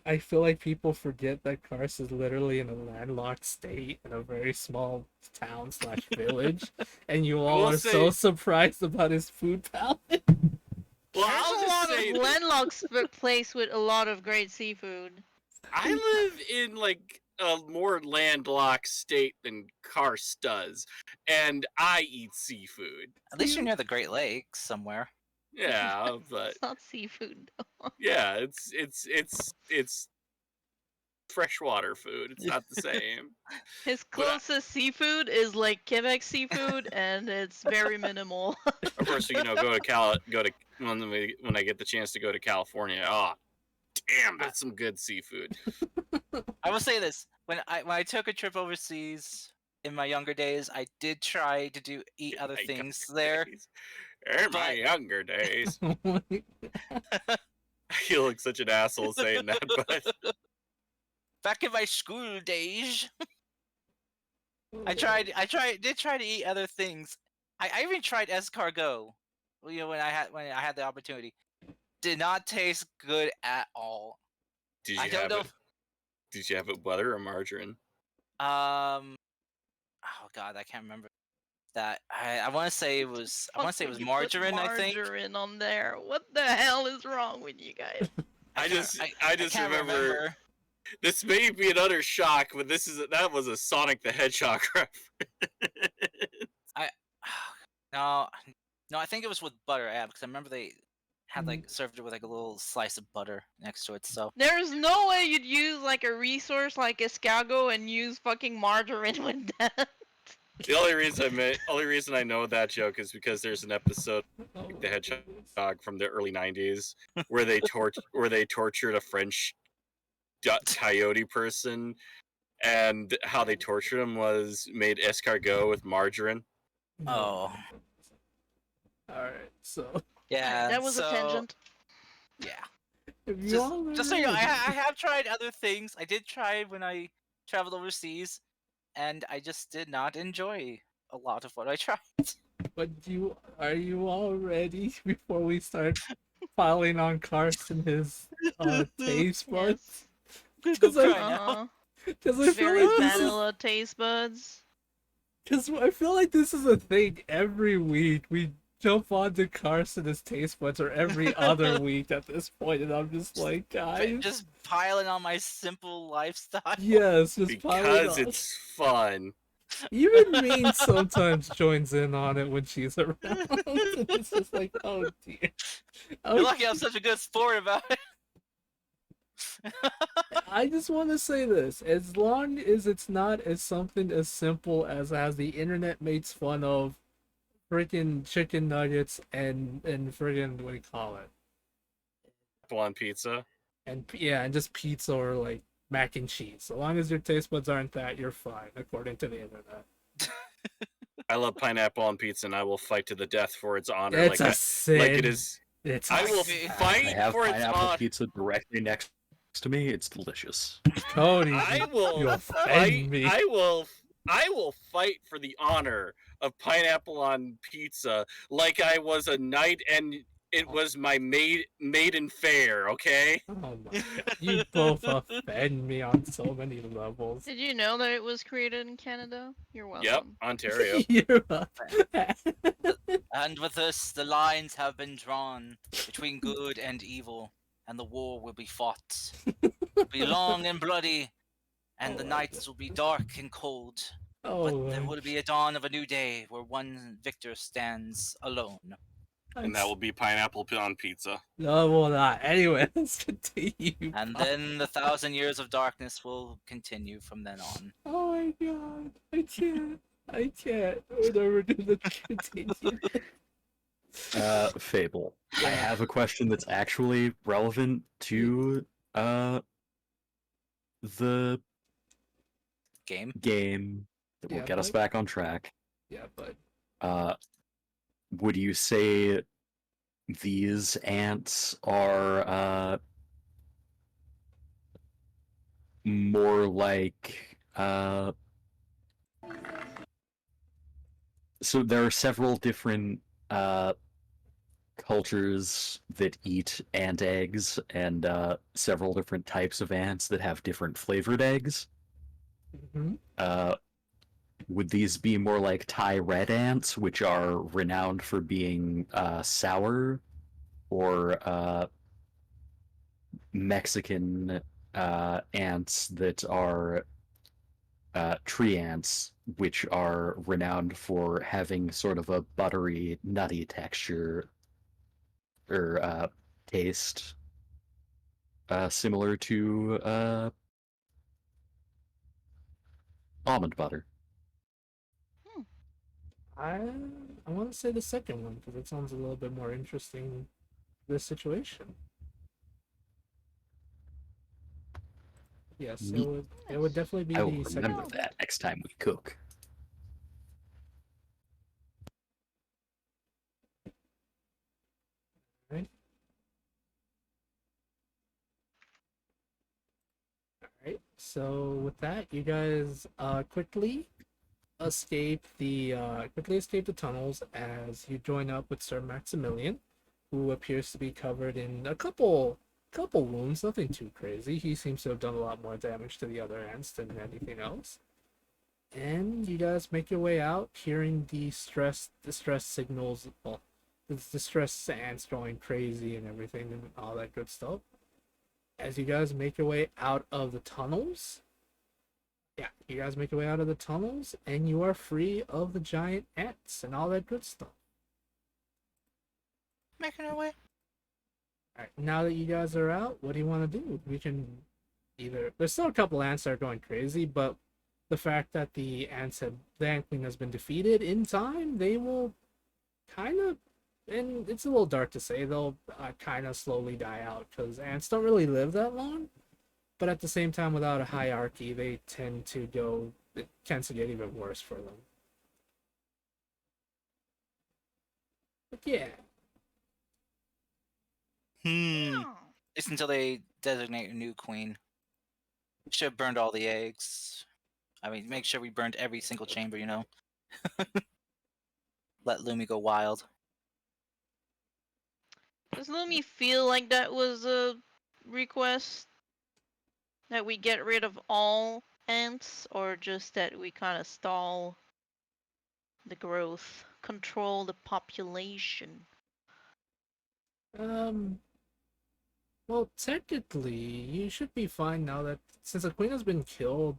I feel like people forget that Kars is literally in a landlocked state in a very small town slash village, and you all will are so surprised about his food palette. Well, There's I'll a just lot say of that landlocked place with a lot of great seafood. I live in like a more landlocked state than Karst does, and I eat seafood. At least you're near the Great Lakes somewhere. Yeah, but It's not seafood though. yeah, it's freshwater food. It's not the same. His But closest seafood is like Quebec seafood, and it's very minimal. of course, go to when I get the chance to go to California. Oh, damn, that's some good seafood. I will say this: when I took a trip overseas in my younger days, I did try to eat other My things younger there. days. In my but- younger days, you look such an asshole saying that, but Back in my school days, did try to eat other things. I even tried escargot. When I had the opportunity, did not taste good at all. did I you don't have know. it? Did you have it butter or margarine? Oh god, I can't remember. that I want to say it was Fuck would you put margarine. I think. margarine on there. What the hell is wrong with you guys? I just can't remember. This may be an utter shock, but that was a Sonic the Hedgehog reference. No, I think it was with butter. Yeah, because I remember they had like served it with like a little slice of butter next to it. So There's no way you'd use like a resource like escargot and use fucking margarine with that. The only reason I know that joke is because there's an episode like the Hedgehog from the early '90s where they tortured a French coyote person, and how they tortured him was made escargot with margarine. Oh. Alright, so yeah, That was a tangent. Yeah. if you Just, all just so you know, I already- have tried other things. I did try when I traveled overseas, and I just did not enjoy a lot of what I tried. But are you all ready before we start piling on Carson his taste buds? Because Cry I, now. because I feel Very like this is, vanilla taste buds. because I feel like this is a thing every week. We jump onto Carson's taste buds, or every other week at this point, and I'm just like, guys, Just piling on my simple lifestyle. yes, just piling Because on. it's fun. Even Mean sometimes joins in on it when she's around. It's just like, oh dear. You're lucky I'm such a good sport about it. I just want to say this: as long as it's not as something as simple as the internet makes fun of freaking chicken nuggets and friggin' what do you call it? Apple on pizza. And yeah, and just pizza or like mac and cheese. So long as your taste buds aren't that, you're fine, according to the internet. I love pineapple on pizza, and I will fight to the death for its honor. It's a like sin. it is. It's I a will sin. I fight have for its pineapple honor. pizza directly next to me. It's delicious. Cody, I you will offend fight. me. I will fight for the honor of pineapple on pizza, like I was a knight and it was my maiden fair. Okay. Oh my god. You both offend me on so many levels. Did you know that it was created in Canada? You're welcome. Yep, Ontario. You're up. And with this, the lines have been drawn between good and evil, and the war will be fought. It will be long and bloody, and the Oh my nights will be dark and cold. Oh, But there will be a dawn of a new day where one victor stands alone. And that will be pineapple on pizza. No, it will not. Anyway, let's continue. And then the 1,000 years of darkness will continue from then on. Oh my god. I can't. I can't. We're never gonna continue. Fable. I have a question that's actually relevant to the Game? game that will Yeah, get us but- back on track. Yeah, but Would you say these ants are more like so there are several different cultures that eat ant eggs, and several different types of ants that have different flavored eggs. mhm. Would these be more like Thai red ants, which are renowned for being sour, or Mexican ants that are tree ants, which are renowned for having sort of a buttery, nutty texture or taste, similar to almond butter? I want to say the second one because it sounds a little bit more interesting. This situation. Yes, Neat. it would definitely be I will the second remember one. that next time we cook. Alright, so with that, you guys quickly escape the tunnels as you join up with Sir Maximilian, who appears to be covered in a couple wounds, nothing too crazy. He seems to have done a lot more damage to the other ants than anything else. and you guys make your way out, hearing the distress signals. Well, the distress ants going crazy and everything and all that good stuff. As you guys make your way out of the tunnels, yeah, you guys make your way out of the tunnels, and you are free of the giant ants and all that good stuff. Making our way. All right, now that you guys are out, what do you want to do? We can either. There's still a couple ants that are going crazy, but the fact that the ant queen has been defeated in time, they will kind of, and it's a little dark to say, they'll kind of slowly die out because ants don't really live that long. But at the same time, without a hierarchy, they tend to go. It tends to get even worse for them. But yeah, Oh. Just until they designate a new queen. Should have burned all the eggs. I mean, make sure we burned every single chamber, you know? Let Lumi go wild. Does Lumi feel like that was a request? That we get rid of all ants, or just that we kind of stall the growth, control the population? um, well, technically, you should be fine now that since the queen has been killed,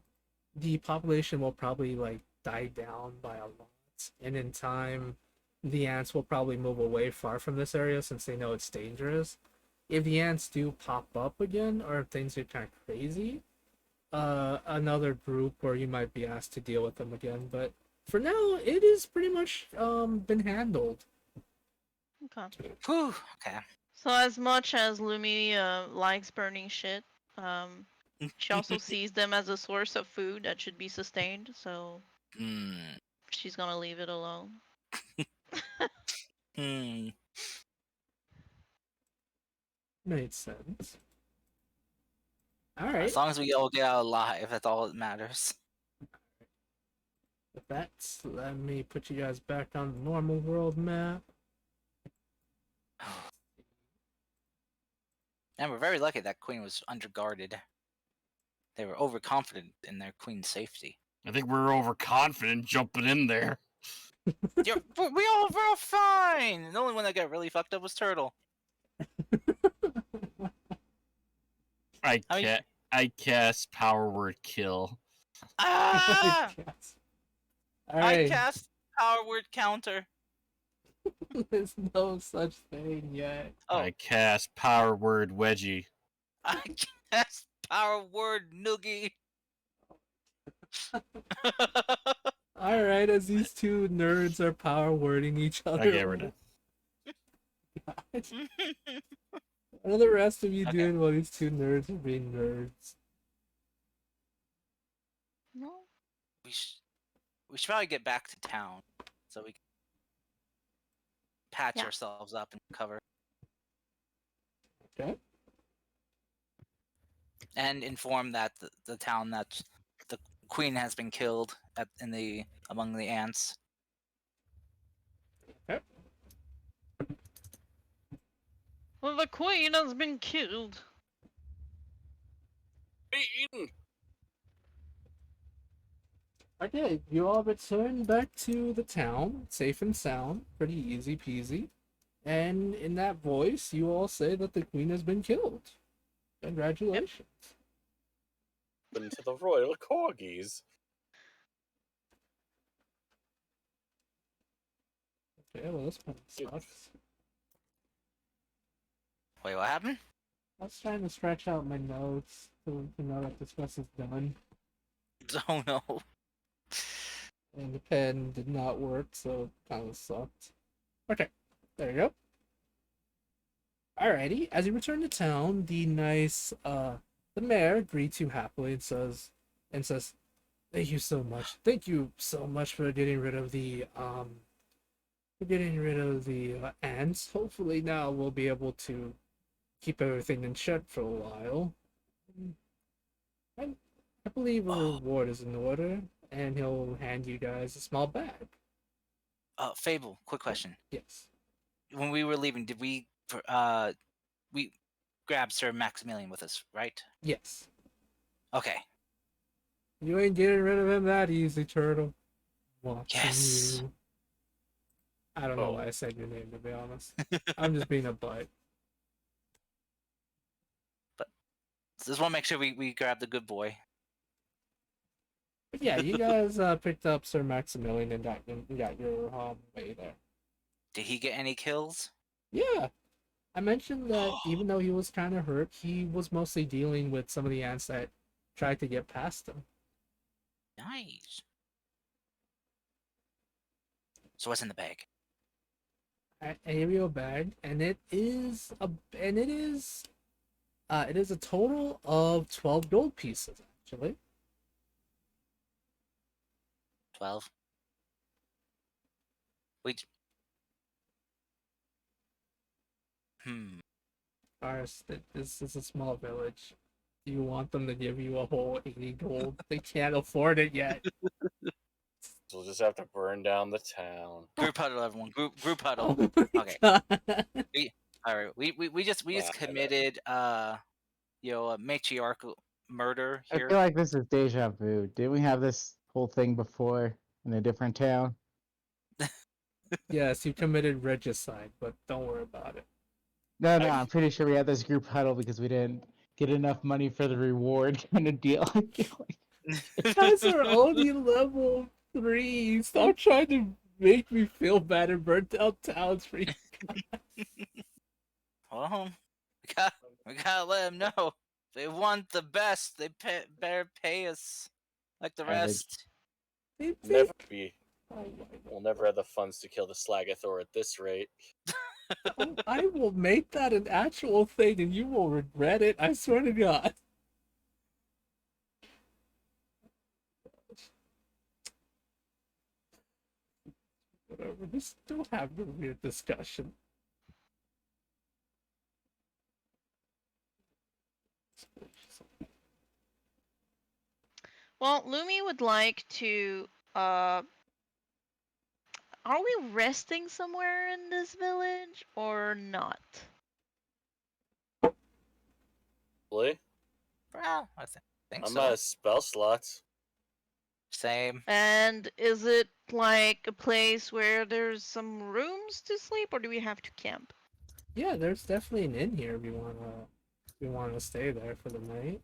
the population will probably like die down by a lot, and in time, the ants will probably move away far from this area since they know it's dangerous. If the ants do pop up again, or if things get kind of crazy, another group where you might be asked to deal with them again. But for now, it is pretty much been handled. Okay. Whew, okay. So as much as Lumi likes burning shit, she also sees them as a source of food that should be sustained, so Hmm. she's gonna leave it alone. Hmm. Made sense. All As right. long as we all get out alive, that's all that matters. With that, let me put you guys back on the normal world map. And we're very lucky that queen was underguarded. They were overconfident in their queen's safety. I think we're overconfident jumping in there. We're all fine. The only one that got really fucked up was Turtle. I I mean- ca- I cast power word kill. Ah! All I right. cast power word counter. There's no such thing yet. Oh, I cast power word wedgie. I cast power word noogie. All right, as these two nerds are power wording each other. Okay, we're done. What are the rest of you Okay. doing while these two nerds are being nerds? No. we should probably get back to town so we can patch Yeah. ourselves up and cover. Okay. And inform that the town that the queen has been killed among the ants. Well, the queen has been killed. Okay, you all return back to the town, safe and sound, pretty easy peasy. And in that voice, you all say that the queen has been killed. Congratulations. Into the royal corgis. Okay, well, this one sucks. Wait, what happened? I was trying to stretch out my notes to know that this quest is done. Oh no. And the pen did not work, so it kind of sucked. Okay, there you go. Alrighty, as you return to town, the mayor greets you happily and says, "Thank you so much. Thank you so much for getting rid of the ants. Hopefully now we'll be able to keep everything in check for a while. I believe a reward is in order, and he'll hand you guys a small bag. Fable, quick question. Yes. When we were leaving, did we grab Sir Maximilian with us, right? Yes. Okay. You ain't getting rid of him that easy, Turtle. Watching Yes. you. I don't know Oh. why I said your name, to be honest. I'm just being a butt. Just want to make sure we grab the good boy. But yeah, you guys picked up Sir Maximilian and got your way there. Did he get any kills? Yeah, I mentioned that even though he was kind of hurt, he was mostly dealing with some of the ants that tried to get past him. Nice. So what's in the bag? I gave you a bag, and it is a total of 12 gold pieces actually. 12. Wait. Ours, this is a small village. Do you want them to give you a whole 80 gold? They can't afford it yet. So we'll just have to burn down the town. Group huddle, everyone. Group huddle. Oh my Okay. god. All right. We just Nah, I bet. committed a matriarchal murder I here. feel like this is deja vu. Didn't we have this whole thing before in a different town? Yes, you committed regicide, but don't worry about it. No, I'm pretty sure we had this group huddle because we didn't get enough money for the reward kind of deal. I feel like. You guys are only level 3. Stop trying to make me feel bad and burn down towns for you. Well, we gotta let them know. They want the best. They better pay us like the Savage. rest. They Never think- be. Oh my We'll never have the funds to kill the Slagathor at this rate. god. I will make that an actual thing and you will regret it. I swear to god. Whatever. We still have the weird discussion. Well, Lumi would like to. Are we resting somewhere in this village or not? Really? Well, I think I'm so. out of spell slots. Same. And is it like a place where there's some rooms to sleep, or do we have to camp? Yeah, there's definitely an inn here if you wanna stay there for the night.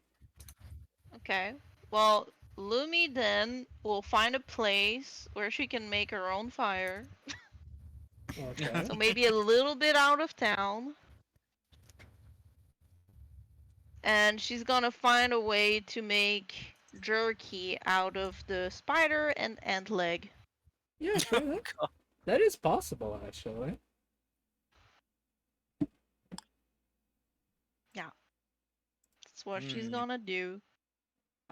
Okay. Well, Lumi then will find a place where she can make her own fire. Okay. So maybe a little bit out of town. And she's gonna find a way to make jerky out of the spider and ant leg. Yeah, sure. That is possible actually. That's what she's gonna do.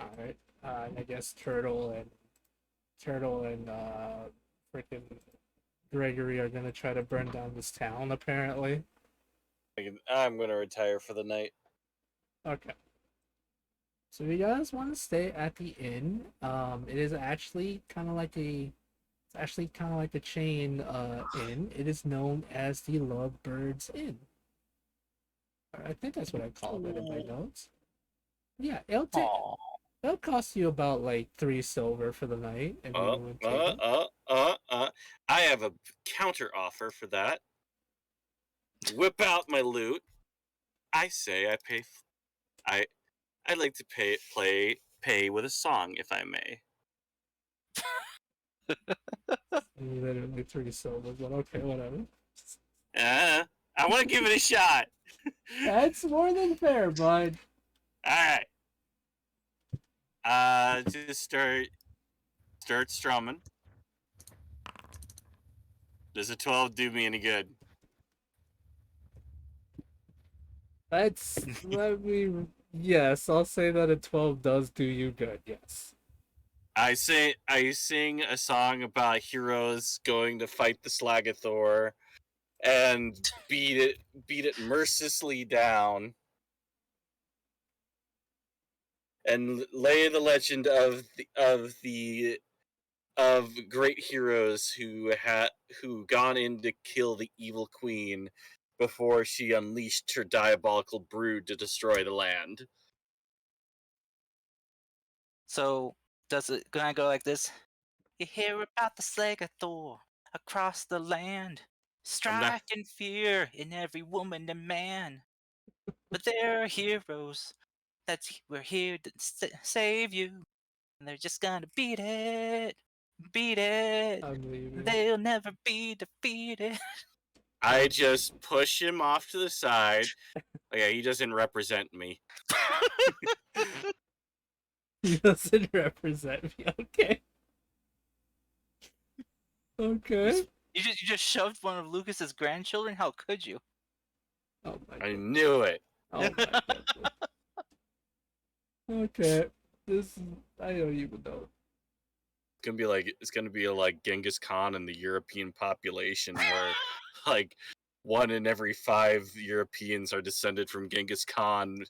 Alright. And I guess Turtle and freaking Gregory are gonna try to burn down this town apparently. I'm gonna retire for the night. Okay. So if you guys want to stay at the inn, it is actually kind of like a chain inn. It is known as the Lovebirds Inn. I think that's what I called it in my notes. Yeah, it'll cost you about like 3 silver for the night, and you would take it. I have a counter offer for that. Whip out my loot. I say I pay. I'd like to pay with a song, if I may. Literally 3 silver, but okay, whatever. I want to give it a shot. That's more than fair, bud. All right. Just start strumming. Does a 12 do me any good? Yes, I'll say that a 12 does do you good, yes. I sing a song about heroes going to fight the Slagathor and beat it mercilessly down, and lay the legend of great heroes who gone in to kill the evil queen before she unleashed her diabolical brood to destroy the land. So Does it gonna go like this? You hear about the Slegathor across the land, I'm not. striking fear in every woman and man. But there are heroes we're here to save you, and they're just gonna beat it, beat it. I'm leaving. They'll never be defeated. I just push him off to the side. Oh, yeah, he doesn't represent me. He doesn't represent me. Okay. Okay. You just shoved one of Lucas's grandchildren. How could you? Oh my I god. knew it. Oh my god. Okay. This is, I don't even know. It's gonna be like Genghis Khan and the European population, where like 1 in every 5 Europeans are descended from Genghis Khan.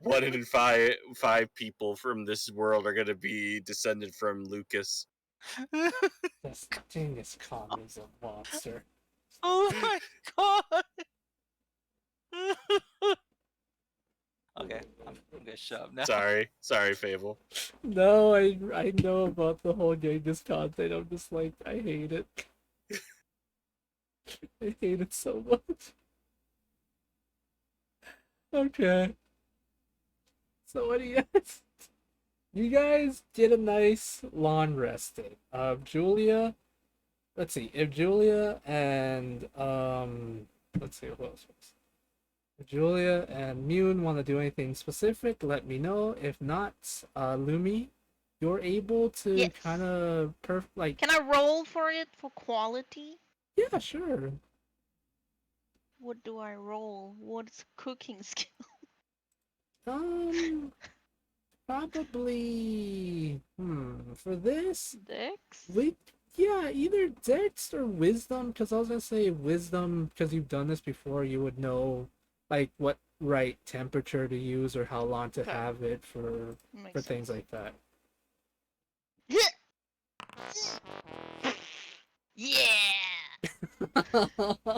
1 in 5 people from this world are gonna be descended from Lucas. This Genghis Khan is a monster. Oh my god. Okay, I'm gonna shut up now. Sorry, Fable. No, I know about the whole Genghis Khan thing. I'm just like, I hate it. I hate it so much. Okay. So what do you guys? You guys did a nice lawn resting. Julia. Let's see. If Julia and let's see who else was. If Julia and Mune want to do anything specific, let me know. If not, Lumi, you're able to Yes. kind of like. Can I roll for it for quality? Yeah, sure. What do I roll? What's cooking skill? Probably. For this, Dex? yeah, either Dex or Wisdom. Because I was gonna say Wisdom, because you've done this before, you would know like what right temperature to use or how long to Okay. have it for Makes things sense. like that. Yeah!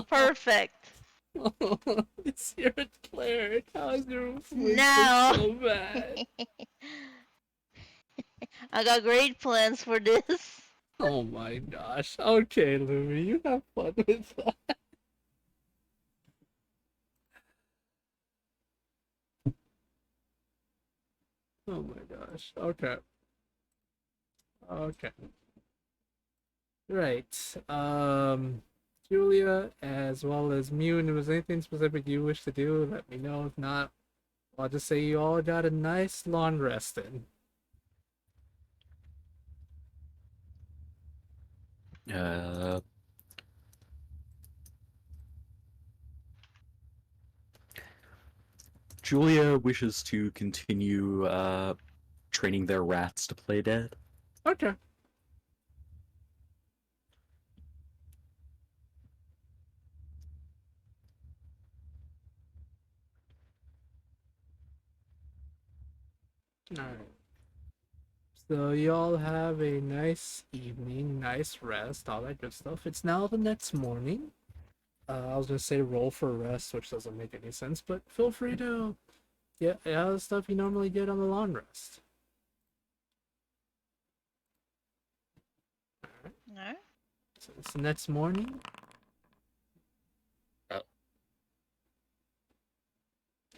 Perfect. It's your Claire. How's your wisdom Now. so bad? I got great plans for this. Oh my gosh. Okay, Louie, you have fun with that. Oh my gosh. Okay. Okay. Right. Julia, as well as Mune, if there's anything specific you wish to do, let me know. If not, I'll just say you all got a nice long rest in. Julia wishes to continue training their rats to play dead. Okay. Alright. So y'all have a nice evening, nice rest, all that good stuff. It's now the next morning. I was gonna say roll for rest, which doesn't make any sense, but feel free to get all the stuff you normally get on the long rest. No? So it's the next morning. Oh.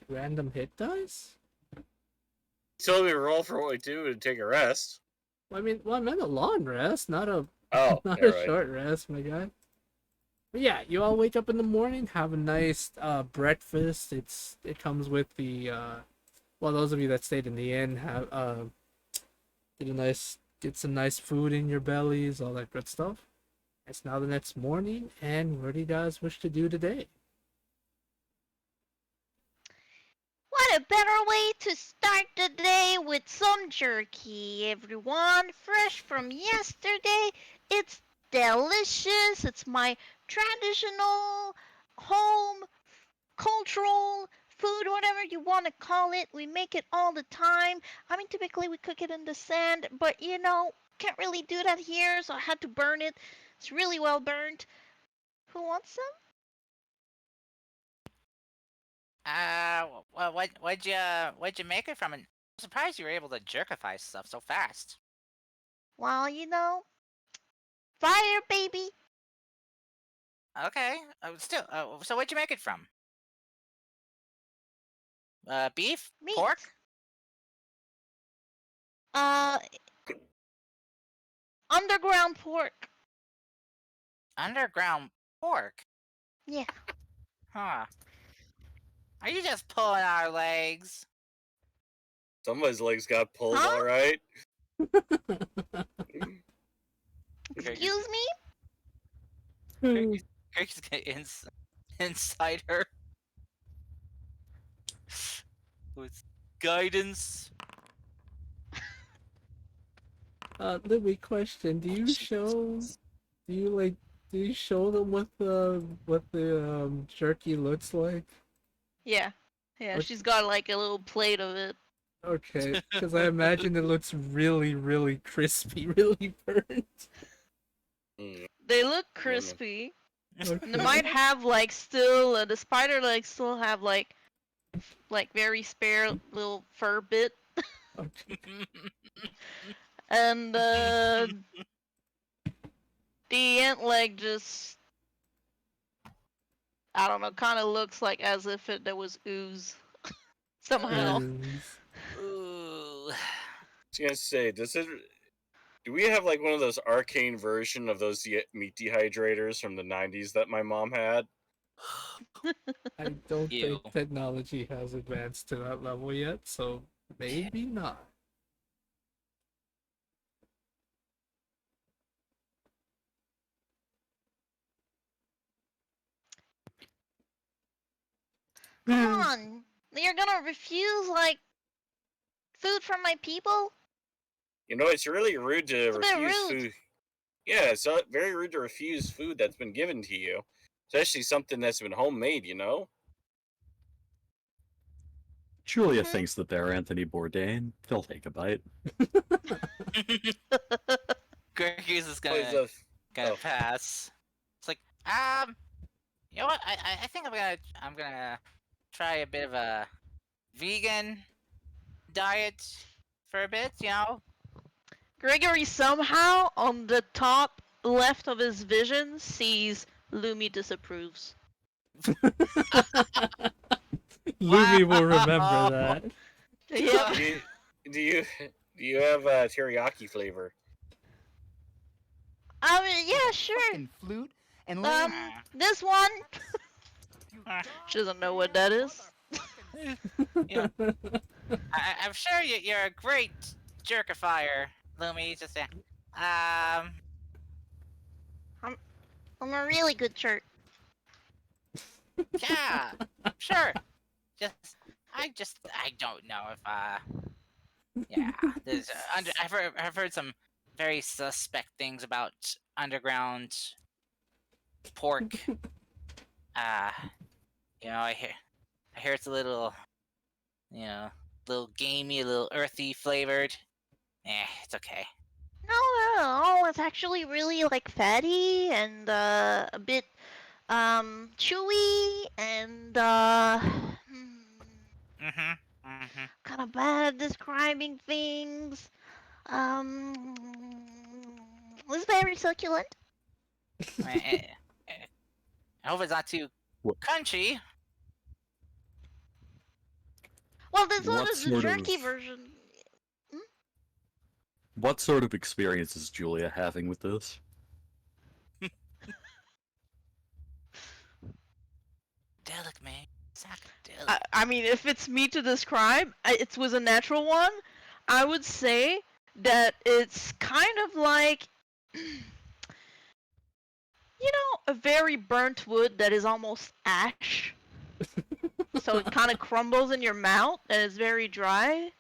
Random hit dice? You told me to roll for what we do and take a rest. Well, I meant a long rest, not a Oh, not yeah, a right. short rest, my guy. But yeah, you all wake up in the morning, have a nice breakfast. It comes with the well, those of you that stayed in the inn have get some nice food in your bellies, all that good stuff. It's now the next morning, and what do you guys wish to do today? What a better way to start the day with some jerky, everyone. Fresh from yesterday. It's delicious. It's my traditional home cultural food, whatever you want to call it. We make it all the time. I mean, typically we cook it in the sand, but can't really do that here, so I had to burn it. It's really well burned. Who wants some? What'd you make it from? I'm surprised you were able to jerkify stuff so fast. Well, fire, baby. Okay. Still. So what'd you make it from? Beef? Meat. Pork? Underground pork. Underground pork? Yeah. Huh. Are you just pulling our legs? Somebody's legs got pulled, Huh? all right. Excuse me? Greg's inside her. With guidance. Libby, question: Do you show? Do you like? Do you show them what the jerky looks like? Yeah. Yeah, Okay. she's got like a little plate of it. Okay, because I imagine it looks really, really crispy, really burnt. Mm. They look crispy. Okay. And they might have like still the spider legs still have like very spare little fur bit, Okay. and the ant leg just I don't know, kind of looks like as if there was ooze somehow. Ooh. I was gonna say, do we have like one of those arcane version of those meat dehydrators from the '90s that my mom had? I don't Ew. think technology has advanced to that level yet, so maybe not. Come on, you're gonna refuse like food from my people? You know, it's really rude to It's a bit refuse rude. food. Yeah, it's very rude to refuse food that's been given to you, especially something that's been homemade. You know. Julia thinks that they're Anthony Bourdain. They'll take a bite. Greg is Always gonna oh. pass. It's like, you know what? I think I'm gonna try a bit of a vegan diet for a bit. You know. Gregory somehow on the top left of his vision sees Lumi disapproves. Lumi will remember that. Yep. do you have teriyaki flavor? Yeah, sure. Fucking flute and land. This one. She doesn't know what that is. You know, I'm sure you're a great jerkifier, Lumi. Just I'm a really good jerk. yeah, sure. I don't know if yeah. There's I've heard some very suspect things about underground pork. You know, I hear it's a little, little gamey, a little earthy flavored. It's okay. No, it's actually really like fatty and a bit chewy and kind of bad at describing things. It's very succulent. I hope it's not too What- crunchy. Well, this one What is the sort jerky of- version. What sort of experience is Julia having with this? Delic, man. Psychedelic. I mean, if it's me to describe, it was a natural one. I would say that it's kind of like, a very burnt wood that is almost ash. So it kind of crumbles in your mouth and it's very dry.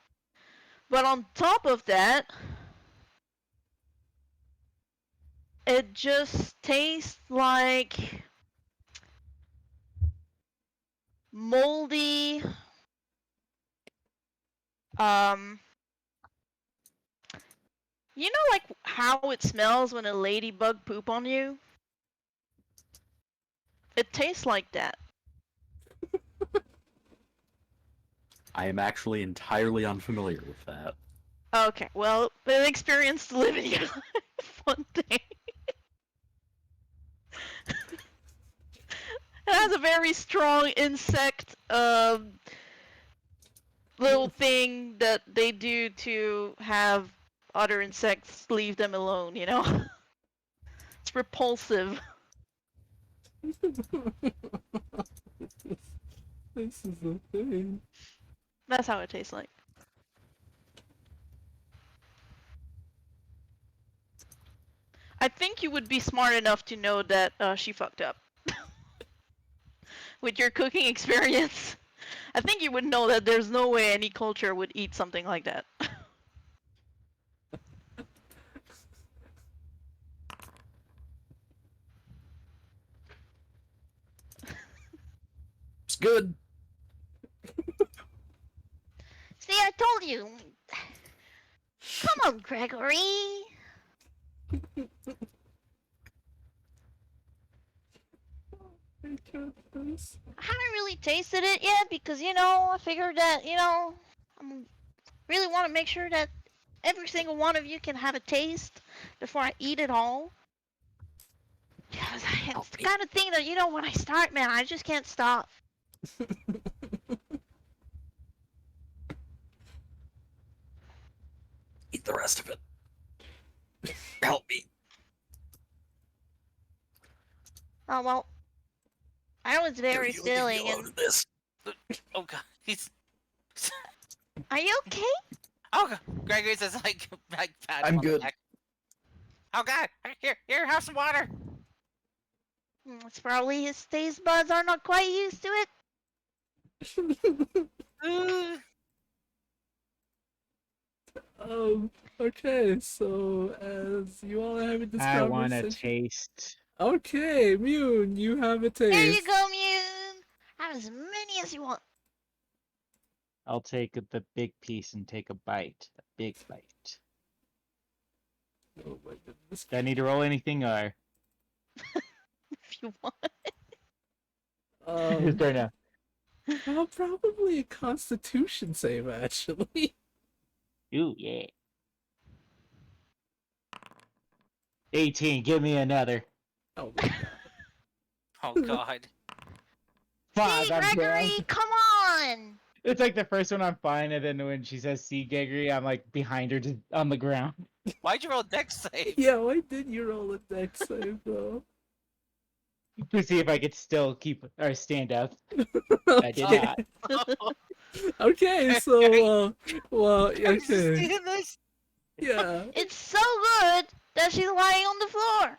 But on top of that, it just tastes like moldy, like how it smells when a ladybug poop on you? It tastes like that. I am actually entirely unfamiliar with that. Okay, well, an experience to live in your life one day. It has a very strong insect little thing that they do to have other insects leave them alone, you know? It's repulsive. This is a thing. That's how it tastes like. I think you would be smart enough to know that she fucked up. With your cooking experience, I think you would know that there's no way any culture would eat something like that. It's good. See, I told you. Come on, Gregory. I can't this. I haven't really tasted it yet because, I figured that, I really want to make sure that every single one of you can have a taste before I eat it all. Because it's the kind of thing that, when I start, man, I just can't stop. Eat the rest of it. Help me. Oh, well, that was very Here, you leave me filling. alone And in this. Oh god, he's. are you okay? Oh god, Gregory's just like pat him I'm on the good. back. Oh god, here, have some water. It's probably his taste buds are not quite used to it. Okay, so as you all have this I want a conversation. taste. Okay, Mune, you have a taste. Here you go, Mune. Have as many as you want. I'll take the big piece and take a bite. A big bite. Oh my goodness. Do I need to roll anything or? If you want. His turn now. Probably a Constitution save, actually. Ooh, yeah. 18, give me another. Oh my god. Oh god. Fuck, See, I'm Gregory, down. come on. It's like the first one I'm fine, and then when she says see Gregory, I'm like behind her just on the ground. Why'd you roll dex save? Yeah, why did you roll a dex save, though? To see if I could still keep or stand up. I did Okay. not. Okay, so, well, Are you just okay. seeing this? Yeah. It's so good that she's lying on the floor.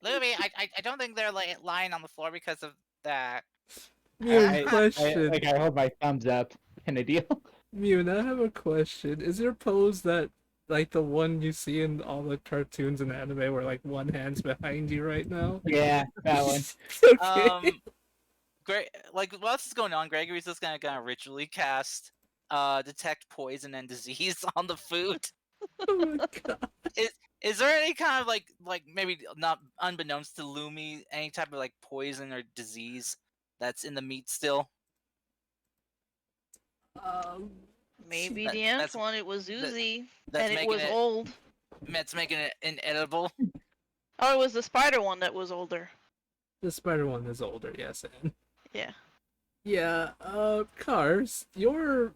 Luby, I don't think they're lying on the floor because of that. Mune, question. I hold my thumbs up kind of deal. Mune, I have a question. Is your pose that, like, the one you see in all the cartoons and anime where, like, one hand's behind you right now? Yeah, that one. Okay. While this is going on, Gregory's just gonna ritually cast detect poison and disease on the food. Oh my god. Is there any kind of like maybe not unbeknownst to Lumi, any type of like poison or disease that's in the meat still? Maybe That- the nth that's- one, it was oozy, that's and it making was it- old. That's making it inedible. Oh, it was the spider one that was older. The spider one is older, yes, and Yeah. yeah, Cars, your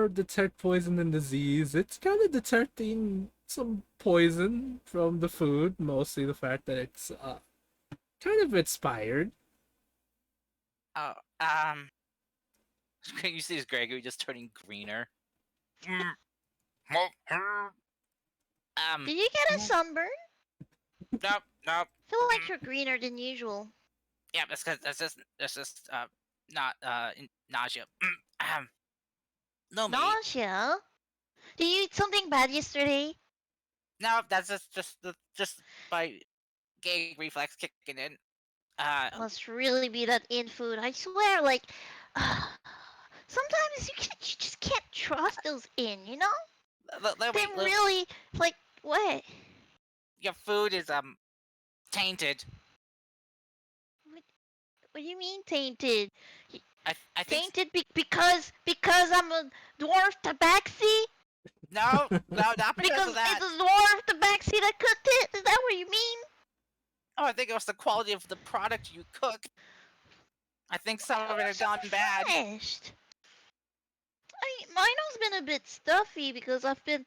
detect poison and disease, it's kind of detecting some poison from the food, mostly the fact that it's kind of expired. Oh, you see this Gregory just turning greener. Did you get a sunburn? Nope. I feel like you're greener than usual. Yeah, that's just not nausea. No, me. Nausea? Did you eat something bad yesterday? No, that's just my gag reflex kicking in. Must really be that in food. I swear, like, sometimes you just can't trust those in, you know? They really, like, what? Your food is tainted. What do you mean tainted? I think Tainted because I'm a dwarf tabaxi? no, not because Because of that. it's a dwarf tabaxi that cooked it? Is that what you mean? Oh, I think it was the quality of the product you cook. I think some of it had gone bad. Finished. Mine has been a bit stuffy because I've been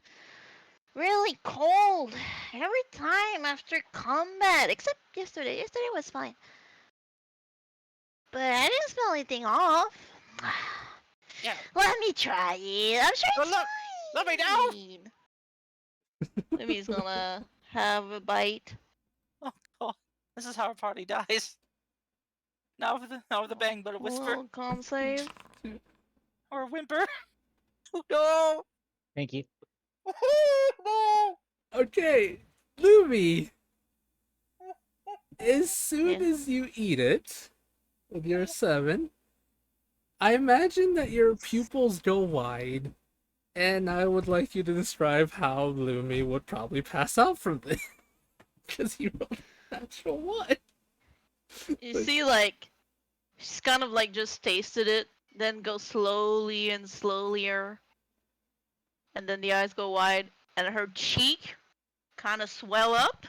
really cold every time after combat, except yesterday. Yesterday was fine. But I didn't smell anything off. Yeah. Let me try it. I'm sure Oh, it's look, let me know. fine. Limmy's gonna have a bite. Oh, this is how our party dies. Not with a bang, but a whisper Well, con save. or a whimper. No. Thank you. No. Okay, Lumi. As soon Yeah. as you eat it, with your 7, I imagine that your pupils go wide, and I would like you to describe how Lumi would probably pass out from this. Because you rolled a natural 1. You see, like, she's kind of like just tasted it, then go slowly and slowlier, and then the eyes go wide, and her cheek kind of swell up.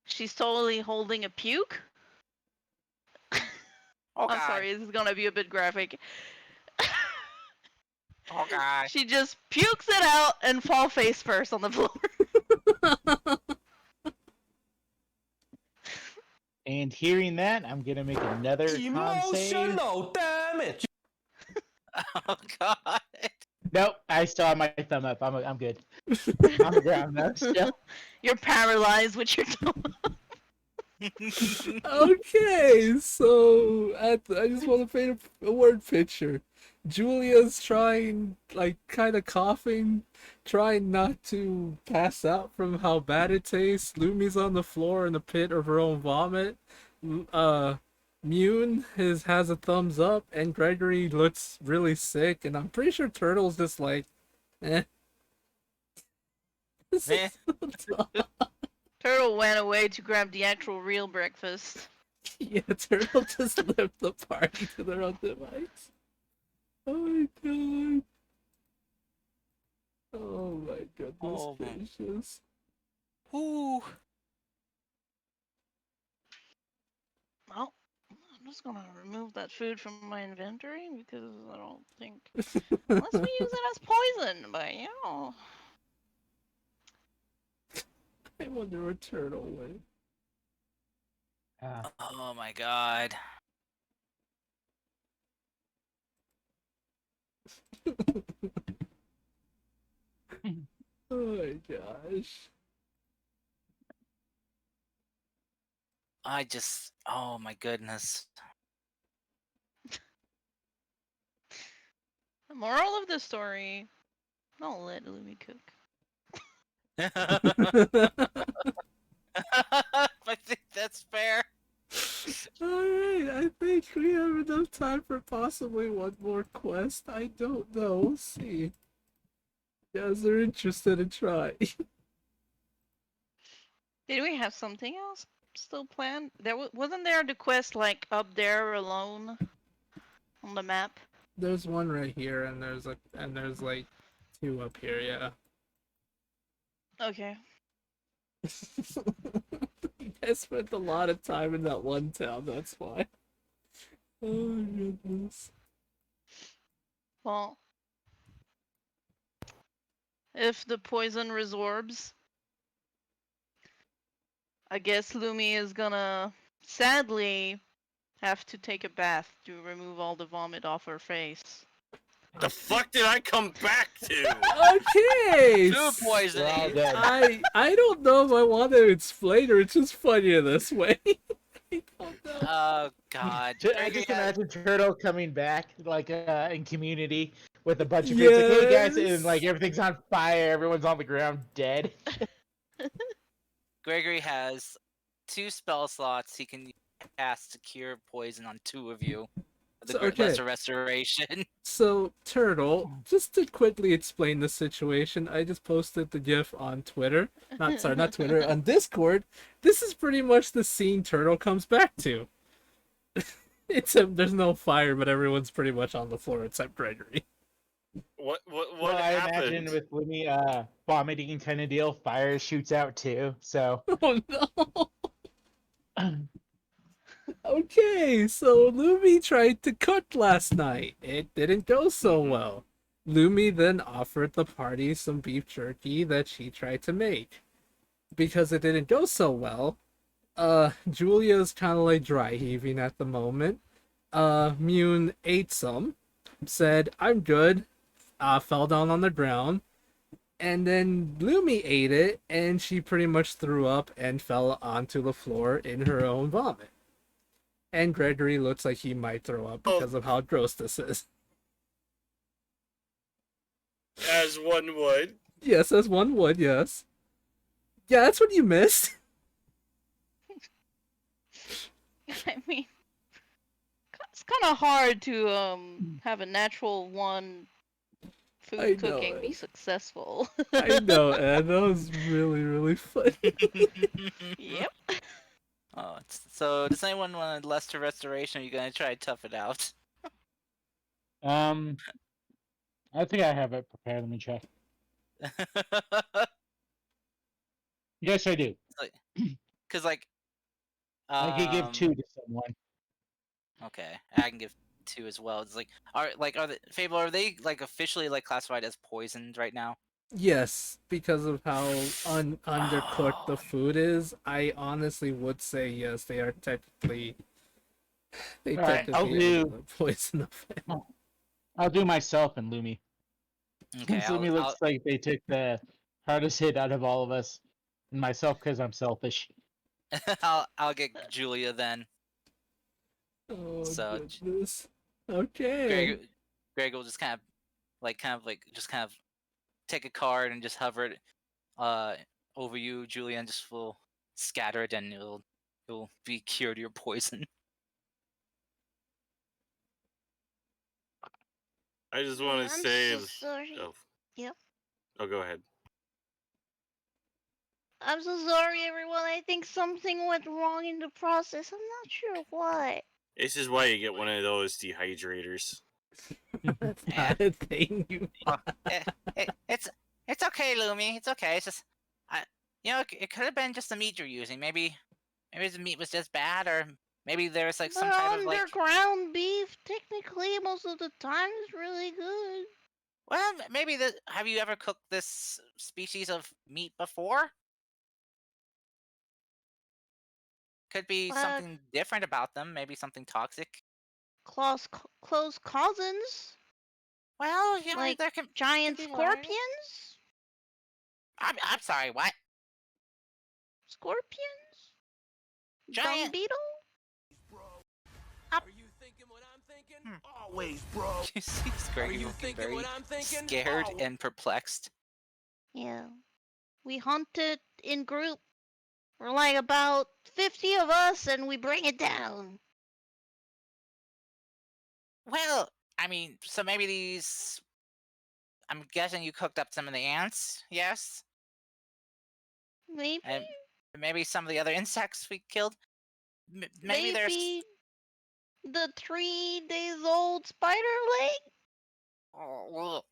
She's totally holding a puke. Oh I'm god. sorry, this is gonna be a bit graphic. Oh god. She just pukes it out and fall face first on the floor. And hearing that, I'm gonna make another con save. Emotional damage. Oh god. Nope, I still have my thumb up. I'm good. On the ground though, still. You're paralyzed with your tongue. Okay, so I just want to paint a word picture. Julia's trying, like, kind of coughing, trying not to pass out from how bad it tastes. Lumi's on the floor in the pit of her own vomit. Mune has a thumbs up, and Gregory looks really sick, and I'm pretty sure Turtle's just like, eh. This Eh. is so dumb. Turtle went away to grab the actual real breakfast. Yeah, Turtle just left the party to their own device. Oh my god. Oh my goodness Oh my- gracious. Ooh. Well, I'm just gonna remove that food from my inventory because I don't think. Unless we use it as poison, but you know. I wonder where Turtle went. Oh my god. Oh my gosh. Oh my goodness. The moral of the story: don't let Lumi cook. I think that's fair. Alright, I think we have enough time for possibly one more quest. I don't know. We'll see. You guys are interested in trying. Did we have something else still planned? Wasn't there the quest like up there alone on the map? There's one right here, and there's like 2 up here, yeah. Okay. You guys spent a lot of time in that one town, that's why. Oh goodness. Well, if the poison resorbs, I guess Lumi is gonna sadly have to take a bath to remove all the vomit off her face. The fuck did I come back to? Okay. Food poisoning. We're all dead. I don't know if I want to explain, or it's just funnier this way. I don't know. Oh god. I just imagine Turtle coming back, like in Community, with a bunch of kids, like, "Hey guys," Yes. and like everything's on fire, everyone's on the ground dead. Gregory has 2 spell slots he can cast to cure poison on 2 of you. The So, okay. Lesser Restoration. So, Turtle, just to quickly explain the situation, I just posted the GIF on Twitter. Not Twitter, on Discord. This is pretty much the scene Turtle comes back to. There's no fire, but everyone's pretty much on the floor except Gregory. What Well, I happened? imagine with Lumi vomiting kind of deal, fire shoots out too. So Oh no. Okay, so Lumi tried to cook last night. It didn't go so well. Lumi then offered the party some beef jerky that she tried to make. Because it didn't go so well, Julia's kind of like dry heaving at the moment. Mune ate some, said, I'm good, fell down on the ground, and then Lumi ate it, and she pretty much threw up and fell onto the floor in her own vomit. And Gregory looks like he might throw up because of how gross this is. As one would. Yes, as one would, yes. Yeah, that's what you missed. I mean, it's kind of hard to have a natural one food I know cooking be it. successful. I know, Ed. That was really, really funny. Yep. Oh, so does anyone want a Lester restoration? Or are you gonna try to tough it out? I think I have it prepared. Let me check. Yes, I do. Cause like, I could give 2 to someone. Okay, I can give 2 as well. It's like, are the Fable? Are they like officially like classified as poisoned right now? Yes, because of how undercooked the food is, I honestly would say yes. They are technically they All right, I'll technically do. have the poison effect. I'll do myself and Lumi. Okay, Since Lumi looks like they took the hardest hit out of all of us, and myself because I'm selfish. I'll get Julia then. Oh So goodness. Okay. Greg will just kind of take a card and just hover it over you, Julia, and just will scatter it, and you'll be cured of your poison. I just want to I'm say. so sorry. Oh. Yep. Oh, go ahead. I'm so sorry, everyone. I think something went wrong in the process. I'm not sure what. This is why you get one of those dehydrators. That's Yeah. not a thing you It's okay, Lumi. It's okay. It's just, it could have been just the meat you're using. Maybe the meat was just bad, or maybe there's like some But type of like. underground beef, technically, most of the time is really good. Well, maybe have you ever cooked this species of meat before? Could be something different about them. Maybe something toxic. Close cousins, Well, like there can giant be scorpions. I'm sorry. What? Scorpions? Dung Giant. beetle? Are you thinking what I'm thinking? Always, bro. You see Scraggy you looking thinking very what I'm thinking? scared Oh. and perplexed. Yeah. We hunt it in group. We're like about 50 of us, and we bring it down. Well, I mean, so maybe these. I'm guessing you cooked up some of the ants, yes? Maybe. And maybe some of the other insects we killed. Maybe there's. The 3 days old spider leg? Oh, well,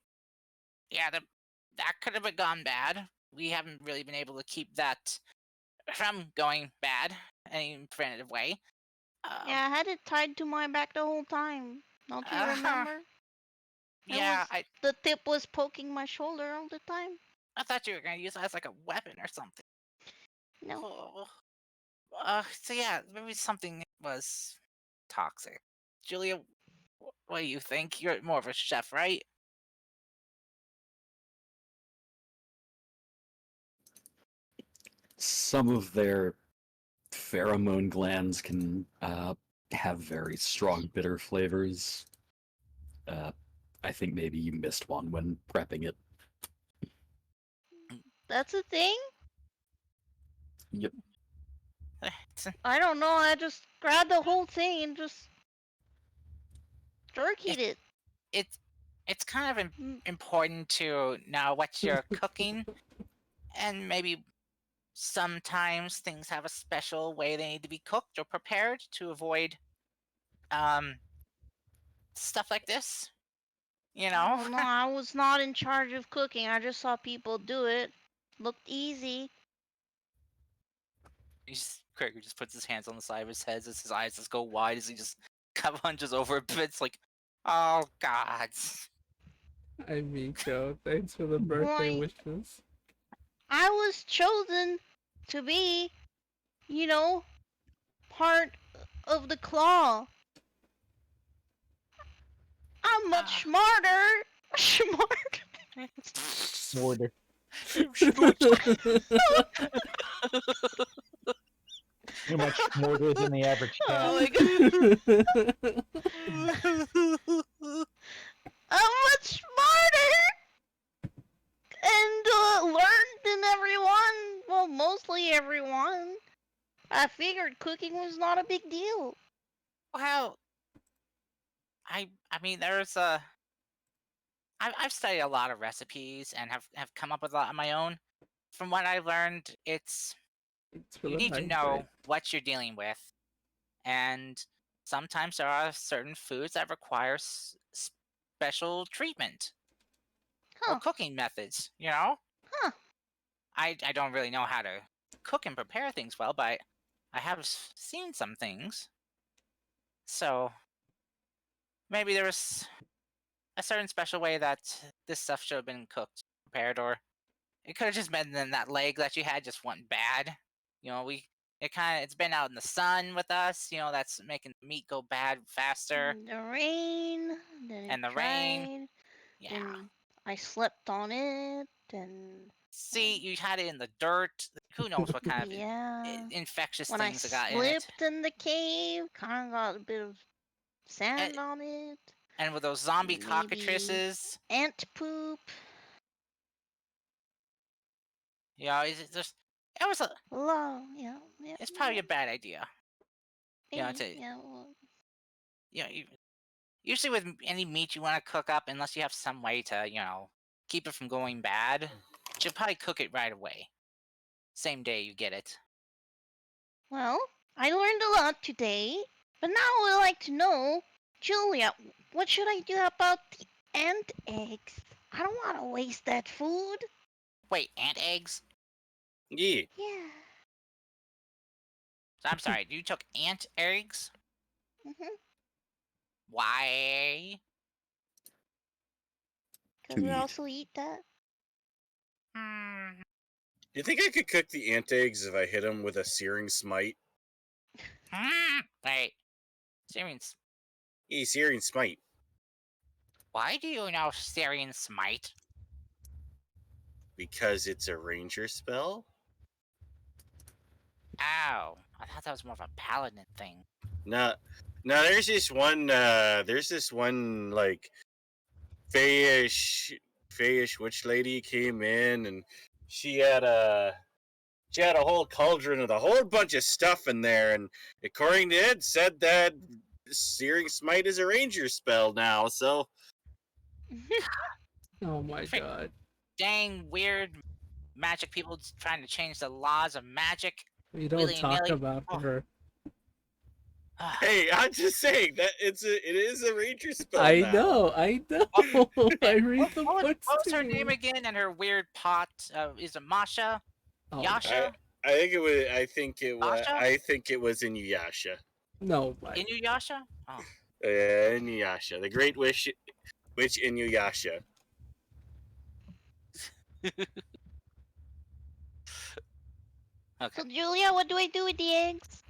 yeah, that could have gone bad. We haven't really been able to keep that from going bad any preventative way. Yeah, I had it tied to my back the whole time. Don't you remember? Yeah, the tip was poking my shoulder all the time. I thought you were gonna use it as like a weapon or something. No. So yeah, maybe something was toxic. Julia, what do you think? You're more of a chef, right? Some of their pheromone glands can have very strong bitter flavors. I think maybe you missed one when prepping it. That's a thing? Yep. I don't know, I just grabbed the whole thing and just jerkied it. It's kind of important to know what you're cooking, and maybe sometimes things have a special way they need to be cooked or prepared to avoid stuff like this. You Oh, know? no, I was not in charge of cooking. I just saw people do it. Looked easy. Gregor just puts his hands on the side of his head as his eyes just go wide as he just kind of hunches over a bit. It's like, oh god. Hi, Miko. Thanks for the birthday Boy. wishes. I was chosen to be, part of the claw. I'm much smarter. Smart. Smarter. You're much smarter than the average cat. Oh my I'm much smarter and learned than everyone. Well, mostly everyone. I figured cooking was not a big deal. Well, I mean, I've studied a lot of recipes and have come up with a lot on my own. From what I've learned, Thanks for you the need to hindsight. know what you're dealing with, and sometimes there are certain foods that require special treatment or Huh. cooking methods. You know, Huh. I don't really know how to cook and prepare things well, but I have seen some things. So maybe there was a certain special way that this stuff should have been cooked, prepared, or it could have just been that leg that you had just went bad. You know, it's been out in the sun with us. You know, that's making the meat go bad faster. The rain. Then it And the dried. rain. Yeah. Then I slept on it. And see, you had it in the dirt. Who knows what kind of infectious when things I that got in it. slipped in the cave, kind of got a bit of sand on it. And with those zombie Maybe cockatrices. Ant poop. Yeah, it was a. Yeah. It's probably a bad idea. Yeah. Usually with any meat you want to cook up, unless you have some way to, keep it from going bad, you should probably cook it right away. Same day you get it. Well, I learned a lot today, but now I'd like to know, Julia, what should I do about the ant eggs? I don't want to waste that food. Wait, ant eggs? Yeah. Yeah. So I'm sorry, you took ant eggs? Mhm. Why? Because we also eat that. Hmm. Do you think I could cook the ant eggs if I hit them with a searing smite? Wait. Syrians. Yeah, searing smite. Why do you know Syrian Smite? Because it's a ranger spell? Oh, I thought that was more of a paladin thing. No, there's this one like fayish witch lady came in, and she had a whole cauldron with a whole bunch of stuff in there, and according to it, said that searing smite is a ranger spell now. So Oh my god. Dang weird magic people trying to change the laws of magic. We don't talk about her. Hey, I'm just saying that it is a ranger spell. I now. know. I read the books. What was her name again? And her weird pot? Is it Masha? Oh, Yasha? I think it was. Masha? I think it was Inuyasha. No, Inuyasha? Oh. Inuyasha, the Great Witch Inuyasha. Okay. So, Julia, what do I do with the eggs?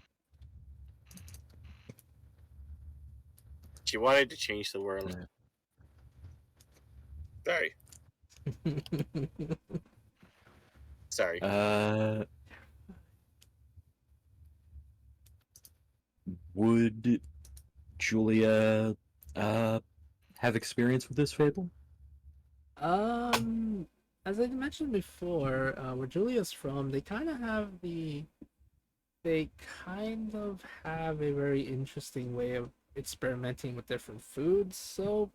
She wanted to change the world. Sorry. Sorry. Would Julia have experience with this fable? As I mentioned before, where Julia's from, they kind of have a very interesting way of experimenting with different foods. So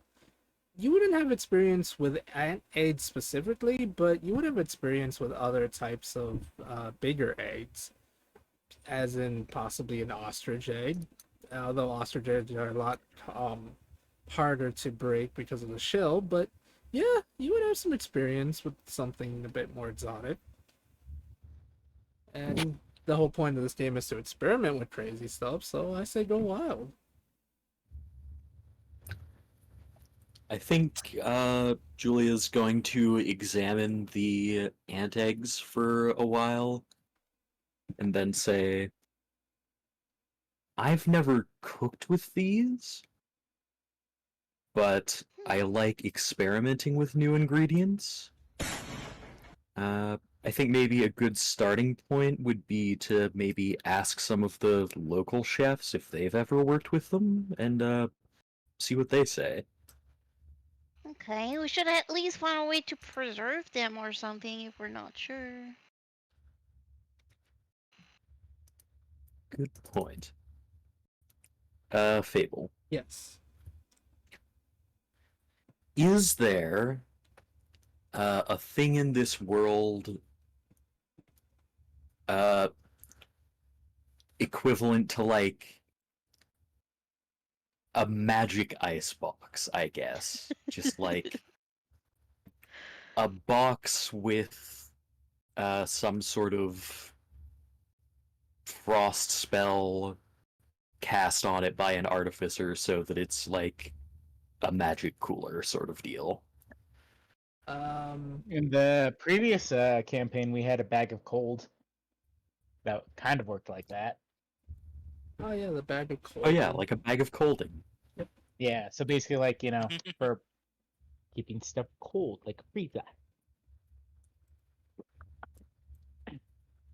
you wouldn't have experience with ant eggs specifically, but you would have experience with other types of bigger eggs, as in possibly an ostrich egg. although ostriches are a lot harder to break because of the shell. But yeah, you would have some experience with something a bit more exotic. And the whole point of this game is to experiment with crazy stuff, so I say go wild. I think Julia's going to examine the ant eggs for a while and then say, I've never cooked with these, but I like experimenting with new ingredients. I think maybe a good starting point would be to maybe ask some of the local chefs if they've ever worked with them and see what they say. Okay, we should at least find a way to preserve them or something if we're not sure. Good point. Fable. Yes. Is there a thing in this world uh, equivalent to like a magic icebox, I guess? Just like a box with some sort of frost spell cast on it by an artificer so that it's like a magic cooler sort of deal. In the previous campaign, we had a bag of cold that kind of worked like that. Oh yeah, the bag of cold. Oh yeah, like a bag of colding. Yeah, so basically, like, for keeping stuff cold, like a freezer.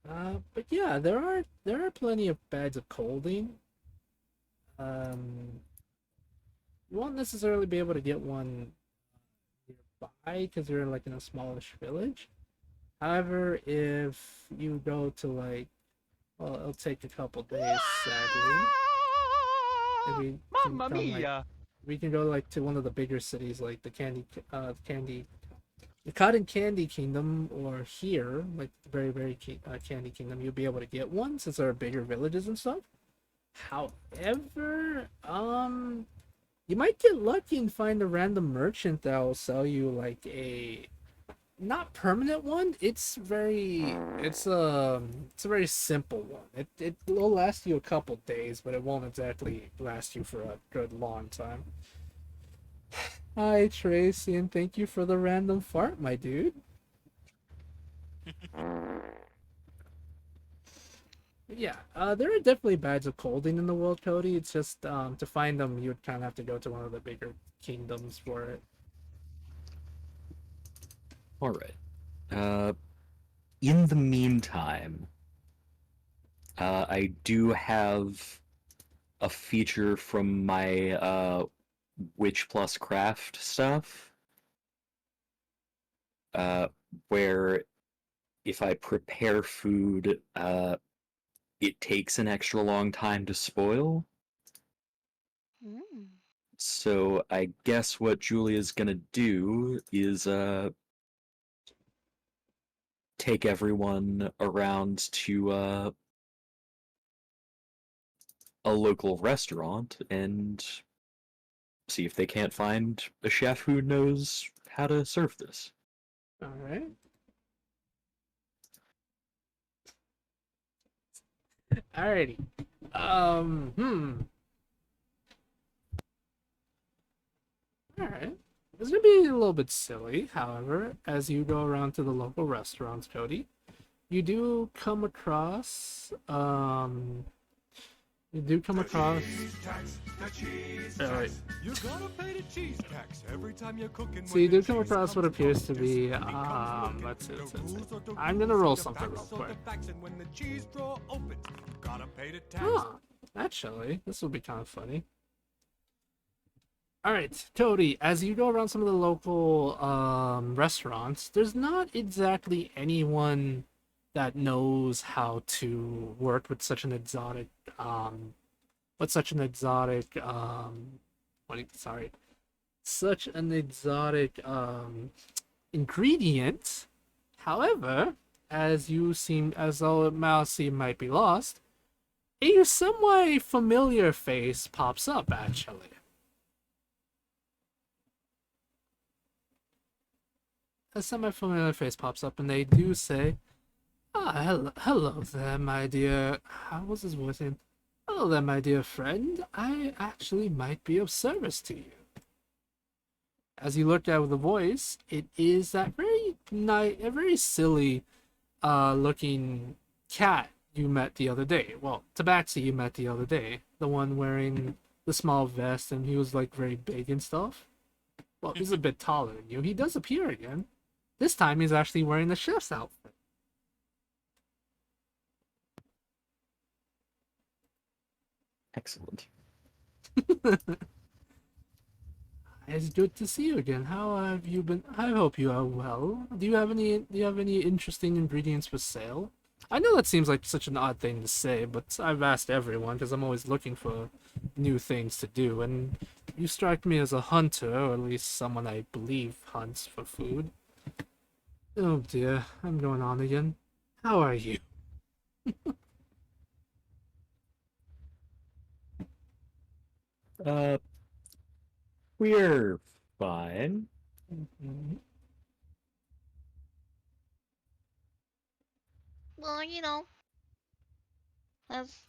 But yeah, there are plenty of bags of colding. You won't necessarily be able to get one nearby because you're like in a smallish village. However, if you go to like, well, it'll take a couple days, sadly. If we can Mamma come, like, mia! we can go like to one of the bigger cities, like the Cotton Candy Kingdom, or here, like the very Candy Kingdom. You'll be able to get one since there are bigger villages and stuff. However, you might get lucky and find a random merchant that will sell you like a not permanent one. It's a very simple one. It will last you a couple days, but it won't exactly last you for a good long time. Hi Tracy, and thank you for the random fart, my dude. Yeah, there are definitely bags of colding in the world, Cody. It's just to find them, you would kind of have to go to one of the bigger kingdoms for it. All right. In the meantime, I do have a feature from my Witch Plus Craft stuff, where if I prepare food, it takes an extra long time to spoil. Mm. So I guess what Julia's gonna do is take everyone around to a local restaurant and see if they can't find a chef who knows how to serve this. All right. Alrighty. Alright. This is gonna be a little bit silly, however, as you go around to the local restaurants, Cody, you do come across you do come across Alright. You gotta pay the cheese tax every time you're cooking. So you do come across what appears to be let's see. I'm gonna roll something real quick. Huh, actually, this will be kind of funny. Alright, Cody, as you go around some of the local restaurants, there's not exactly anyone that knows how to work with such an exotic such an exotic ingredient. However, as though it might be lost, A somewhat familiar face pops up, actually. A semi-familiar face pops up, and they do say, "Ah, hello there, my dear." How was his voice in? "Hello there, my dear friend. I actually might be of service to you." As you look at the voice, it is that a very silly, looking cat you met the other day. Well, Tabaxi you met the other day. The one wearing the small vest, and he was like very big and stuff. Well, he's a bit taller than you. He does appear again. This time he's actually wearing the chef's outfit. Excellent. It's good to see you again. How have you been? I hope you are well. Do you have any interesting ingredients for sale? I know that seems like such an odd thing to say, but I've asked everyone because I'm always looking for new things to do, and you strike me as a hunter, or at least someone I believe hunts for food. Oh dear, I'm going on again. How are you? Uh, we're fine. Mhm. Well, you know, as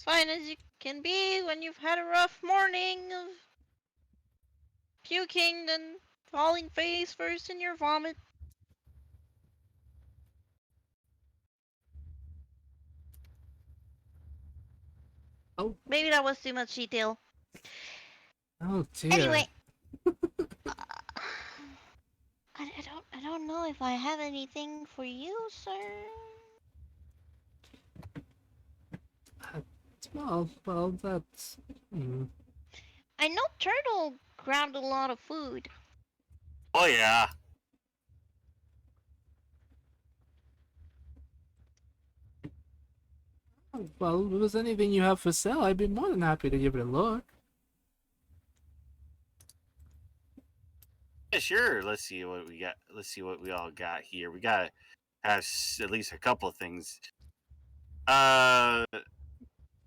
fine as you can be when you've had a rough morning of puking and falling face first in your vomit. Oh, Maybe that was too much detail. oh dear. Anyway, I don't know if I have anything for you, sir. Well, that's. I know Turtle grabbed a lot of food. Oh yeah. Well, if there's anything you have for sale, I'd be more than happy to give it a look. Yeah, sure. Let's see what we got. Let's see what we all got here. We gotta have at least a couple of things.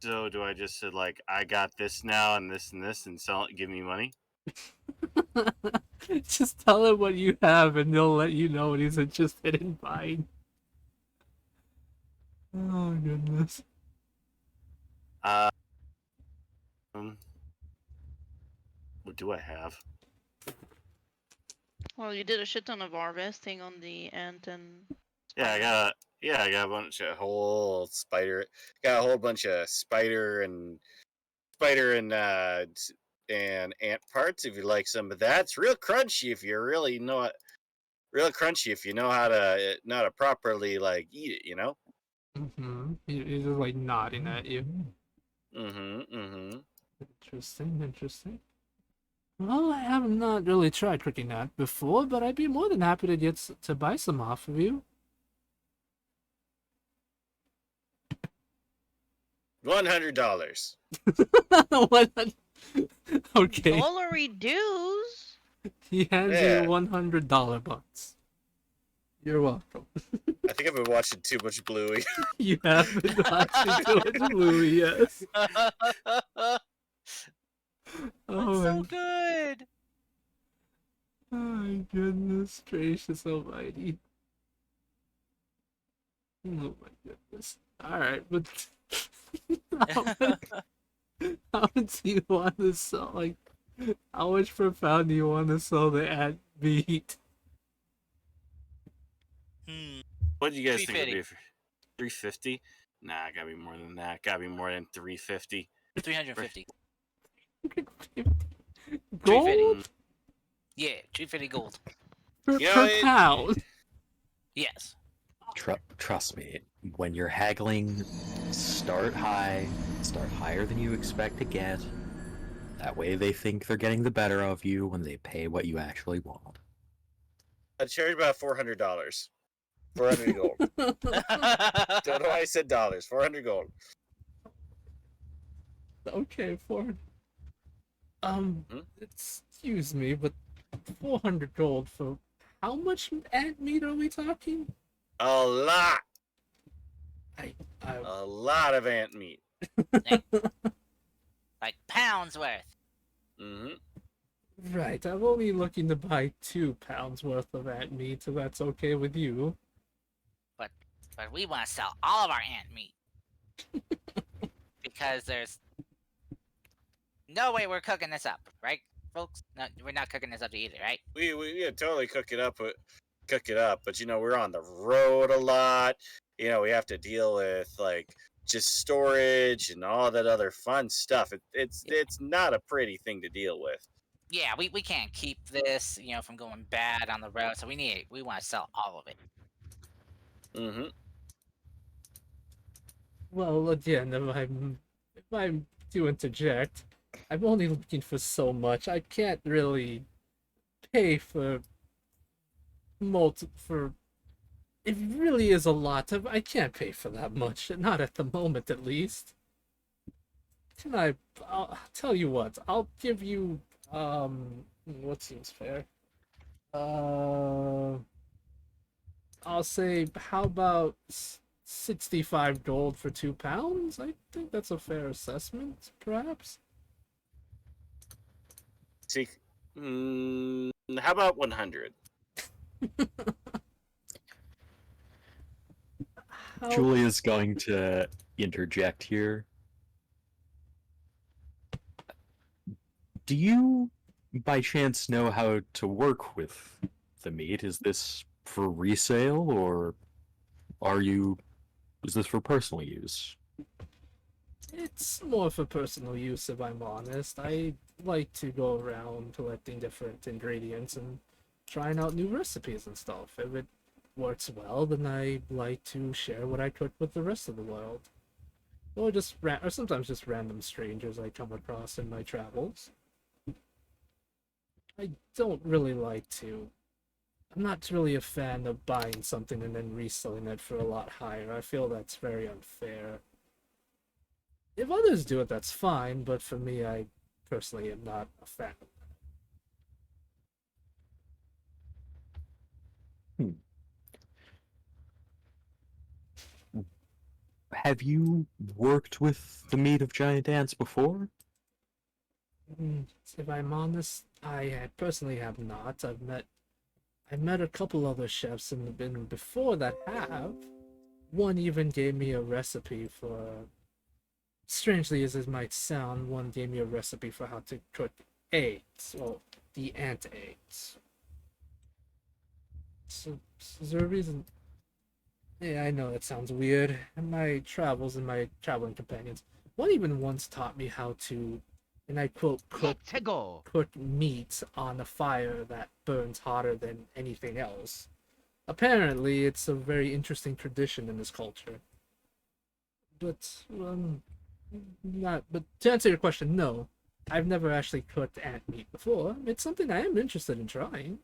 So do I just say like I got this now and this and sell it? Give me money. Just tell him what you have, and he'll let you know what he's interested in buying. Oh goodness. Um, what do I have? Well, you did a shit ton of harvesting on the ant and. Yeah, I got a bunch of Whole spider. Got a whole bunch of spider and and ant parts. If you like some of that, it's real crunchy. If you really know it, real crunchy. If you know how to properly like eat it, you know. He's just like nodding at you. Mm-hmm. Interesting. Well, I have not really tried cooking that before, but I'd be more than happy to to buy some off of you. $100. What? Okay, Dollar dues? he hands Yeah. you $100 bucks. You're welcome. I think I've been watching too much Bluey. You have been watching too much Bluey, yes. Oh so my, good. oh my goodness gracious almighty. Oh my goodness. Alright, but how much do you want to sell? Like, how much per pound do you want to sell the ant meat? What do you guys think would 350. be 350? Nah, gotta be more than that. Gotta be more than 350. 350. Gold Yeah, 350 gold. per, You know, per pound. Yes. Trust me, when you're haggling, start high, start higher than you expect to get. That way they think they're getting the better of you when they pay what you actually want. I charge about $400. 400 gold. Don't know why I said dollars. 400 gold. Okay, Hmm? excuse me, but 400 gold for how much ant meat are we talking? A lot. I A lot of ant meat. Like pounds worth. Mm-hmm. Right, I'm only looking to buy 2 pounds worth of ant meat, so that's okay with you. But we want to sell all of our ant meat because there's no way we're cooking this up, right, folks? No, we're not cooking this up to eat it, right? We yeah, totally cook it up, but we're on the road a lot. We have to deal with like just storage and all that other fun stuff. It's not a pretty thing to deal with. Yeah, we can't keep this, from going bad on the road. So we want to sell all of it. Mm-hmm. Well, again, if I'm to interject, I'm only looking for so much. I can't really pay for for. It really is a lot. I can't pay for that much. Not at the moment, at least. Can I? I'll tell you what. I'll give you. What seems fair? Uh, I'll say. How about 65 gold for 2 pounds? I think that's a fair assessment, perhaps. See, how about 100? How? Julia's going to interject here. Do you, by chance, know how to work with the meat? Is this for resale, or is this for personal use? It's more for personal use, if I'm honest. I like to go around collecting different ingredients and trying out new recipes and stuff. If it works well, then I like to share what I cook with the rest of the world. Or or sometimes just random strangers I come across in my travels. I don't really like to. I'm not really a fan of buying something and then reselling it for a lot higher. I feel that's very unfair. If others do it, that's fine, but for me, I personally am not a fan. Hmm. Have you worked with the meat of giant ants before? If I'm honest, personally have not. I've met a couple other chefs and before that have. One even gave me a recipe for, strangely as it might sound, one gave me a recipe for how to cook eggs, well, the ant eggs. So, is there a reason? Yeah, I know that sounds weird. In my travels and my traveling companions, one even once taught me how to, and I quote, Let's go. cook meat on a fire that burns hotter than anything else. Apparently, it's a very interesting tradition in this culture. But, not. But to answer your question, no. I've never actually cooked ant meat before. It's something I am interested in trying.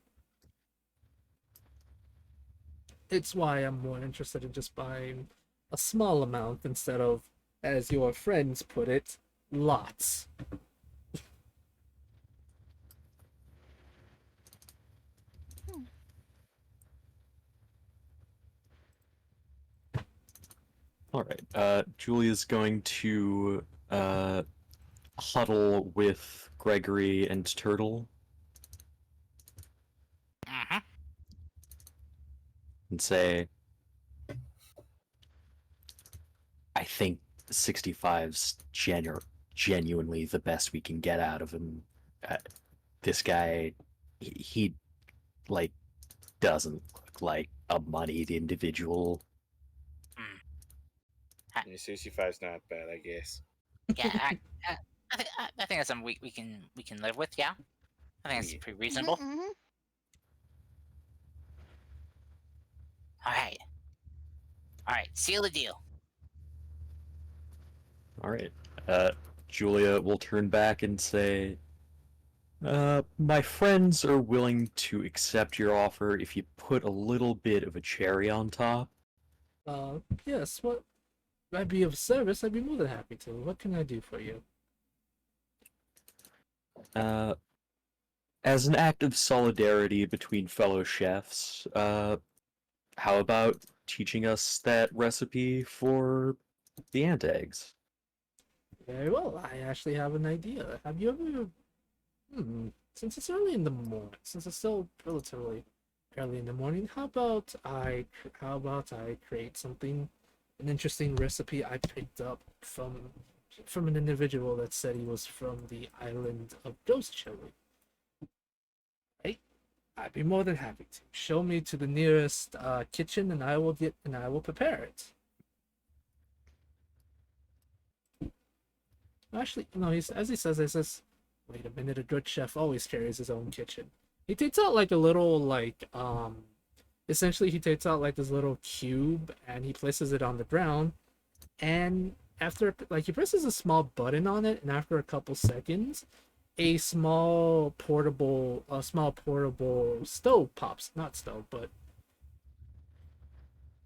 It's why I'm more interested in just buying a small amount instead of, as your friends put it, lots. All right. Julia's going to huddle with Gregory and Turtle Mm-hmm. and say, I think 65's genuinely the best we can get out of him. Uh, this guy, he like doesn't look like a moneyed individual. Your 65's not bad, I guess. Yeah, I think that's something we can live with. Yeah, I think that's Yeah. pretty reasonable. Mhm. All right, seal the deal. All right. Julia will turn back and say, my friends are willing to accept your offer if you put a little bit of a cherry on top. Yes, what? I'd be of service. I'd be more than happy to. What can I do for you? Uh, as an act of solidarity between fellow chefs, how about teaching us that recipe for the ant eggs? Very well. I actually have an idea. Have you ever, since it's early in the morning, since it's still relatively early in the morning, how about I create something, an interesting recipe I picked up from an individual that said he was from the island of Ghost Chili. Right? I'd be more than happy to. Show me to the nearest kitchen, and I will prepare it. Actually, no. As he says, "Wait a minute. A good chef always carries his own kitchen." He takes out like a little essentially he takes out like this little cube and he places it on the ground, and after like he presses a small button on it, and after a couple seconds, a small portable stove pops, not stove, but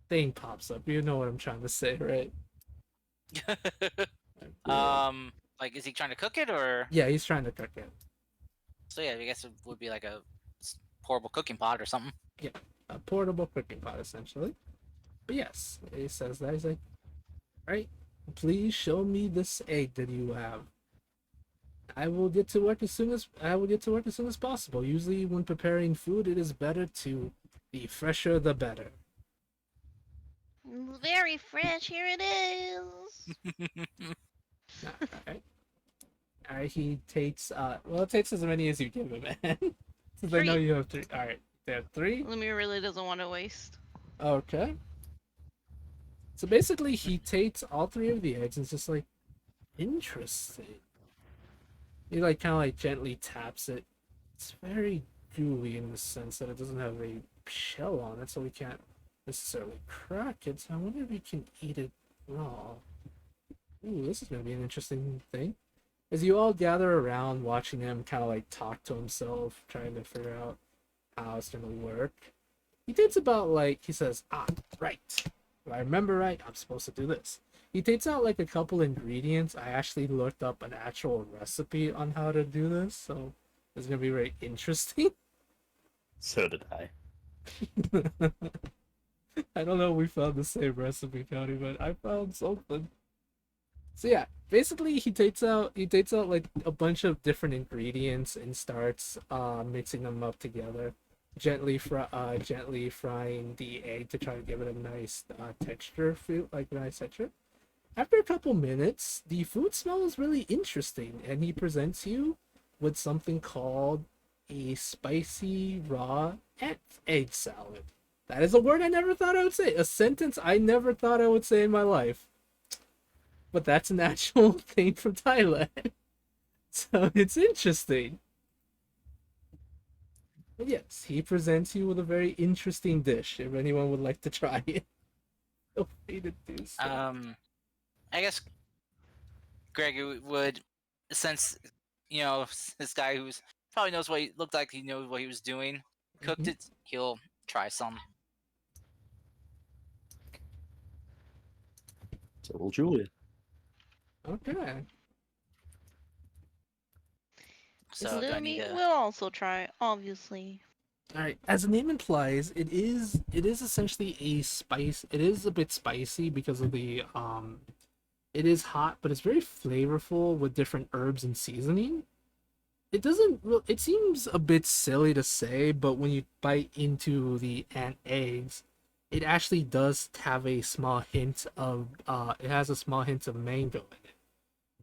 thing pops up. You know what I'm trying to say, right? Cool. Like, is he trying to cook it or? Yeah, he's trying to cook it. So yeah, I guess it would be like a portable cooking pot or something. Yeah, a portable cooking pot essentially. But yes, he says that. He's like, right, please show me this egg that you have. I will get to work as soon as possible. Usually when preparing food, it is better to be fresher the better. Very fresh. Here it is. Alright. Alright, he takes well, it takes as many as you give him, man. Since I know Three. you have three. Alright, there are three. Lumir really doesn't want to waste. Okay. So basically he takes all three of the eggs and it's just like, interesting. He like kinda like gently taps it. It's very gooey in the sense that it doesn't have a shell on it, so we can't necessarily crack it. So I wonder if we can eat it raw. Ooh, this is gonna be an interesting thing. As you all gather around watching him kind of like talk to himself, trying to figure out how it's gonna work. He thinks about like he says, right. If I remember right, I'm supposed to do this. He takes out like a couple ingredients. I actually looked up an actual recipe on how to do this, so it's gonna be very interesting. So did I. I don't know if we found the same recipe, Cody, but I found something. So yeah, basically he takes out like a bunch of different ingredients and starts mixing them up together, gently frying the egg to try to give it a nice nice texture. After a couple minutes, the food smells really interesting, and he presents you with something called a spicy raw egg salad. That is a word I never thought I would say. A sentence I never thought I would say in my life. But that's an actual thing from Thailand. So it's interesting. But yes, he presents you with a very interesting dish if anyone would like to try it. Feel free to do so. I guess Greg would, since this guy who's probably knows what he looked like, he knows what he was doing, cooked it. He'll try some. So will Julia. Okay. So do I need Lumi to? will also try, obviously. Alright, as the name implies, it is essentially a spice. It is a bit spicy because of the it is hot, but it's very flavorful with different herbs and seasoning. It seems a bit silly to say, but when you bite into the ant eggs, it actually does have a small hint of it has a small hint of mango in it.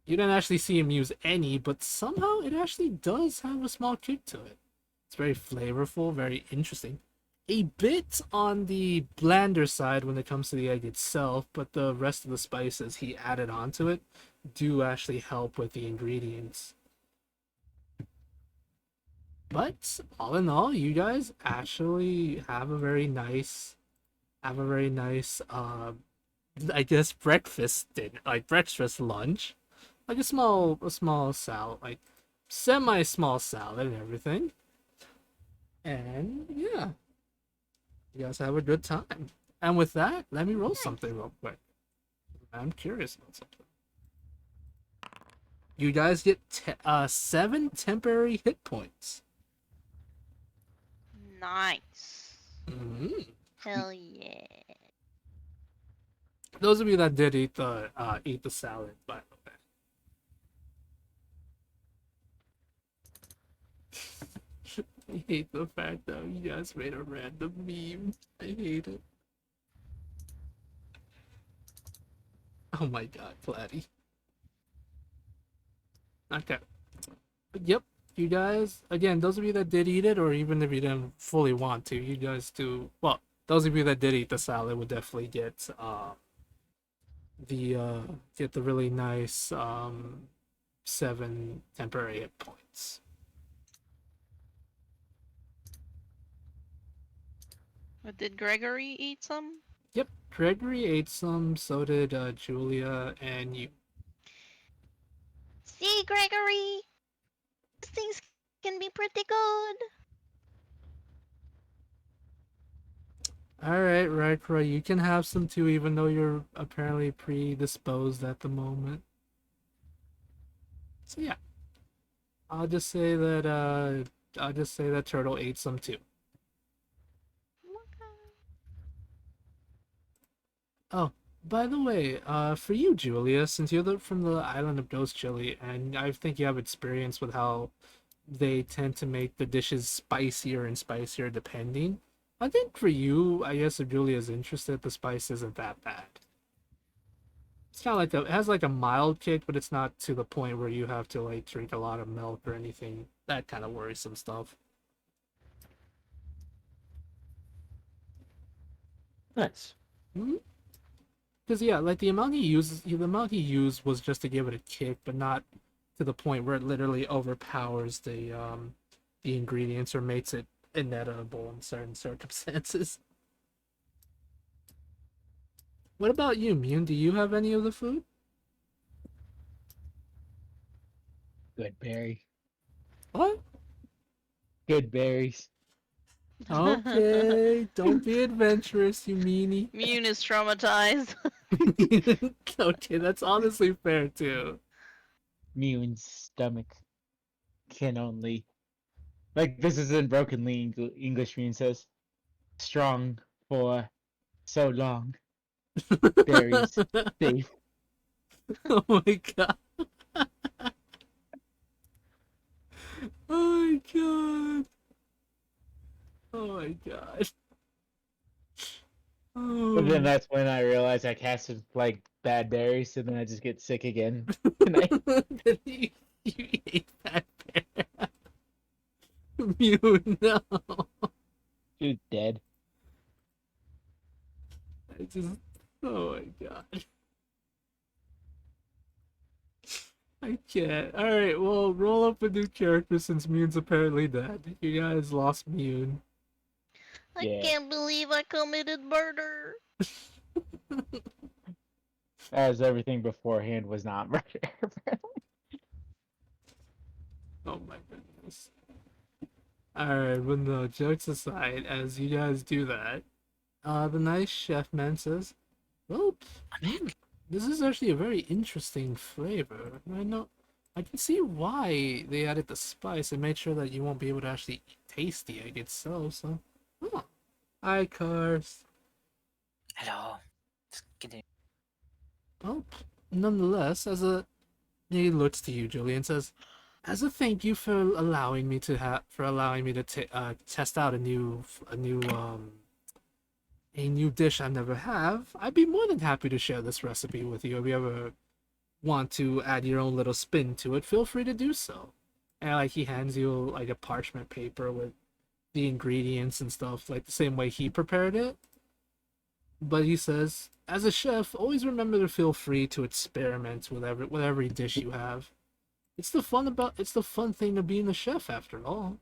You don't actually see him use any, but somehow it actually does have a small kick to it. It's very flavorful, very interesting. A bit on the blander side when it comes to the egg itself, but the rest of the spices he added onto it do actually help with the ingredients. But all in all, you guys actually have a very nice, I guess breakfast lunch, like a small salad, like semi small salad and everything. And yeah, you guys have a good time. And with that, let me roll something real quick. I'm curious about something. You guys get 7 temporary hit points. Nice. Mm-hmm. Hell yeah. Those of you that did eat the salad, by the way. I hate the fact that you guys made a random meme. I hate it. Oh my god, Platy. Okay. Yep. You guys, again, those of you that did eat it, or even if you didn't fully want to, you guys do. Well, those of you that did eat the salad would definitely the get the really nice 7 temporary hit points. But did Gregory eat some? Yep, Gregory ate some, so did Julia and you. See, Gregory, these things can be pretty good. Alright, right, you can have some too, even though you're apparently predisposed at the moment. So yeah. I'll just say that Turtle ate some too. Oh, by the way, for you, Julia, since you're from the island of Ghost Chili, and I think you have experience with how they tend to make the dishes spicier and spicier depending. I think for you, I guess if Julia's interested, the spice isn't that bad. It's kind of like it has like a mild kick, but it's not to the point where you have to like drink a lot of milk or anything. That kind of worrisome stuff. Nice. Because yeah, like the amount he used was just to give it a kick, but not to the point where it literally overpowers the ingredients or makes it inedible in certain circumstances. What about you, Mune? Do you have any of the food? Good berry. What? Good berries. Okay, don't be adventurous, you meanie. Mune is traumatized. Okay, that's honestly fair too. Mune's stomach can only. Like, this is in brokenly English. Mune says, strong for so long. Berries safe. Oh my god. Oh my god. Oh my god. But then Oh. that's when I realized I casted like bad berries, so then I just get sick again tonight. you, you ate that bear. Mew, no. Dude, dead. I just. Oh my god. I can't. Alright, well, roll up a new character since Mune's apparently dead. You guys lost Mune. I Yeah. can't believe I committed murder. As everything beforehand was not murder. Oh my goodness. Alright, but no, jokes aside, as you guys do that, the nice chef man says, well, this is actually a very interesting flavor. I can see why they added the spice and made sure that you won't be able to actually taste the egg itself, so. Oh. Hi, Cars. Hello. Just continue. Well, nonetheless, he looks to you, Julie, and says, as a thank you for allowing me to test out a new dish I never have, I'd be more than happy to share this recipe with you. If you ever want to add your own little spin to it, feel free to do so. And like he hands you like a parchment paper with the ingredients and stuff, like the same way he prepared it. But he says, as a chef, always remember to feel free to experiment with every dish you have. It's the fun thing of being a chef after all.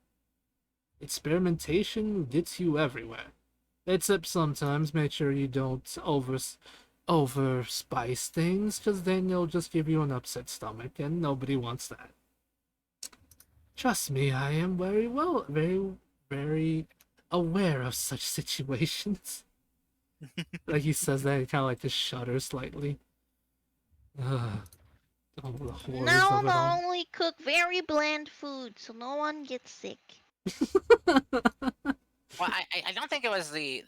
Experimentation gets you everywhere. Except sometimes make sure you don't over spice things, because then you'll just give you an upset stomach, and nobody wants that. Trust me, I am very aware of such situations. Like he says that, he kind of like just shudders slightly. Ugh. Oh, the horrors Now of it all. I only cook very bland food, so no one gets sick. Well, I don't think it was the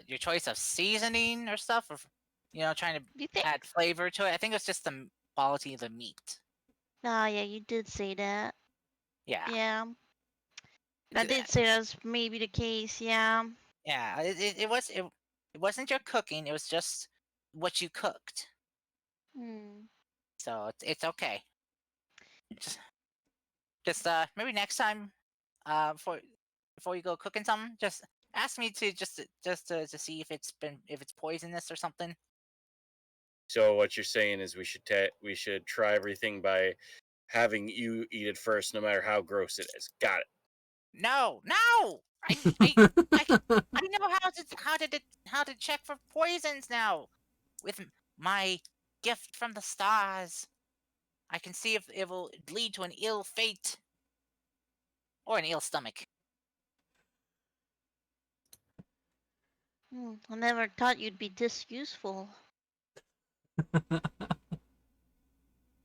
your choice of seasoning or stuff, or trying to You think? add flavor to it. I think it's just the quality of the meat. Ah, yeah, you did say that. Yeah. Yeah. I did say that's maybe the case, yeah. Yeah, it wasn't your cooking. It was just what you cooked. Hmm. So it's okay. Just maybe next time, before you go cooking something, just ask me to to see if it's poisonous or something. So what you're saying is we should try everything by having you eat it first, no matter how gross it is. Got it. No, no. I know how to check for poisons now. With my gift from the stars, I can see if it will lead to an ill fate or an ill stomach. I never thought you'd be this useful.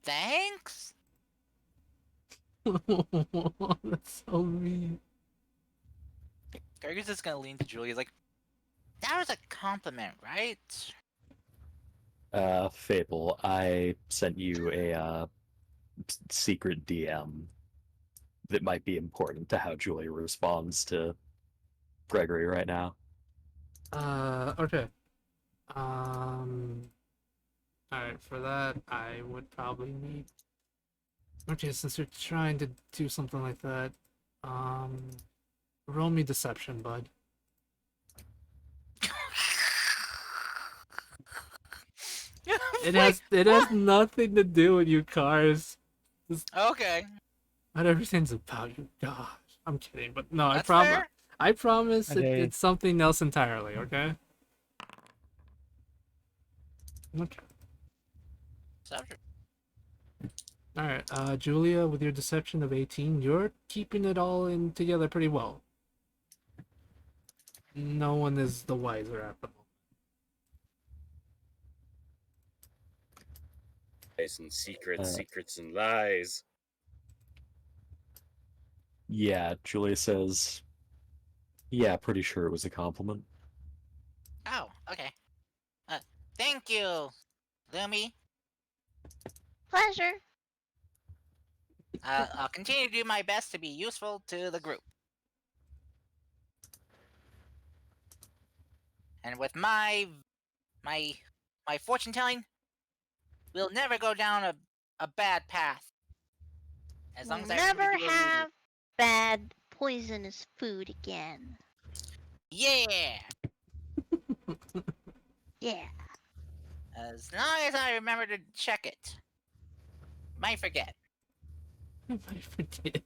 Thanks. That's so mean. Gregor's just gonna lean to Julie. He's like, "That was a compliment, right?" Fable, I sent you a secret DM that might be important to how Julia responds to Gregory right now. Okay. Alright, for that, I would probably need. Okay, since you're trying to do something like that, roll me deception, bud. It has nothing to do with you cars. Okay. Not everything's about you. Gosh, I'm kidding, but no, That's fair. I promise Okay. it's something else entirely. Okay. Okay. Subject. All right, Julia, with your deception of 18, you're keeping it all in together pretty well. No one is the wiser at the moment. Lies and secrets and lies. Yeah, Julia says, yeah, pretty sure it was a compliment. Oh, okay. Thank you, Lumi. Pleasure. I'll continue to do my best to be useful to the group. And with my fortune telling, we'll never go down a bad path. As long We'll as I remember never you were leading. have bad poisonous food again. Yeah. Yeah. As long as I remember to check it. Might forget. I forget.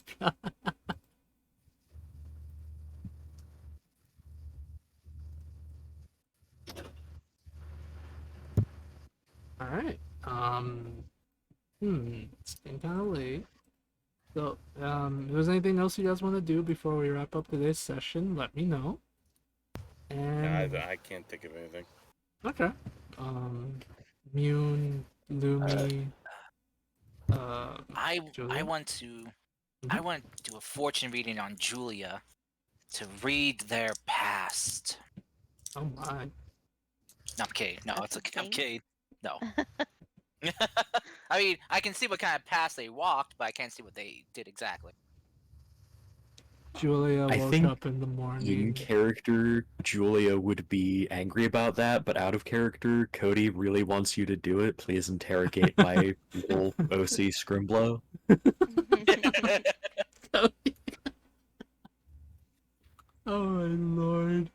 All right. It's getting kind of late. So, if there's anything else you guys want to do before we wrap up today's session, let me know. And I can't think of anything. okay. Mune, Lumi, I Julia? want to I want to do a fortune reading on Julia to read their past. Oh my. No, I'm kidding. No, That's it's a okay. I'm thing? kidding. No. I mean, I can see what kind of path they walked, but I can't see what they did exactly. Julia I woke think up in the In morning. character, Julia would be angry about that, but out of character, Cody really wants you to do it. Please interrogate my little OC Scrimblow. Oh my lord.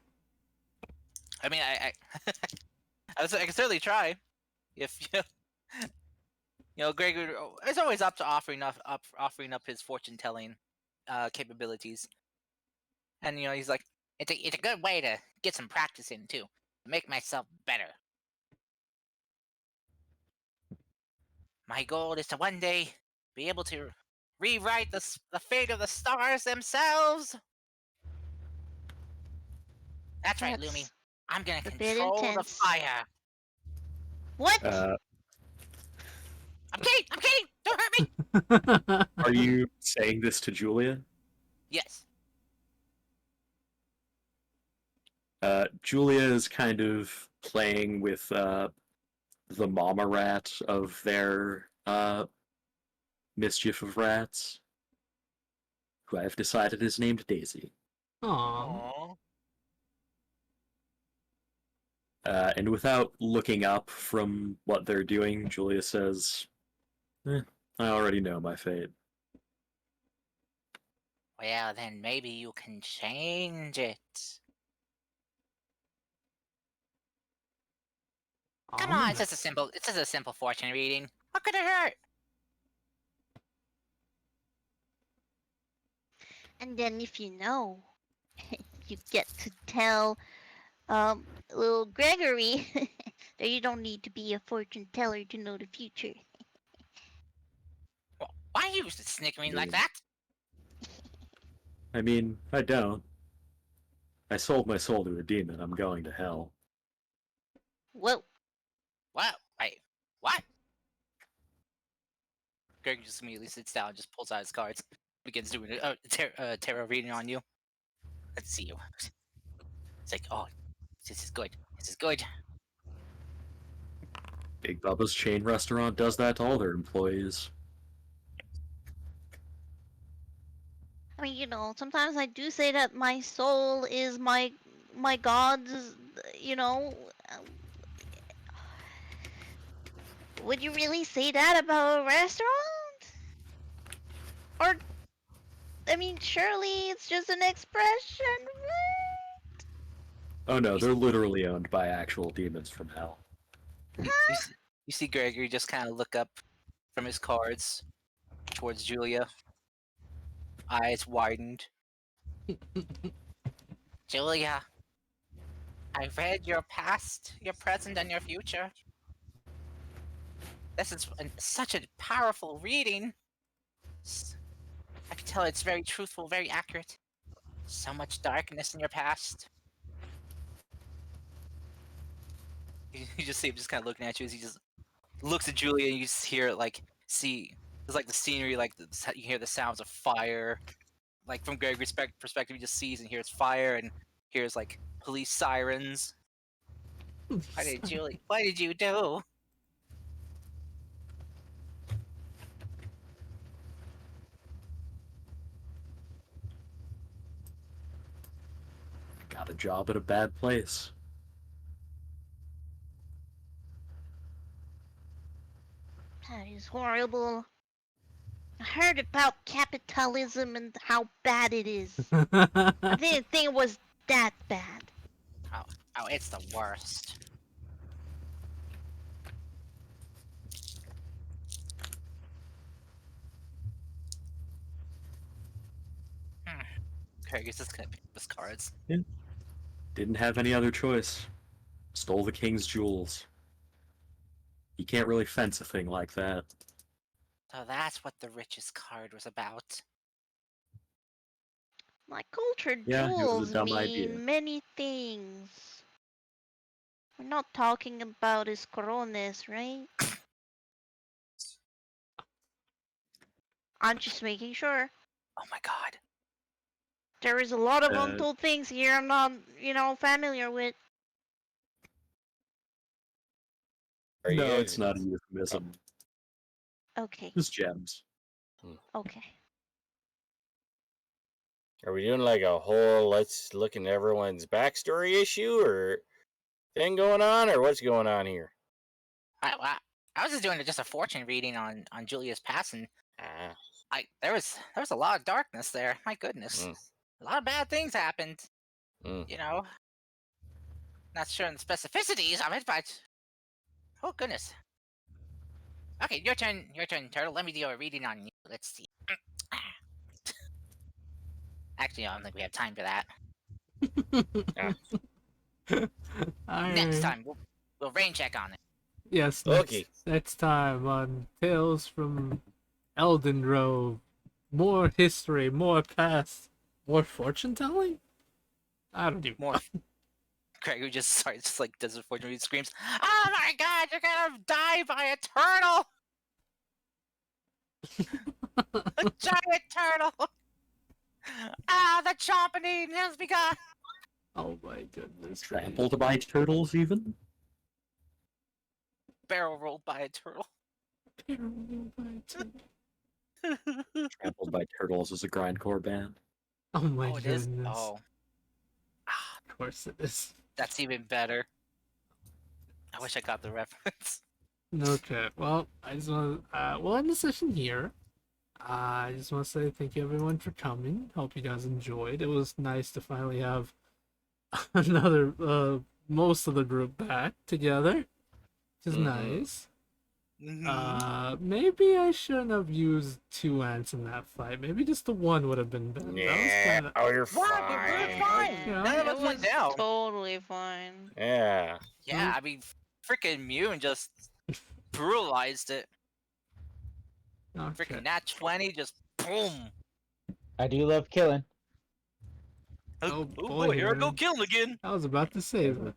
I mean, I can certainly try. If Gregor is always up to offering up his fortune telling capabilities, and he's like, it's a good way to get some practice in too, to make myself better. My goal is to one day be able to rewrite the fate of the stars themselves. That's right, Lumi. That's I'm gonna a bit control the intense. fire. What? I'm kidding. I'm kidding. Don't hurt me. Are you saying this to Julia? Yes. Julia is kind of playing with the mama rat of their mischief of rats, who I've decided is named Daisy. Aww. And without looking up from what they're doing, Julia says, I already know my fate. Well, then maybe you can change it. Come on, it's just a simple fortune reading. What could it hurt? And then if you know, you get to tell little Gregory that you don't need to be a fortune teller to know the future. Why are you snickering like that? I mean, I don't. I sold my soul to a demon. I'm going to hell. Whoa. What? Wait, what? Greg just immediately sits down and just pulls out his cards. Begins doing a tarot reading on you. Let's see you. It's like, oh, this is good. This is good. Big Bubba's chain restaurant does that to all their employees. I mean, you know, sometimes I do say that my soul is my god's, you know. Would you really say that about a restaurant? Or, I mean, surely it's just an expression, right? Oh no, they're literally owned by actual demons from hell. You see Gregory just kind of look up from his cards towards Julia. Eyes widened. Julia, I read your past, your present, and your future. This is such a powerful reading. I can tell it's very truthful, very accurate. So much darkness in your past. You just see him just kind of looking at you as he just looks at Julia, and you just hear like there's like the scenery, like you hear the sounds of fire. Like from Greg's perspective, he just sees and hears fire and hears like police sirens. What did you do? Got a job at a bad place. That is horrible. I heard about capitalism and how bad it is. I didn't think it was that bad. Oh, it's the worst. Craig is just gonna pick up his cards. Yeah. Didn't have any other choice. Stole the king's jewels. You can't really fence a thing like that. So that's what the richest card was about. My cultured Yeah, it was a jewels dumb mean idea. many things. We're not talking about his coronas, right? I'm just making sure. Oh my god. There is a lot of untold things here I'm not, familiar with. No, it's not a euphemism. Okay. Just gems. Okay. Are we doing like a whole let's look into everyone's backstory issue or thing going on, or what's going on here? I was just doing just a fortune reading on Julia's passing. There was a lot of darkness there. My goodness, a lot of bad things happened. You know, not sure on the specificities of it, but oh goodness. Okay, your turn, Turtle. Let me do a reading on you. Let's see. Actually, I don't think we have time for that. Next time, we'll rain check on it. Yes, next time on Tales from Eldeen. More history, more past, more fortune telling? I don't even more. Craig who just starts just like does a fortune reading, screams, "Oh my god, you're gonna die by a turtle!" A giant turtle! Ah, the chomping has begun! Oh my goodness. Trampled by turtles, even? Barrel rolled by a turtle. Barrel rolled by a turtle. Trampled by Turtles is a grindcore band. Oh my Oh, it goodness. is? Oh. Ah, Of course it is. that's even better. I wish I got the reference. Okay, well, I just want to, we'll end the session here. I just want to say thank you everyone for coming. Hope you guys enjoyed. It was nice to finally have another, most of the group back together, which is nice. Maybe I shouldn't have used 2 ants in that fight. Maybe just the one would have been better. That was Yeah. kind of. Oh, you're What? fine. We're fine. Yeah. None of It us went was down. totally fine. Yeah. Yeah, I mean, freaking Mew just brutalized it. Okay. Freaking Nat 20 just boom. I do love killing. Oh, Oh boy, boy, here I go man. killing again. I was about to say that.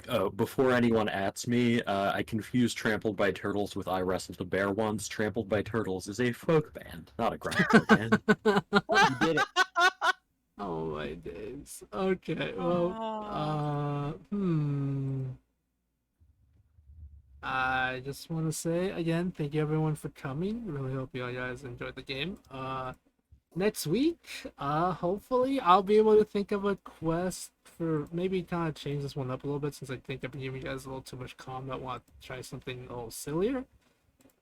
Oh, before anyone ats me, I confused Trampled by Turtles with I Wrestled a Bear once. Trampled by Turtles is a folk band, not a grindcore band. You did it. Oh my days. Okay, well, I just want to say again, thank you everyone for coming. Really hope you guys enjoyed the game. Next week, hopefully I'll be able to think of a quest for maybe kind of change this one up a little bit since I think I've been giving you guys a little too much combat. Want to try something a little sillier.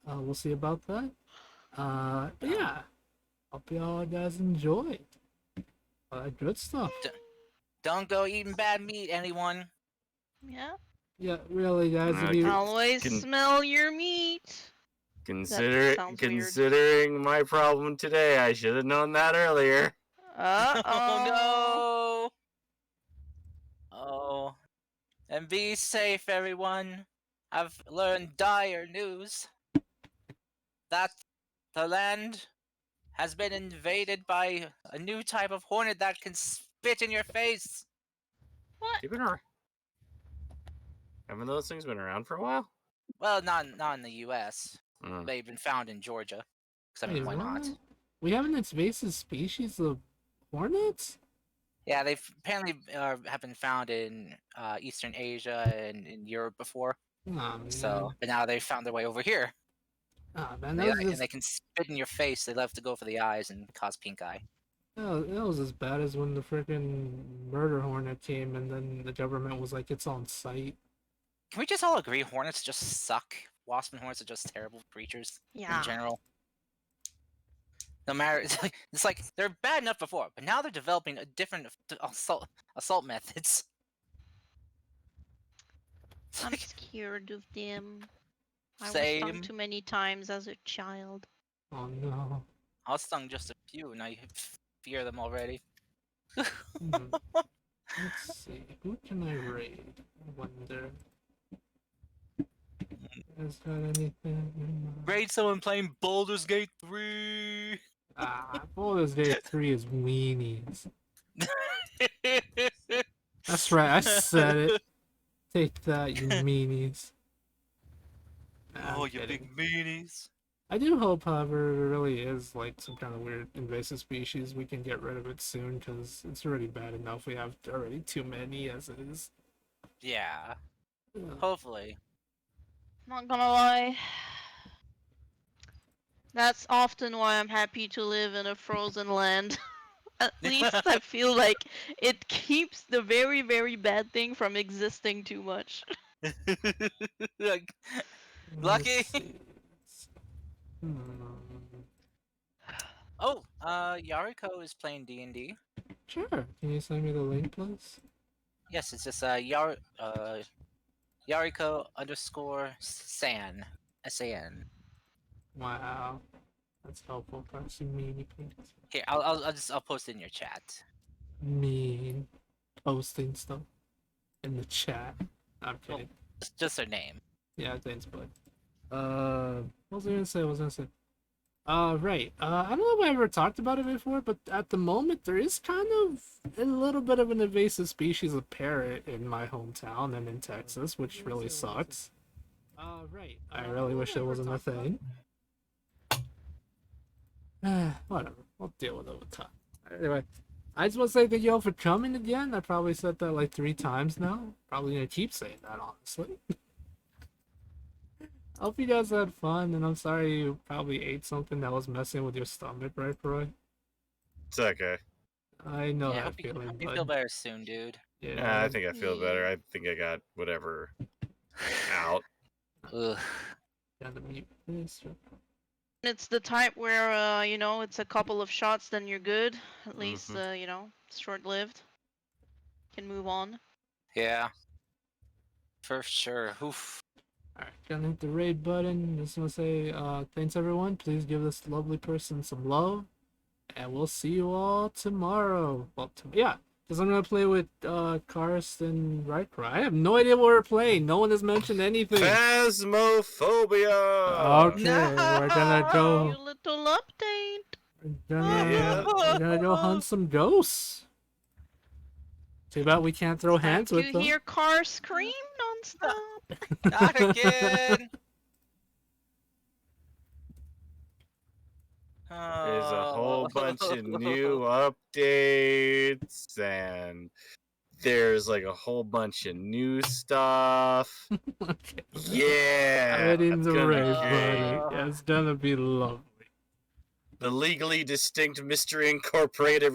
We'll see about that. But yeah, hope y'all guys enjoyed. Good stuff. Don't go eating bad meat, anyone. Yeah. Yeah, really, guys. If you Always smell your meat. sounds weird. Considering my problem today, I should have known that earlier. Oh no! Oh. And be safe, everyone. I've learned dire news that the land has been invaded by a new type of hornet that can spit in your face. What? They've been around. Haven't those things been around for a while? Well, not in the U.S. Mm. They've been found in Georgia. 'Cause, I mean, Wait, why not? what? We have an invasive species of hornets? Yeah, they've apparently have been found in Eastern Asia and in Europe before. Oh, man. So, but now they've found their way over here. Oh, man, They, that was and just they can spit in your face. They love to go for the eyes and cause pink eye. that was as bad as when the freaking murder hornet came and then the government was like, it's on site. Can we just all agree hornets just suck? Wasp and hornets are just terrible creatures Yeah. in general. No matter, it's like they're bad enough before, but now they're developing a different assault methods. It's I'm like, scared of them. I was same. stung too many times as a child. Oh no. I was stung just a few, and I fear them already. Hmm. Let's see. Who can I raid? I wonder. Has got anything? Raid someone playing Baldur's Gate 3. Baldur's Gate 3 is weenies. That's right, I said it. Take that, you meanies. Nah, Oh, I'm you kidding. big meanies. I do hope, however, there really is like some kind of weird invasive species. We can get rid of it soon because it's already bad enough. We have already too many as it is. Yeah, Yeah. hopefully. Not gonna lie. That's often why I'm happy to live in a frozen land. At least I feel like it keeps the very, very bad thing from existing too much. Like, Let's lucky. see. Hmm. Oh, Yariko is playing D&D. Sure. Can you send me the link, please? Yes, it's just Yariko underscore San. S-A-N. Wow. That's helpful. Actually, meanie, please. Here, I'll post it in your chat. Mean. Posting stuff in the chat. I'm kidding. Just her name. Yeah, thanks, bud. What was I gonna say? Right. I don't know if I ever talked about it before, but at the moment there is kind of a little bit of an invasive species of parrot in my hometown and in Texas, which really sucks. Right. I really wish it wasn't a thing. Whatever. We'll deal with it with time. Anyway, I just want to say thank you all for coming again. I probably said that like 3 times now. Probably gonna keep saying that, honestly. I hope you guys had fun, and I'm sorry you probably ate something that was messing with your stomach, right, Roy? It's okay. I know Yeah, I that hope you feeling, feel bud. better soon, dude. Yeah. I think I feel better. I think I got whatever out. Ugh. Gotta mute this. It's the type where you know, it's a couple of shots, then you're good. At least you know, it's short-lived. Can move on. Yeah. For sure. Oof. Alright, gonna hit the raid button. Just wanna say thanks everyone. Please give this lovely person some love. And we'll see you all tomorrow. Well, yeah, because I'm gonna play with Karsten Riker. I have no idea what we're playing. No one has mentioned anything. Phasmophobia. Okay, we're gonna You go. little update. We're gonna go hunt some ghosts. Too bad we can't throw Time hands to with them. hear cars scream non-stop. Not again. There's a whole bunch of Oh. new updates, and there's like a whole bunch of new stuff. Okay. Yeah, I'm in it's the gonna raid, be buddy. great. It's gonna be lovely. The legally distinct Mystery Incorporated